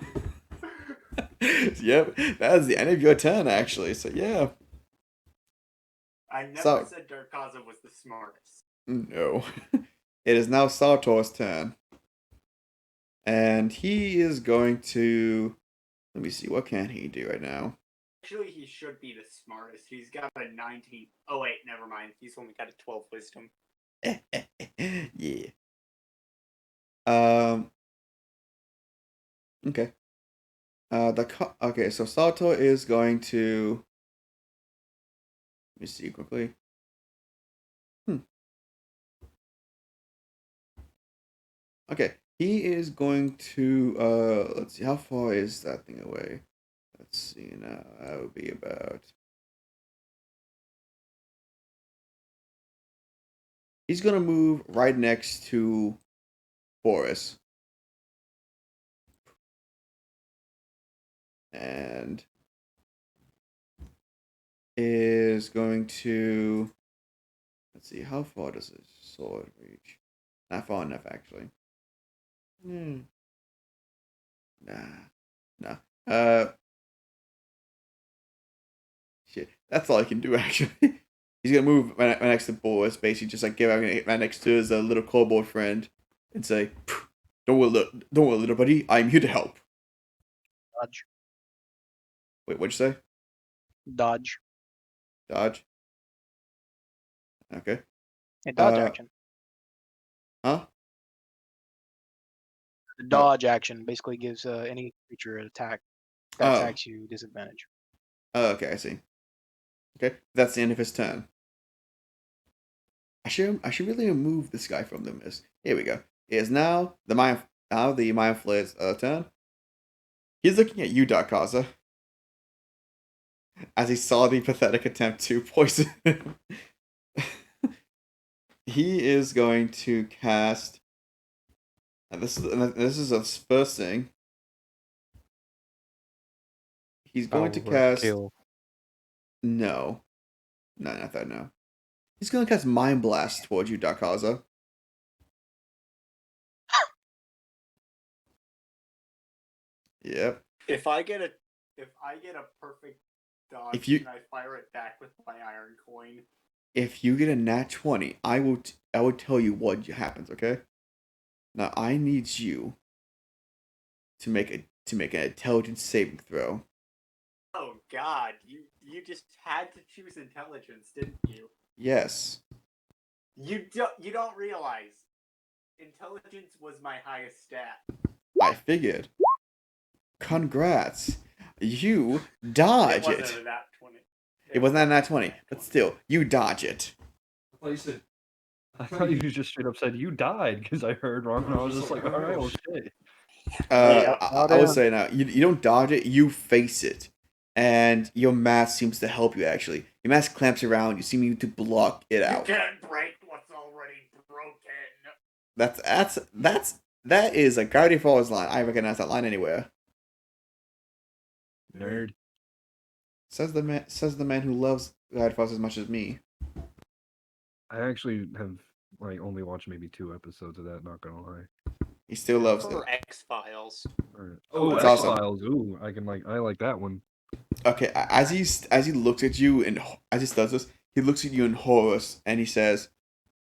A: Yep, that is the end of your turn, actually. So yeah,
C: I never
A: So-
C: said Darkaza was the smartest.
A: no, it is now Sartor's turn, and he is going to. Let me see, what can he do right now?
C: Actually, he should be the smartest. He's got a 19. Oh, wait, never mind. He's only got a 12 wisdom.
A: Yeah. Okay. Okay, so Salto is going to. Let me see quickly. Okay, he is going to let's see, how far is that thing away? Let's see now. That would be about. He's gonna move right next to Boris. And is going to, let's see, how far does his sword reach? Not far enough, actually. Nah. Shit. That's all I can do, actually. He's gonna move right next to Boris, basically just like give out right next to his little kobold friend and say, don't worry, little buddy, I'm here to help.
E: Dodge.
A: Wait, what'd you say?
E: Dodge.
A: Dodge? Okay.
E: A dodge
A: Uh,
E: action.
A: Huh?
E: The dodge action basically gives any creature an attack that
A: Oh.
E: attacks you disadvantage.
A: Oh, okay, I see. Okay, that's the end of his turn. I should really remove this guy from the mist. Here we go. It is now the Mind Flayer's turn. He's looking at you, Dark Kaza, as he saw the pathetic attempt to poison him. He is going to cast. And this is his first thing. He's going to cast.
B: Kill.
A: No, not that. No, he's going to cast Mind Blast towards you, Dark Kaza. Yep.
C: If I get a perfect dodge,
A: If you-
C: can I fire it back with my iron coin?
A: If you get a nat 20, I will tell you what happens, okay? Now I need you to make an intelligence saving throw.
C: Oh God, you just had to choose intelligence, didn't you?
A: Yes.
C: You don't realize intelligence was my highest stat.
A: I figured. Congrats. You dodge
C: It
A: it.
C: wasn't a nat 20.
A: It wasn't a nat 20, but still, you dodge it.
G: I thought you said.
D: I thought you just straight up said you died because I heard wrong and I was just like, all right, well, shit.
A: I would say now, you don't dodge it, you face it. And your mask seems to help you, actually. Your mask clamps around, you seem to block it out.
C: You can't break what's already broken.
A: That is a Guardian Falls line. I recognize that line anywhere.
D: Nerd.
A: Says the man who loves Guardian Falls as much as me.
D: I actually have like only watched maybe 2 episodes of that, not gonna lie.
A: He still loves it.
C: For X-Files.
D: Alright.
G: Oh,
A: It's
D: X
A: awesome.
D: Files. Ooh, I like that one.
A: Okay, as he looks at you and as he does this, he looks at you in horror and he says,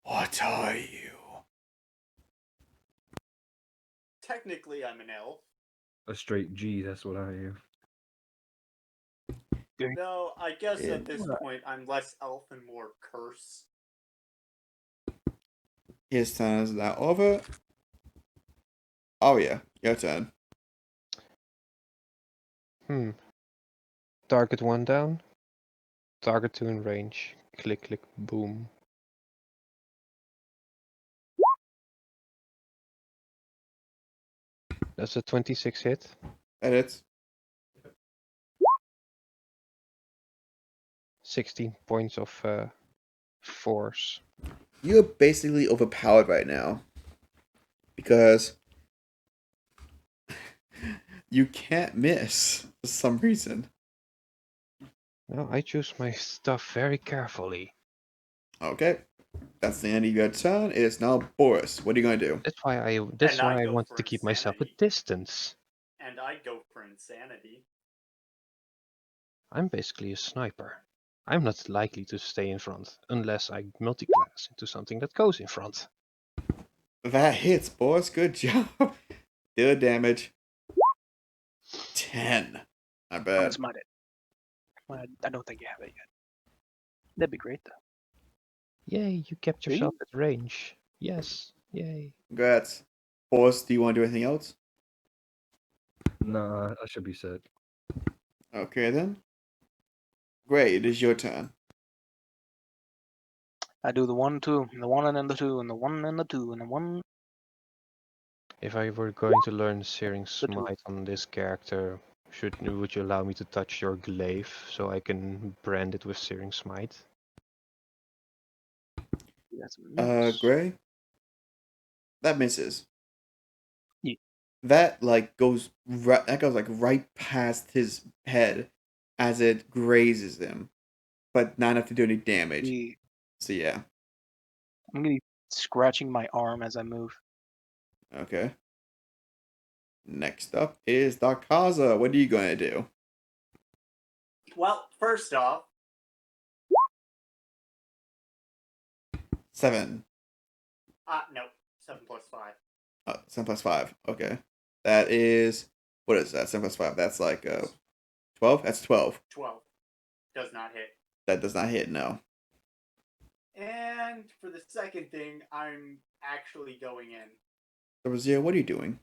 A: "What are you?"
C: Technically, I'm an elf.
D: A straight G, that's what I am.
C: No, I guess
A: Yeah.
C: at this point, I'm less elf and more curse.
A: His turn is now over. Oh yeah, your turn.
B: Target 1 down. Target 2 in range. Click, click, boom. That's a 26 hit.
A: Edit.
B: 16 points of force.
A: You're basically overpowered right now because you can't miss for some reason.
B: Now I choose my stuff very carefully.
A: Okay, that's the end of your turn. It is now Boris. What are you gonna do?
B: That's why I
C: I go
B: wanted
C: for
B: to keep myself a
C: insanity.
B: distance.
C: And I'd go for insanity.
B: I'm basically a sniper. I'm not likely to stay in front unless I multi-class into something that goes in front.
A: That hits, Boris. Good job. Do damage. 10. Not bad.
E: Unsmited. I don't think you have it yet. That'd be great though.
B: Yay, you kept
E: See?
B: yourself at range. Yes, yay.
A: Congrats. Boris, do you want to do anything else?
D: Nah, I should be set.
A: Okay then. Great, it is your turn.
E: I do the 1, 2, and the 1 and then the 2, and the 1 and the 2, and the 1
B: If I were going to learn Searing Smite on this character, would you allow me to touch your glaive so I can brand it with Searing Smite?
E: That's a miss.
A: Gray. That misses.
E: Yeah.
A: That goes right past his head as it grazes him, but not enough to do any damage.
E: The-
A: So yeah.
E: I'm gonna be scratching my arm as I move.
A: Okay. Next up is Darkaza. What are you going to do?
C: Well, first off,
A: 7.
C: no, 7 plus 5.
A: 7 plus 5. Okay. That is, what is that? 7 plus 5. That's 12? That's 12.
C: 12. Does not hit.
A: That does not hit, no.
C: And for the second thing, I'm actually going in.
A: Razia, what are you doing?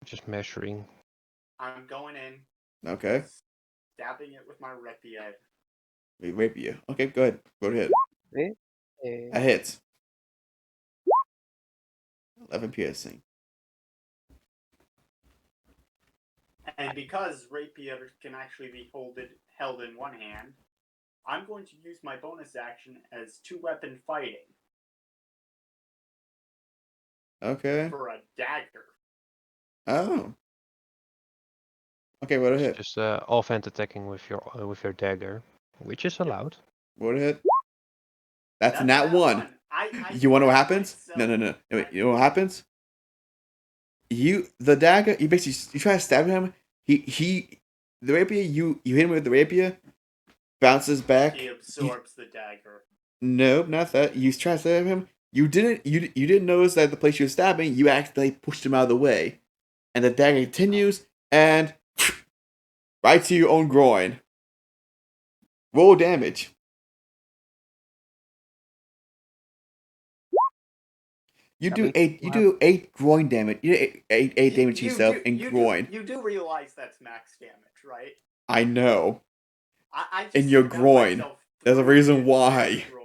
B: Just measuring.
C: I'm going in,
A: Okay.
C: stabbing it with my rapier.
A: Rapier. Okay, go ahead. Go ahead. That hits. 11 piercing.
C: And because rapier can actually be held in one hand, I'm going to use my bonus action as 2-weapon fighting
A: Okay.
C: for a dagger.
A: Oh. Okay, what a hit.
B: Just offhand attacking with your dagger, which is allowed.
A: What a hit. That's
C: That's
A: not
C: that
A: one.
C: I
A: You want to know what
C: stabbed
A: happens? No.
C: myself.
A: Wait, you know what happens? The dagger, you try to stab him. The rapier, you hit him with the rapier, bounces back.
C: He absorbs the dagger.
A: No, not that. You try to stab him. You didn't notice that the place you were stabbing, you accidentally pushed him out of the way, and the dagger continues and right to your own groin. Roll damage. You do eight groin damage. You do eight damage to yourself in groin.
C: You do realize that's max damage, right?
A: I know.
C: I just
A: In your
C: stabbed
A: groin.
C: myself
A: There's a
C: through
A: reason
C: his
A: why.
C: groin.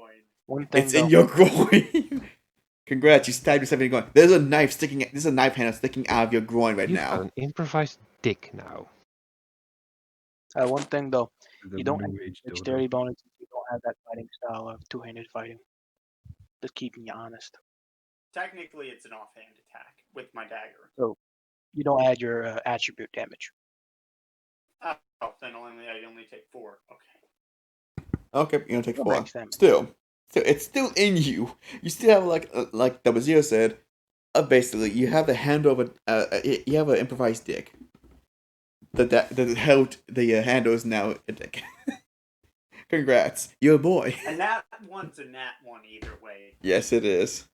E: One thing
A: It's
E: though,
A: in your groin. Congrats, you stabbed yourself in your groin. There's a knife sticking. There's a knife handle sticking out of your groin right
B: You've got
A: now.
B: an improvised dick now.
E: one thing though,
D: The
E: you don't have
D: new age dildo.
E: dexterity bonus if you don't have that fighting style of two-handed fighting. Just keeping you honest.
C: Technically, it's an offhand attack with my dagger.
E: You don't add your attribute damage.
C: Oh, then I only take 4. Okay.
A: Okay, you're gonna take
E: Still
A: 4.
E: max damage.
A: Still, it's still in you. You still have like Double said. Basically, you have the handle of you have an improvised dick. The handle is now a dick. Congrats, you're a boy.
C: And that one's a nat 1 either way.
A: Yes, it is.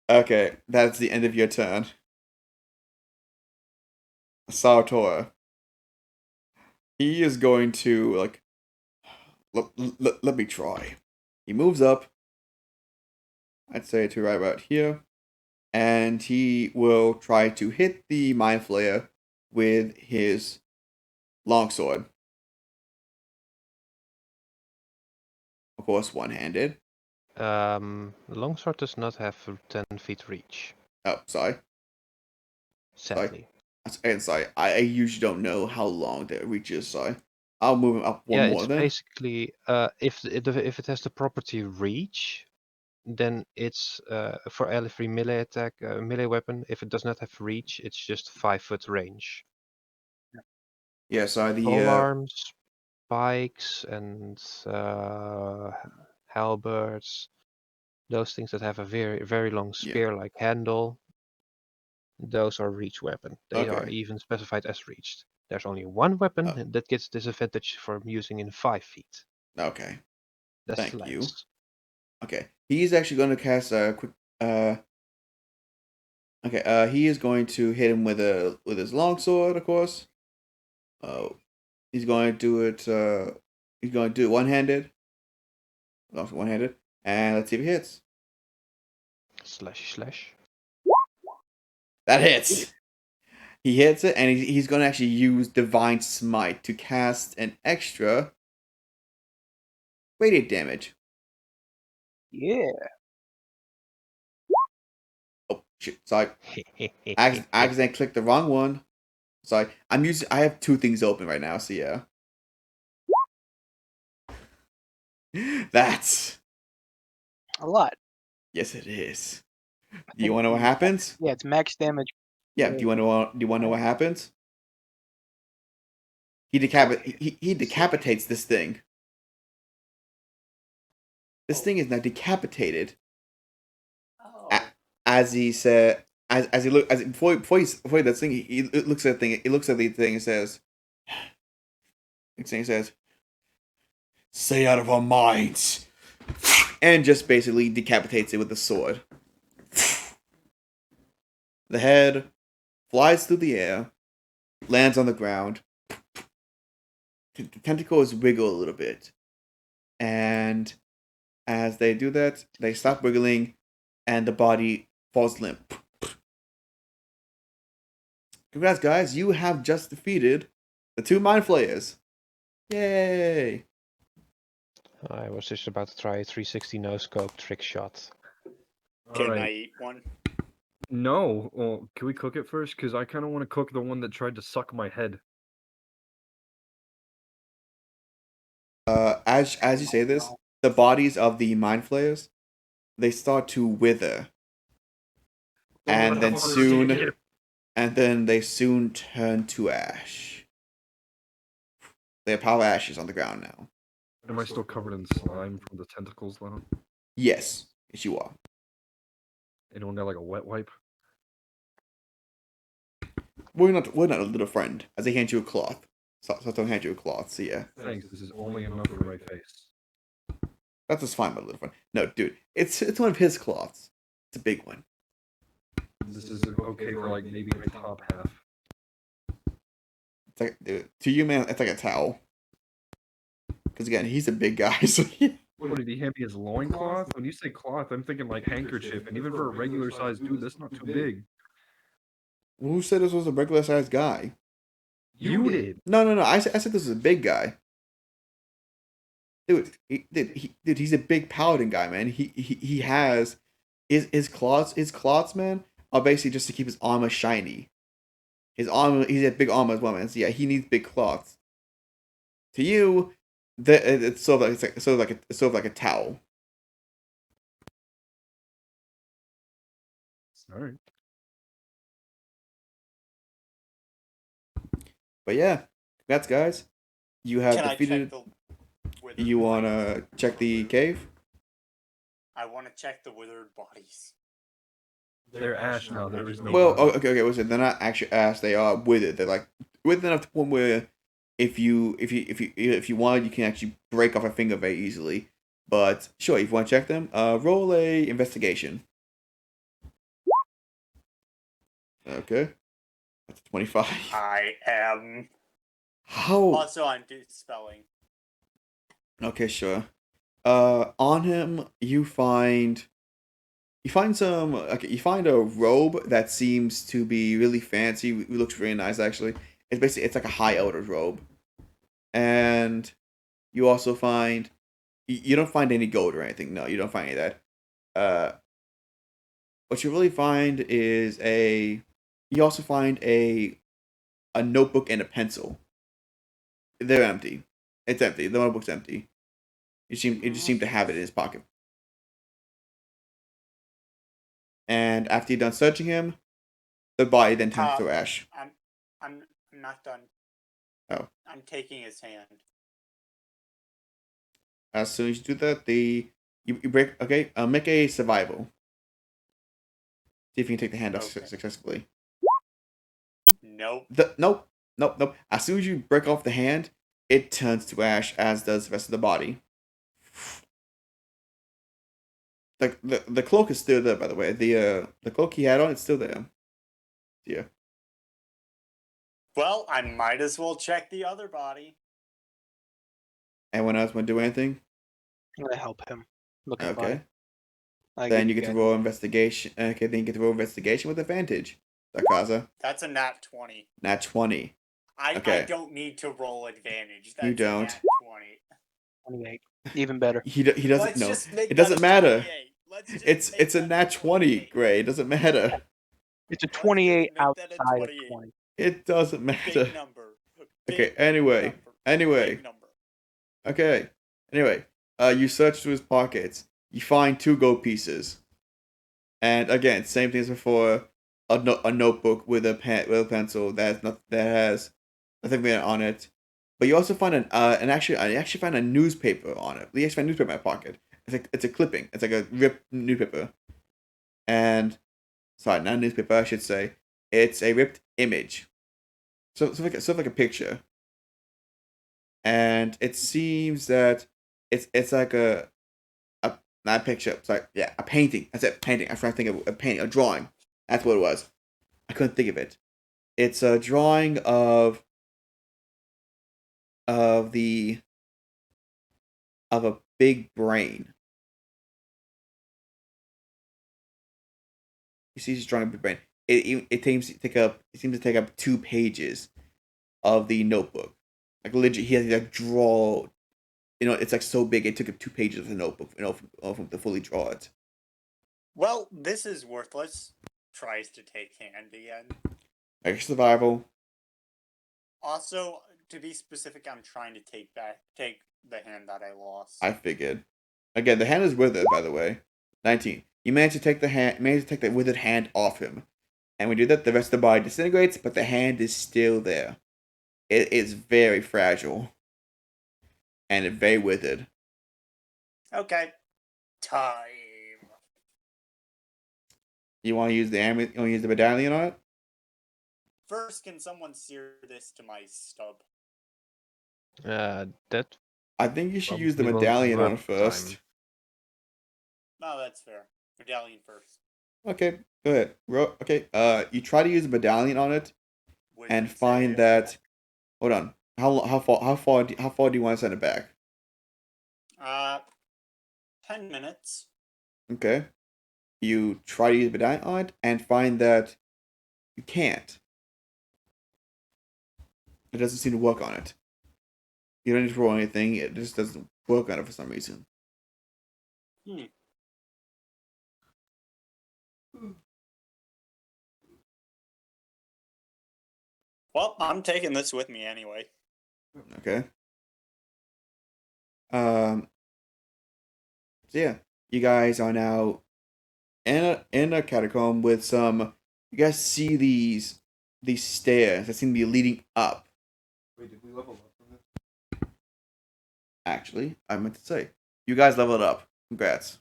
A: Okay, that's the end of your turn. Sartor. He is going to let me try. He moves up. I'd say to right about here, and he will try to hit the Mind Flayer with his longsword. Of course, one-handed.
B: Longsword does not have 10 feet reach,
A: Oh, sorry.
B: sadly.
A: Sorry. I usually don't know how long that reach is. Sorry. I'll move him up one more
B: it's
A: then.
B: basically if it has the property reach, then it's for every melee attack, melee weapon. If it does not have reach, it's just 5-foot range.
A: Yeah, sorry.
B: Pole arms, spikes, and halberds. Those things that have a very very long spear-like handle. Those are reach weapon. They are
A: Okay.
B: even specified as reached. There's only one weapon that gets disadvantage from using in 5 feet.
A: Okay.
B: That's
A: Thank
B: the
A: you.
B: lance.
A: Okay. He's actually going to cast a quick. Okay. He is going to hit him with his longsword, of course. He's going to do it. He's going to do it one-handed. One-handed, and let's see if he hits.
B: Slash.
A: That hits. He hits it, and he's going to actually use Divine Smite to cast an extra radiant damage.
E: Yeah.
A: Oh, Shit, sorry. I accidentally clicked the wrong one. Sorry. I have two things open right now, so yeah. That's
E: A lot.
A: yes, it is. Do you want to know what happens?
E: Yeah, it's max damage.
A: Yeah. Do you want to know what happens? He decapitates this thing. This thing is now decapitated.
C: Oh.
A: As he said, as he look, before that thing, he looks at the thing. He looks at the thing and says, "Next thing he says, stay out of our minds," and just basically decapitates it with the sword. The head flies through the air, lands on the ground. The tentacles wiggle a little bit, and as they do that, they stop wiggling, and the body falls limp. Congrats, guys! You have just defeated the two Mind Flayers. Yay!
B: I was just about to try a 360 no scope trick shot.
C: Can
D: Alright.
C: I eat one?
D: No. Well, can we cook it first? Because I kind of want to cook the one that tried to suck my head.
A: As you say this, the bodies of the Mind Flayers, they start to wither, and then they soon turn to ash. They have power ashes on the ground now.
D: Am I still covered in slime from the tentacles though?
A: Yes, you are.
D: Anyone got like a wet wipe?
A: We're not a little friend. As they hand you a cloth, so don't hand you a cloth. So yeah,
D: Thanks. This is only enough for my face.
A: that's just fine, my little friend. No, dude, it's one of his cloths. It's a big one.
D: This is okay for like maybe my top half.
A: It's like, dude, to you, man, it's like a towel. Because again, he's a big guy, so yeah.
D: What did he hand me his loincloth? When you say cloth, I'm thinking like handkerchief, and even for a regular sized dude, that's not too big.
A: Who said this was a regular sized guy?
D: You did.
A: No. I said this was a big guy. Dude, he's a big paladin guy, man. He has his cloths, man, are basically just to keep his armor shiny. His armor, he's a big armor as well, man. So yeah, he needs big cloths. To you, it's sort of like a towel.
D: Alright.
A: But yeah, congrats, guys. You have
C: Can
A: defeated.
C: I check the withered
A: You
C: bodies?
A: wanna check the cave?
C: I want to check the withered bodies.
D: They're ash now. There is no.
A: Well,
D: body.
A: okay. Listen, they're not actually ash. They are withered. They're like withered enough to the point where if you want, you can actually break off a finger very easily. But sure, if you want to check them, roll a investigation. Okay, that's 25.
C: I am.
A: How?
C: Also, I'm spelling.
A: Okay, sure. On him, you find some. Okay, you find a robe that seems to be really fancy. It looks really nice, actually. It's like a high elder's robe, and you also find you don't find any gold or anything. No, you don't find any of that. What you really find is you also find a notebook and a pencil. They're empty. It's empty. The notebook's empty. It just seemed to have it in his pocket. And after you're done searching him, the body then turns to ash.
C: I'm not done.
A: Oh.
C: I'm taking his hand.
A: As soon as you do that, you break. Okay, make a survival. See if you can take the hand off successfully.
C: Nope.
A: Nope. As soon as you break off the hand, it turns to ash, as does the rest of the body. The cloak is still there, by the way. The cloak he had on, it's still there. Yeah.
C: Well, I might as well check the other body.
A: Anyone else want to do anything?
E: I'm gonna help him. Look at
A: Okay.
E: body.
A: Then you get to roll investigation. Okay, then you get to roll investigation with advantage. Sakaza.
C: That's a nat 20.
A: Nat 20.
C: I
A: Okay.
C: don't need to roll advantage. That's
A: You
C: a
A: don't.
C: nat 20.
E: 28. Even better.
A: He doesn't
C: Let's
A: know.
C: just make
A: It doesn't
C: that a
A: matter.
C: 28. let's just
A: It's
C: take
A: a
C: that
A: nat
C: as
A: 20,
C: 28.
A: Gray. It doesn't matter.
E: It's a
C: Let's just
E: 28
C: make that a
E: outside of
C: 28.
E: 20.
A: It doesn't matter.
C: Big number.
A: Okay,
C: Big
A: anyway.
C: number.
A: Anyway.
C: Big number.
A: Okay. Anyway, you search through his pockets. You find 2 gold pieces. And again, same thing as before. A notebook with a pencil that has nothing written on it. But you also find I actually find a newspaper on it. You actually find a newspaper in my pocket. It's a clipping. It's like a ripped newspaper. And sorry, not a newspaper. I should say it's a ripped image. So sort of like a picture. And it seems that it's like not a picture. It's like, yeah, a painting. That's it, painting. I'm trying to think of a painting, a drawing. That's what it was. I couldn't think of it. It's a drawing of a big brain. You see, he's drawing a big brain. It seems to take up 2 pages of the notebook. Like legit, he has to like draw. It's like so big. It took up 2 pages of the notebook. To fully draw it.
C: Well, this is worthless. Tries to take hand again.
A: Like survival.
C: Also, to be specific, I'm trying to take the hand that I lost.
A: I figured. Again, the hand is withered, by the way. 19. You managed to take the withered hand off him. And when you do that, the rest of the body disintegrates, but the hand is still there. It is very fragile. And it's very withered.
C: Okay. Time.
A: You want to use the medallion on it?
C: First, can someone sear this to my stub?
B: That
A: I think you should use the
B: probably won't
A: medallion on
B: work
A: it first.
B: time.
C: No, that's fair. Medallion first.
A: Okay, go ahead. Okay, you try to use the medallion on it,
C: Would
A: and
C: you say
A: find
C: it?
A: that. Hold on. How far do you want to send it back?
C: 10 minutes.
A: Okay. You try to use the medallion on it and find that you can't. It doesn't seem to work on it. You don't need to roll anything. It just doesn't work on it for some reason.
C: Well, I'm taking this with me anyway.
A: Okay. So yeah, you guys are now in a catacomb with some. You guys see these stairs that seem to be leading up.
G: Wait, did we level up from this?
A: Actually, I meant to say, you guys leveled up. Congrats.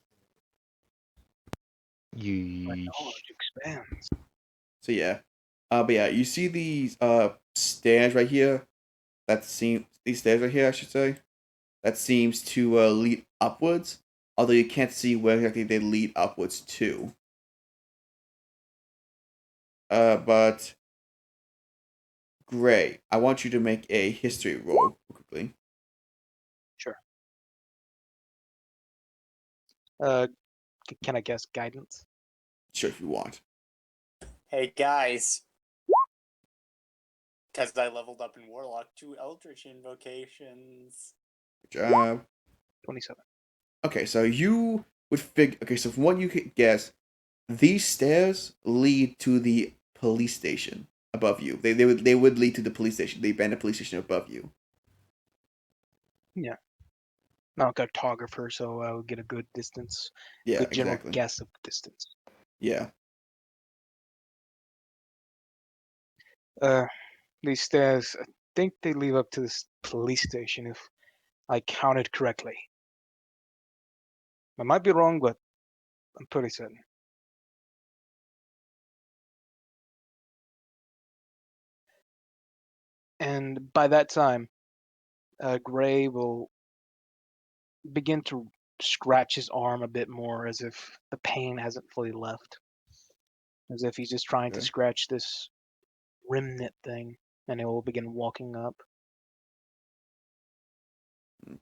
E: My
B: Yeesh.
E: knowledge expands.
A: So yeah, but yeah, you see these stairs right here. These stairs right here, I should say. That seems to lead upwards, although you can't see where exactly they lead upwards to. But Gray, I want you to make a history roll quickly.
E: Sure. Can I guess guidance?
A: Sure, if you want.
C: Hey guys. Because I leveled up in Warlock 2 Eldritch Invocations.
A: Good job.
E: 27.
A: Okay, so you would figure. Okay, so from what you could guess, these stairs lead to the police station above you. They would lead to the police station, the abandoned police station above you.
E: I'm a cartographer, so I would get a good distance.
A: Yeah,
E: Good general
A: exactly.
E: guess of distance.
A: Yeah.
E: These stairs, I think they lead up to this police station if I counted correctly. I might be wrong, but I'm pretty certain. And by that time, Gray will begin to scratch his arm a bit more as if the pain hasn't fully left. As if he's just trying to
A: Okay.
E: scratch this remnant thing, and he will begin walking up.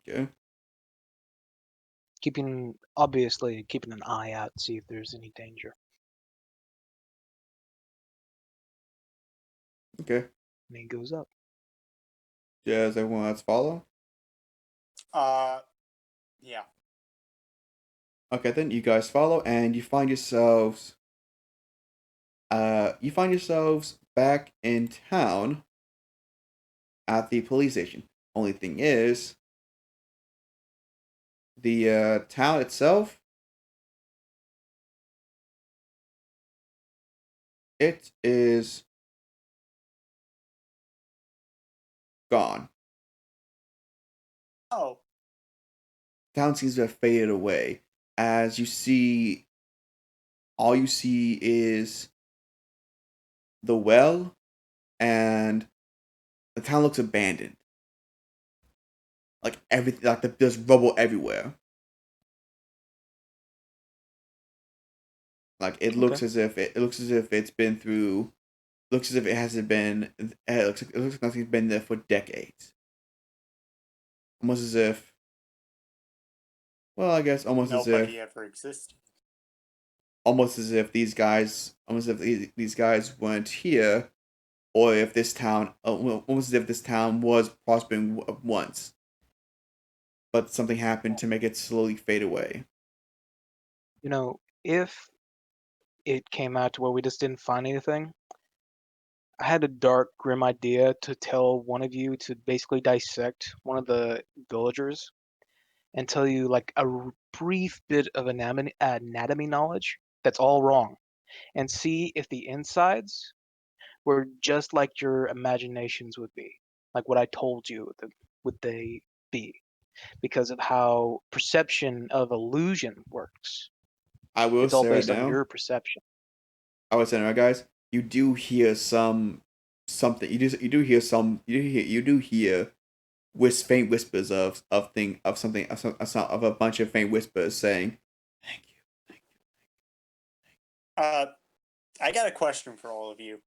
A: Okay.
E: Obviously keeping an eye out, see if there's any danger.
A: Okay.
E: And he goes up.
A: Does everyone else follow?
C: Yeah.
A: Okay, then you guys follow, and you find yourselves. You find yourselves back in town at the police station. Only thing is, the town itself, it is gone.
C: Oh,
A: Town seems to have faded away. As you see, all you see is the well, and the town looks abandoned. Like everything, like there's rubble everywhere. Like it looks as if it looks as if it's been through. Looks as if it hasn't been. It looks like nothing's been there for decades. Almost as if. Well, I guess almost as
C: nobody
A: if.
C: ever existed.
A: Almost as if these guys. Almost as if these guys weren't here, or if this town. Almost as if this town was prospering once. But something happened to make it slowly fade away.
E: You know, if it came out to where we just didn't find anything, I had a dark, grim idea to tell one of you to basically dissect one of the villagers and tell you like a brief bit of anatomy knowledge that's all wrong, and see if the insides were just like your imaginations would be, like what I told you would they be, because of how perception of illusion works.
A: I will
E: It's all
A: say
E: based
A: right
E: on
A: now.
E: your perception.
A: I was saying, right, guys, you do hear something. You do hear faint whispers of a bunch of faint whispers saying, "Thank you."
C: I got a question for all of you.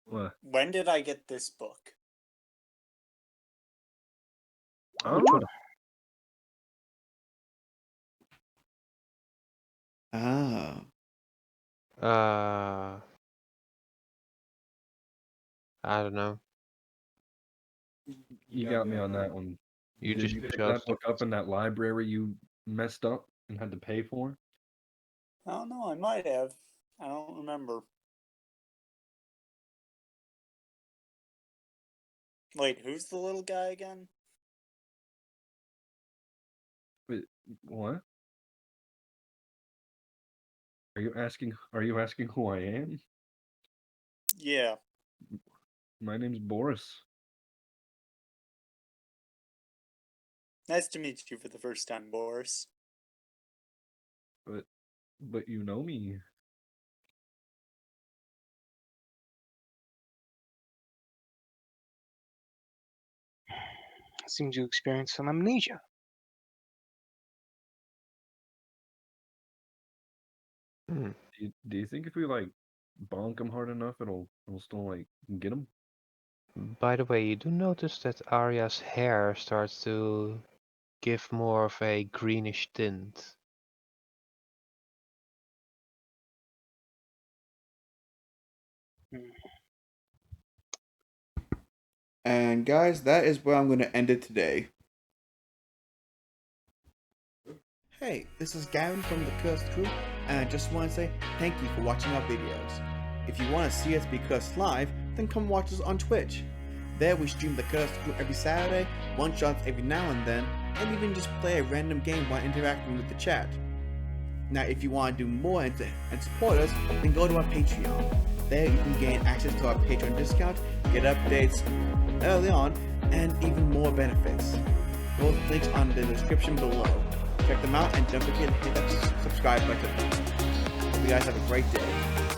D: What?
C: When did I get this book?
D: Oh,
A: Ah,
B: I don't know.
D: you got me on that one.
B: You
D: Did
B: just
D: you pick
B: chose
D: that book up in that library you messed up and had to pay for?
C: I don't know. I might have. I don't remember. Wait, who's the little guy again?
D: Wait, what? Are you asking who I am?
C: Yeah.
D: My name's Boris.
C: Nice to meet you for the first time, Boris.
D: But you know me.
E: Seems you experienced some amnesia.
B: Hmm.
D: Do you think if we like bonk him hard enough, it'll still like get him?
B: By the way, you do notice that Arya's hair starts to give more of a greenish tint.
A: and guys, that is where I'm going to end it today. Hey, this is Gavin from the Cursed Crew, and I just want to say thank you for watching our videos. If you want to see us be cursed live, then come watch us on Twitch. There we stream the Cursed Crew every Saturday, one-shots every now and then, and even just play a random game while interacting with the chat. Now if you want to do more and support us, then go to our Patreon. There you can gain access to our Patreon discount, get updates early on, and even more benefits. Both links are in the description below. Check them out and don't forget to hit that subscribe button. Hope you guys have a great day.